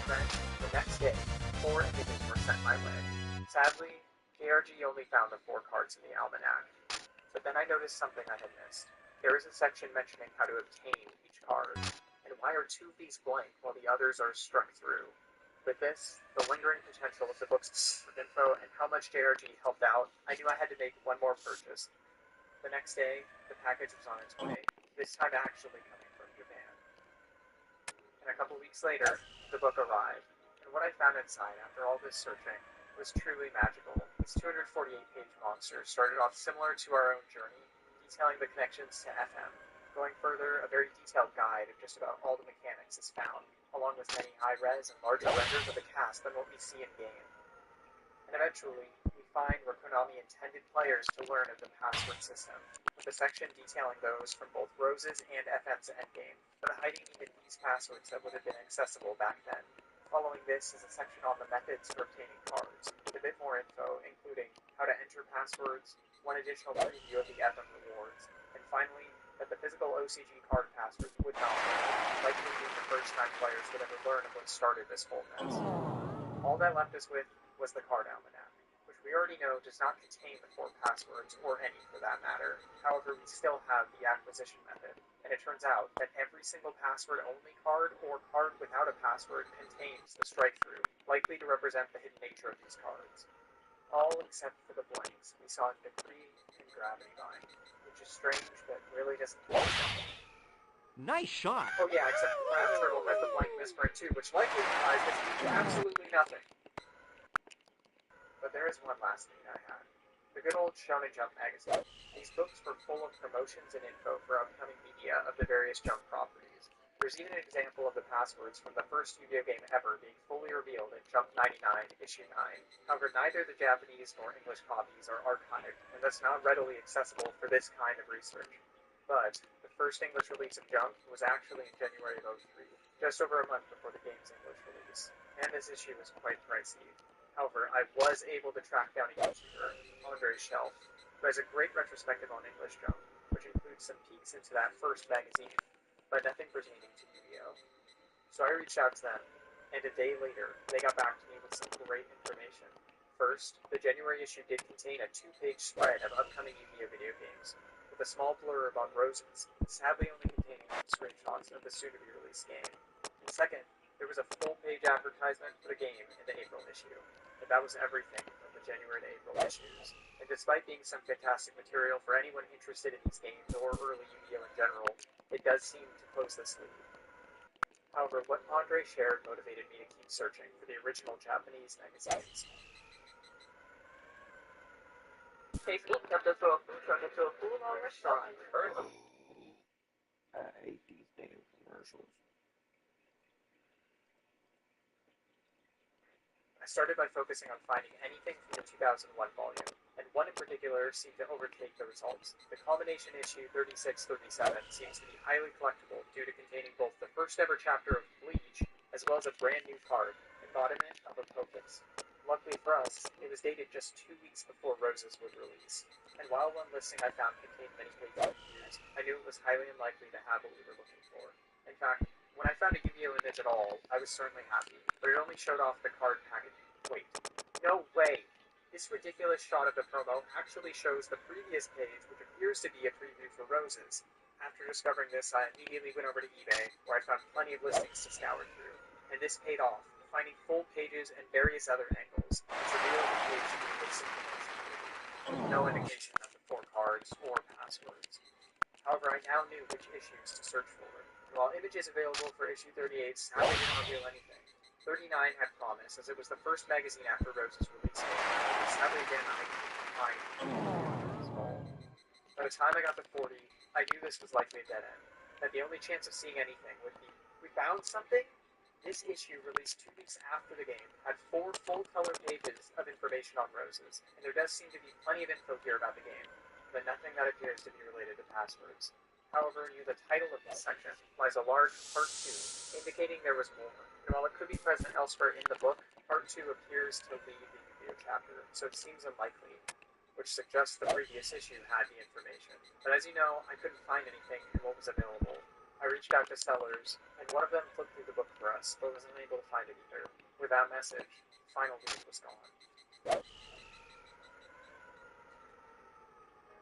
Then, the next day, 4 images were sent my way. Sadly, JRG only found the 4 cards in the almanac. But then I noticed something I had missed. There is a section mentioning how to obtain each card, and why are 2 of these blank while the others are struck through? With this, the lingering potential of the book's info, and how much JRG helped out, I knew I had to make one more purchase. The next day, the package was on its way, this time actually coming from Japan. And a couple weeks later, the book arrived, and what I found inside after all this searching was truly magical. This 248-page monster started off similar to our own journey, detailing the connections to FM. Going further, a very detailed guide of just about all the mechanics is found, along with many high-res and larger renders of the cast than what we see in-game. And eventually, we find where Konami intended players to learn of the password system, with a section detailing those from both Rose's and FM's endgame, but hiding even these passwords that would have been accessible back then. Following this is a section on the methods for obtaining cards, with a bit more info, including how to enter passwords, one additional preview of the FM rewards, and finally, that the physical OCG card passwords would not work, likely being the first time players would ever learn of what started this whole mess. All that left us with was the card almanac, which we already know does not contain the 4 passwords, or any for that matter. However, we still have the acquisition method, and it turns out that every single password-only card or card without a password contains the strike-through, likely to represent the hidden nature of these cards. All except for the blanks we saw in Decree and Gravity Bind, which is strange, but really doesn't tell us anything. Nice shot. Oh yeah, except Crab Turtle has the blank misprint too, which likely implies this means absolutely nothing. But there is one last need I had. The good old Shonen Jump magazine. These books were full of promotions and info for upcoming media of the various Jump properties. There's even an example of the passwords from the first Yu-Gi-Oh game ever being fully revealed in Jump 99, Issue 9. However, neither the Japanese nor English copies are archived, and thus not readily accessible for this kind of research. But the first English release of Jump was actually in January of 03, just over a month before the game's English release, and this issue was quite pricey. However, I was able to track down a YouTuber, Andre Shelf, who has a great retrospective on English Jump, which includes some peeks into that first magazine, but nothing pertaining to Yu-Gi-Oh! So I reached out to them, and a day later, they got back to me with some great information. First, the January issue did contain a 2-page spread of upcoming Yu-Gi-Oh! Video games, with a small blurb on Roses, sadly only containing screenshots of the soon-to-be-released game. And second, there was a full-page advertisement for the game in the April issue. And that was everything from the January to April issues. And despite being some fantastic material for anyone interested in these games or early Yu-Gi-Oh! In general, it does seem to close this lead. However, what Andre shared motivated me to keep searching for the original Japanese magazines. Facebook turned into a full-on restaurant. I hate these damn commercials. socials. I started by focusing on finding anything from the 2001 volume, and one in particular seemed to overtake the results. The combination issue 36-37 seems to be highly collectible due to containing both the first ever chapter of Bleach, as well as a brand new card, embodiment of a Pocus. Luckily for us, it was dated just 2 weeks before Roses would release, and while one listing I found contained many pages of reviews, I knew it was highly unlikely to have what we were looking for. In fact, when I found a Yu-Gi-Oh! Image at all, I was certainly happy, but it only showed off the card packaging. Wait, no way! This ridiculous shot of the promo actually shows the previous page, which appears to be a preview for Roses. After discovering this, I immediately went over to eBay, where I found plenty of listings to scour through, and this paid off, finding full pages and various other angles, which revealed the page to be basically no indication of the 4 cards or passwords. However, I now knew which issues to search for, and while images available for issue 38 sadly didn't reveal anything, 39 had promise, as it was the first magazine after Rose's release. Sadly again, I couldn't find this fall. By the time I got to 40, I knew this was likely a dead end, that the only chance of seeing anything would be, we found something? This issue, released 2 weeks after the game, had 4 full-color pages of information on Roses, and there does seem to be plenty of info here about the game, but nothing that appears to be related to passwords. However, near the title of this section lies a large Part 2, indicating there was more, and while it could be present elsewhere in the book, Part 2 appears to lead the Yu-Gi-Oh! Chapter, so it seems unlikely, which suggests the previous issue had the information. But as you know, I couldn't find anything in what was available. I reached out to sellers, and one of them flipped through the book for us, but was unable to find it either. With that message, the final lead was gone.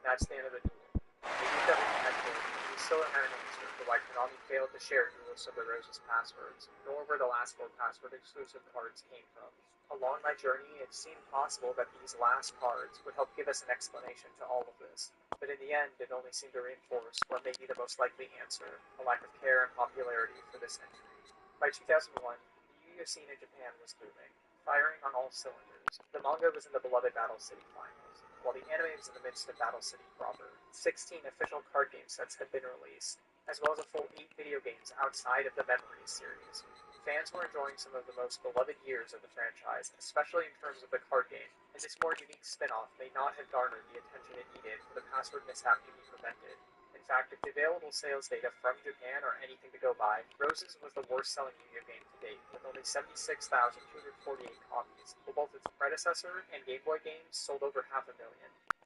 That's the end of the duel. They used everything I could, and we still don't have an answer for why Konami failed to share Duelist of the Roses passwords, nor where the last 4 password-exclusive cards came from. Along my journey, it seemed possible that these last cards would help give us an explanation to all of this, but in the end, it only seemed to reinforce what may be the most likely answer, a lack of care and popularity for this entry. By 2001, the Yu-Gi-Oh! Scene in Japan was booming, firing on all cylinders. The manga was in the beloved Battle City finals, while the anime was in the midst of Battle City proper. 16 official card game sets had been released, as well as a full 8 video games outside of the Memories series. Fans were enjoying some of the most beloved years of the franchise, especially in terms of the card game, and this more unique spin-off may not have garnered the attention it needed for the password mishap to be prevented. In fact, if the available sales data from Japan are anything to go by, Roses was the worst-selling Yu-Gi-Oh! Game to date, with only 76,248 copies, while both its predecessor and Game Boy games sold over 500,000.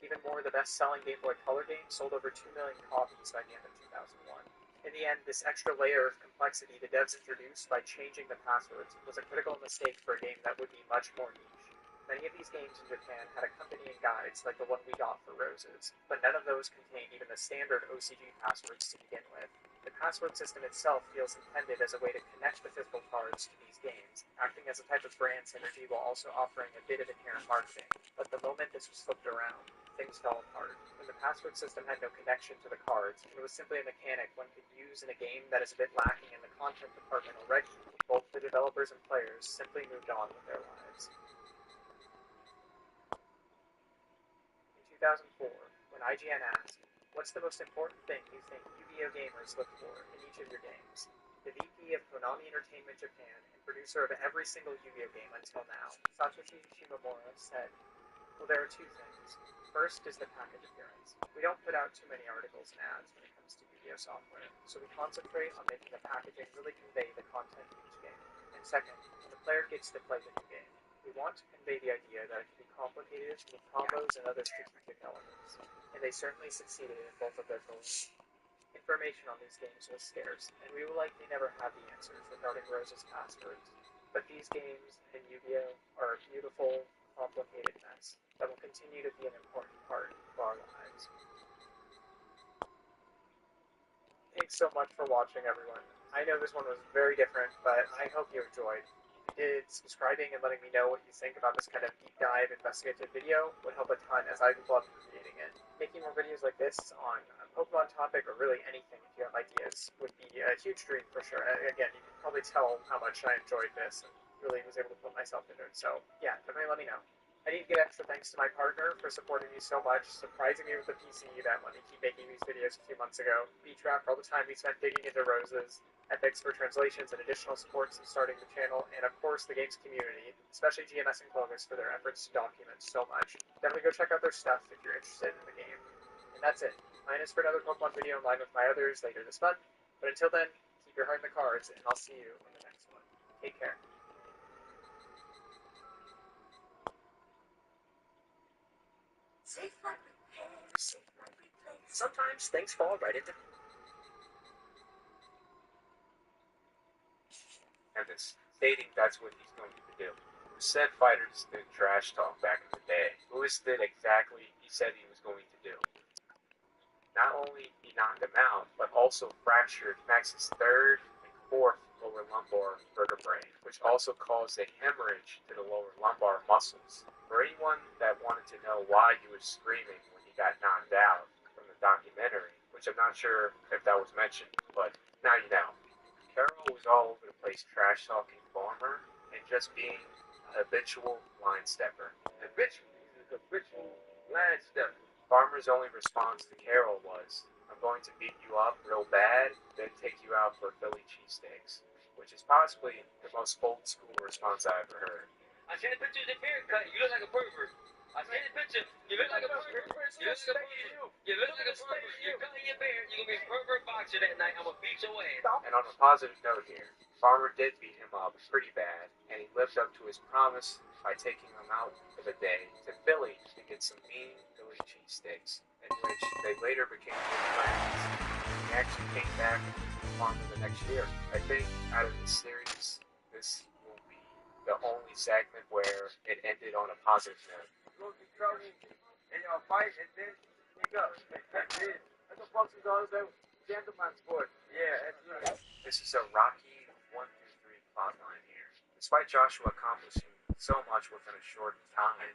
Even more, the best-selling Game Boy Color game sold over 2 million copies by the end of 2001. In the end, this extra layer of complexity the devs introduced by changing the passwords was a critical mistake for a game that would be much more niche. Many of these games in Japan had accompanying guides like the one we got for Roses, but none of those contained even the standard OCG passwords to begin with. The password system itself feels intended as a way to connect the physical cards to these games, acting as a type of brand synergy while also offering a bit of inherent marketing. But the moment this was flipped around, things fell apart. When the password system had no connection to the cards, and it was simply a mechanic one could use in a game that is a bit lacking in the content department already, both the developers and players simply moved on with their lives. In 2004, when IGN asked, "What's the most important thing you think Yu-Gi-Oh! Gamers look for in each of your games?" the VP of Konami Entertainment Japan and producer of every single Yu-Gi-Oh! Game until now, Satoshi Shimomura, said, "Well, there are 2 things. First is the package appearance. We don't put out too many articles and ads when it comes to Yu-Gi-Oh! Software, so we concentrate on making the packaging really convey the content of each game. And second, when the player gets to play the new game, we want to convey the idea that it can be complicated with combos and other strategic elements, and they certainly succeeded in both of their goals. Information on these games was scarce, and we will likely never have the answers regarding Rose's passwords, but these games and Yu-Gi-Oh! Are a beautiful, complicated mess that will continue to be an important part of our lives." Thanks so much for watching, everyone. I know this one was very different, but I hope you enjoyed. If you did, subscribing and letting me know what you think about this kind of deep dive investigative video would help a ton, as I love creating it. Making more videos like this on a Pokemon topic, or really anything if you have ideas, would be a huge dream for sure. Again, you can probably tell how much I enjoyed this and really was able to put myself into it. So yeah, definitely let me know. I need to give extra thanks to my partner for supporting me so much, surprising me with the PC that let me keep making these videos a few months ago, B-Trap for all the time we spent digging into Roses, Epics for translations and additional support since starting the channel, and of course the game's community, especially GMS and Clovis for their efforts to document so much. Definitely go check out their stuff if you're interested in the game. And that's it. Mine is for another Pokemon video in line with my others later this month, but until then, keep your heart in the cards, and I'll see you in the next one. Take care. Safe like repair, safe like replace. Sometimes things fall right into. Evans, stating that's what he's going to do. Said fighters did trash talk back in the day. Lewis did exactly he said he was going to do. Not only he knocked him out, but also fractured Max's third and fourth lower lumbar vertebrae, which also caused a hemorrhage to the lower lumbar muscles. For anyone that wanted to know why he was screaming when he got knocked out from the documentary, which I'm not sure if that was mentioned, but now you know. Carroll was all over the place trash talking Farmer and just being a habitual line stepper. Habitual line stepper. Farmer's only response to Carroll was, "I'm going to beat you up real bad, then take you out for Philly cheesesteaks," which is possibly the most old school response I ever heard. I seen the picture of the haircut. You look like a pervert. I seen the picture. You look like a pervert. You look like a pervert. You look like a pervert. You're cutting your beard. You're gonna be a pervert boxer that night. I'm gonna beat your ass. And on a positive note here, Farmer did beat him up pretty bad, and he lived up to his promise by taking him out for the day to Philly to get some mean Philly cheesesteaks, in which they later became good friends. He actually came back and beat Farmer the next year. I think out of this series, this will be the only segment where it ended on a positive note. And y'all fight and then pick up. That's what boxing's all about. Gentleman sport. Yeah, that's right. This is a rocky 1 through 3 plotline here. Despite Joshua accomplishing so much within a short time,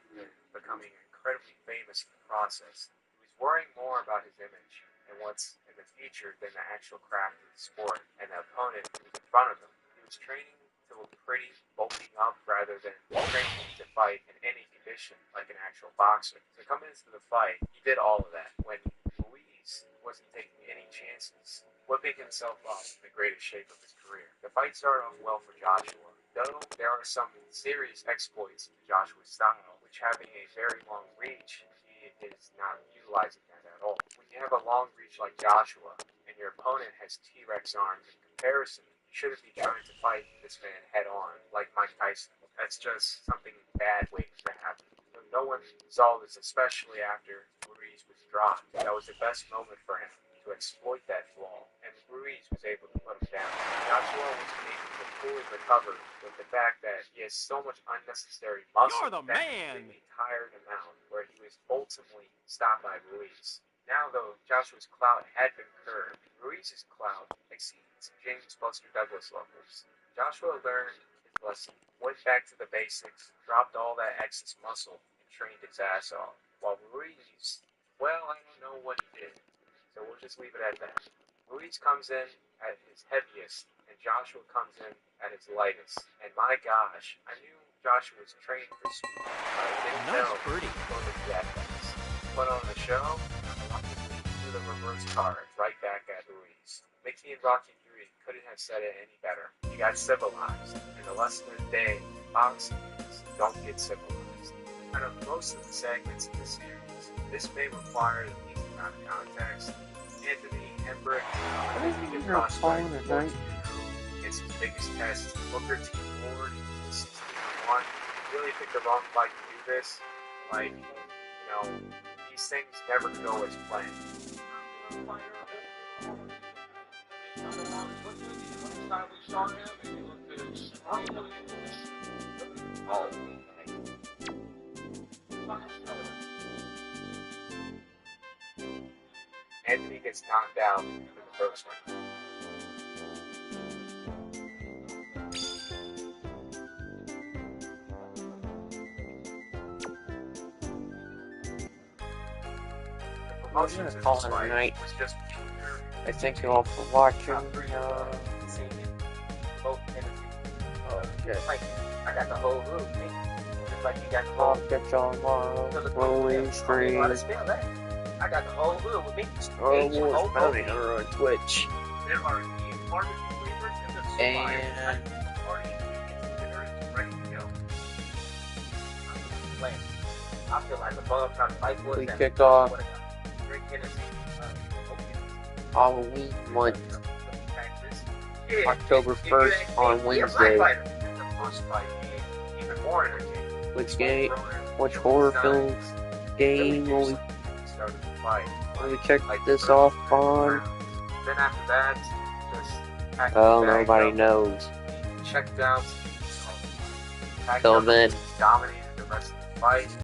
becoming incredibly famous in the process, he was worrying more about his image and what's in the future than the actual craft of the sport and the opponent who was in front of him. He was training to look pretty, bulking up rather than training to fight in any condition like an actual boxer. So coming into the fight, he did all of that when Luis wasn't taking any chances, whipping himself up in the greatest shape of his career. The fight started off well for Joshua, though there are some serious exploits in Joshua's style, which having a very long reach, he is not utilizing that at all. When you have a long reach like Joshua, and your opponent has T-Rex arms in comparison, you shouldn't be trying to fight this man head on, like Mike Tyson. That's just something bad waiting to happen. So no one saw this, especially after Ruiz was dropped. That was the best moment for him to exploit that flaw, and Ruiz was able to put him down. Joshua was able to fully recover with the fact that he has so much unnecessary muscle You're the that man! completely tired him out, where he was ultimately stopped by Ruiz. Now, though, Joshua's clout had been curbed, Ruiz's clout exceeds James Buster Douglas levels. Joshua learned his lesson, went back to the basics, dropped all that excess muscle, and trained his ass off. While Ruiz, well, I don't know what he did, so we'll just leave it at that. Ruiz comes in at his heaviest, and Joshua comes in at his lightest. And my gosh, I knew Joshua was trained for speed, but I didn't know he was going to be that fast. But on the show, Rocky threw the reverse card right back at Ruiz. Mickey and Rocky 3 couldn't have said it any better. You got civilized, and the lesson of the day, boxing is don't get civilized. Out of most of the segments in the series, this may require the least amount of context. Anthony Hembrick, I think his prospect against his biggest test, Booker T. Ward, this is season 1. Really picked the wrong fight to do this. Like, you know, these things never go as planned. Anthony gets knocked out in the first one. I'm gonna call it a night. I thank you all for watching. Both entities. Oh, shit. I got the whole room, man. like you got the I'll whole catch y'all tomorrow. to the Rolling I stream. spell that. I got the whole hood with me. Star Wars Bounty Hunter on Twitch. There are new barbecue flavors in the supplier. And Party ingredients dinner is ready to go. I feel like a bug trying to fight for we it. kick off Drink Hennessy. Halloween month, Yeah, October 1st on Wednesday. The first fight being even more entertaining. Which horror film game will we Started the fight. check this off on? Then after that, just packed Well, the bag nobody up, knows. checked out. Till then. Dominated the rest of the fight.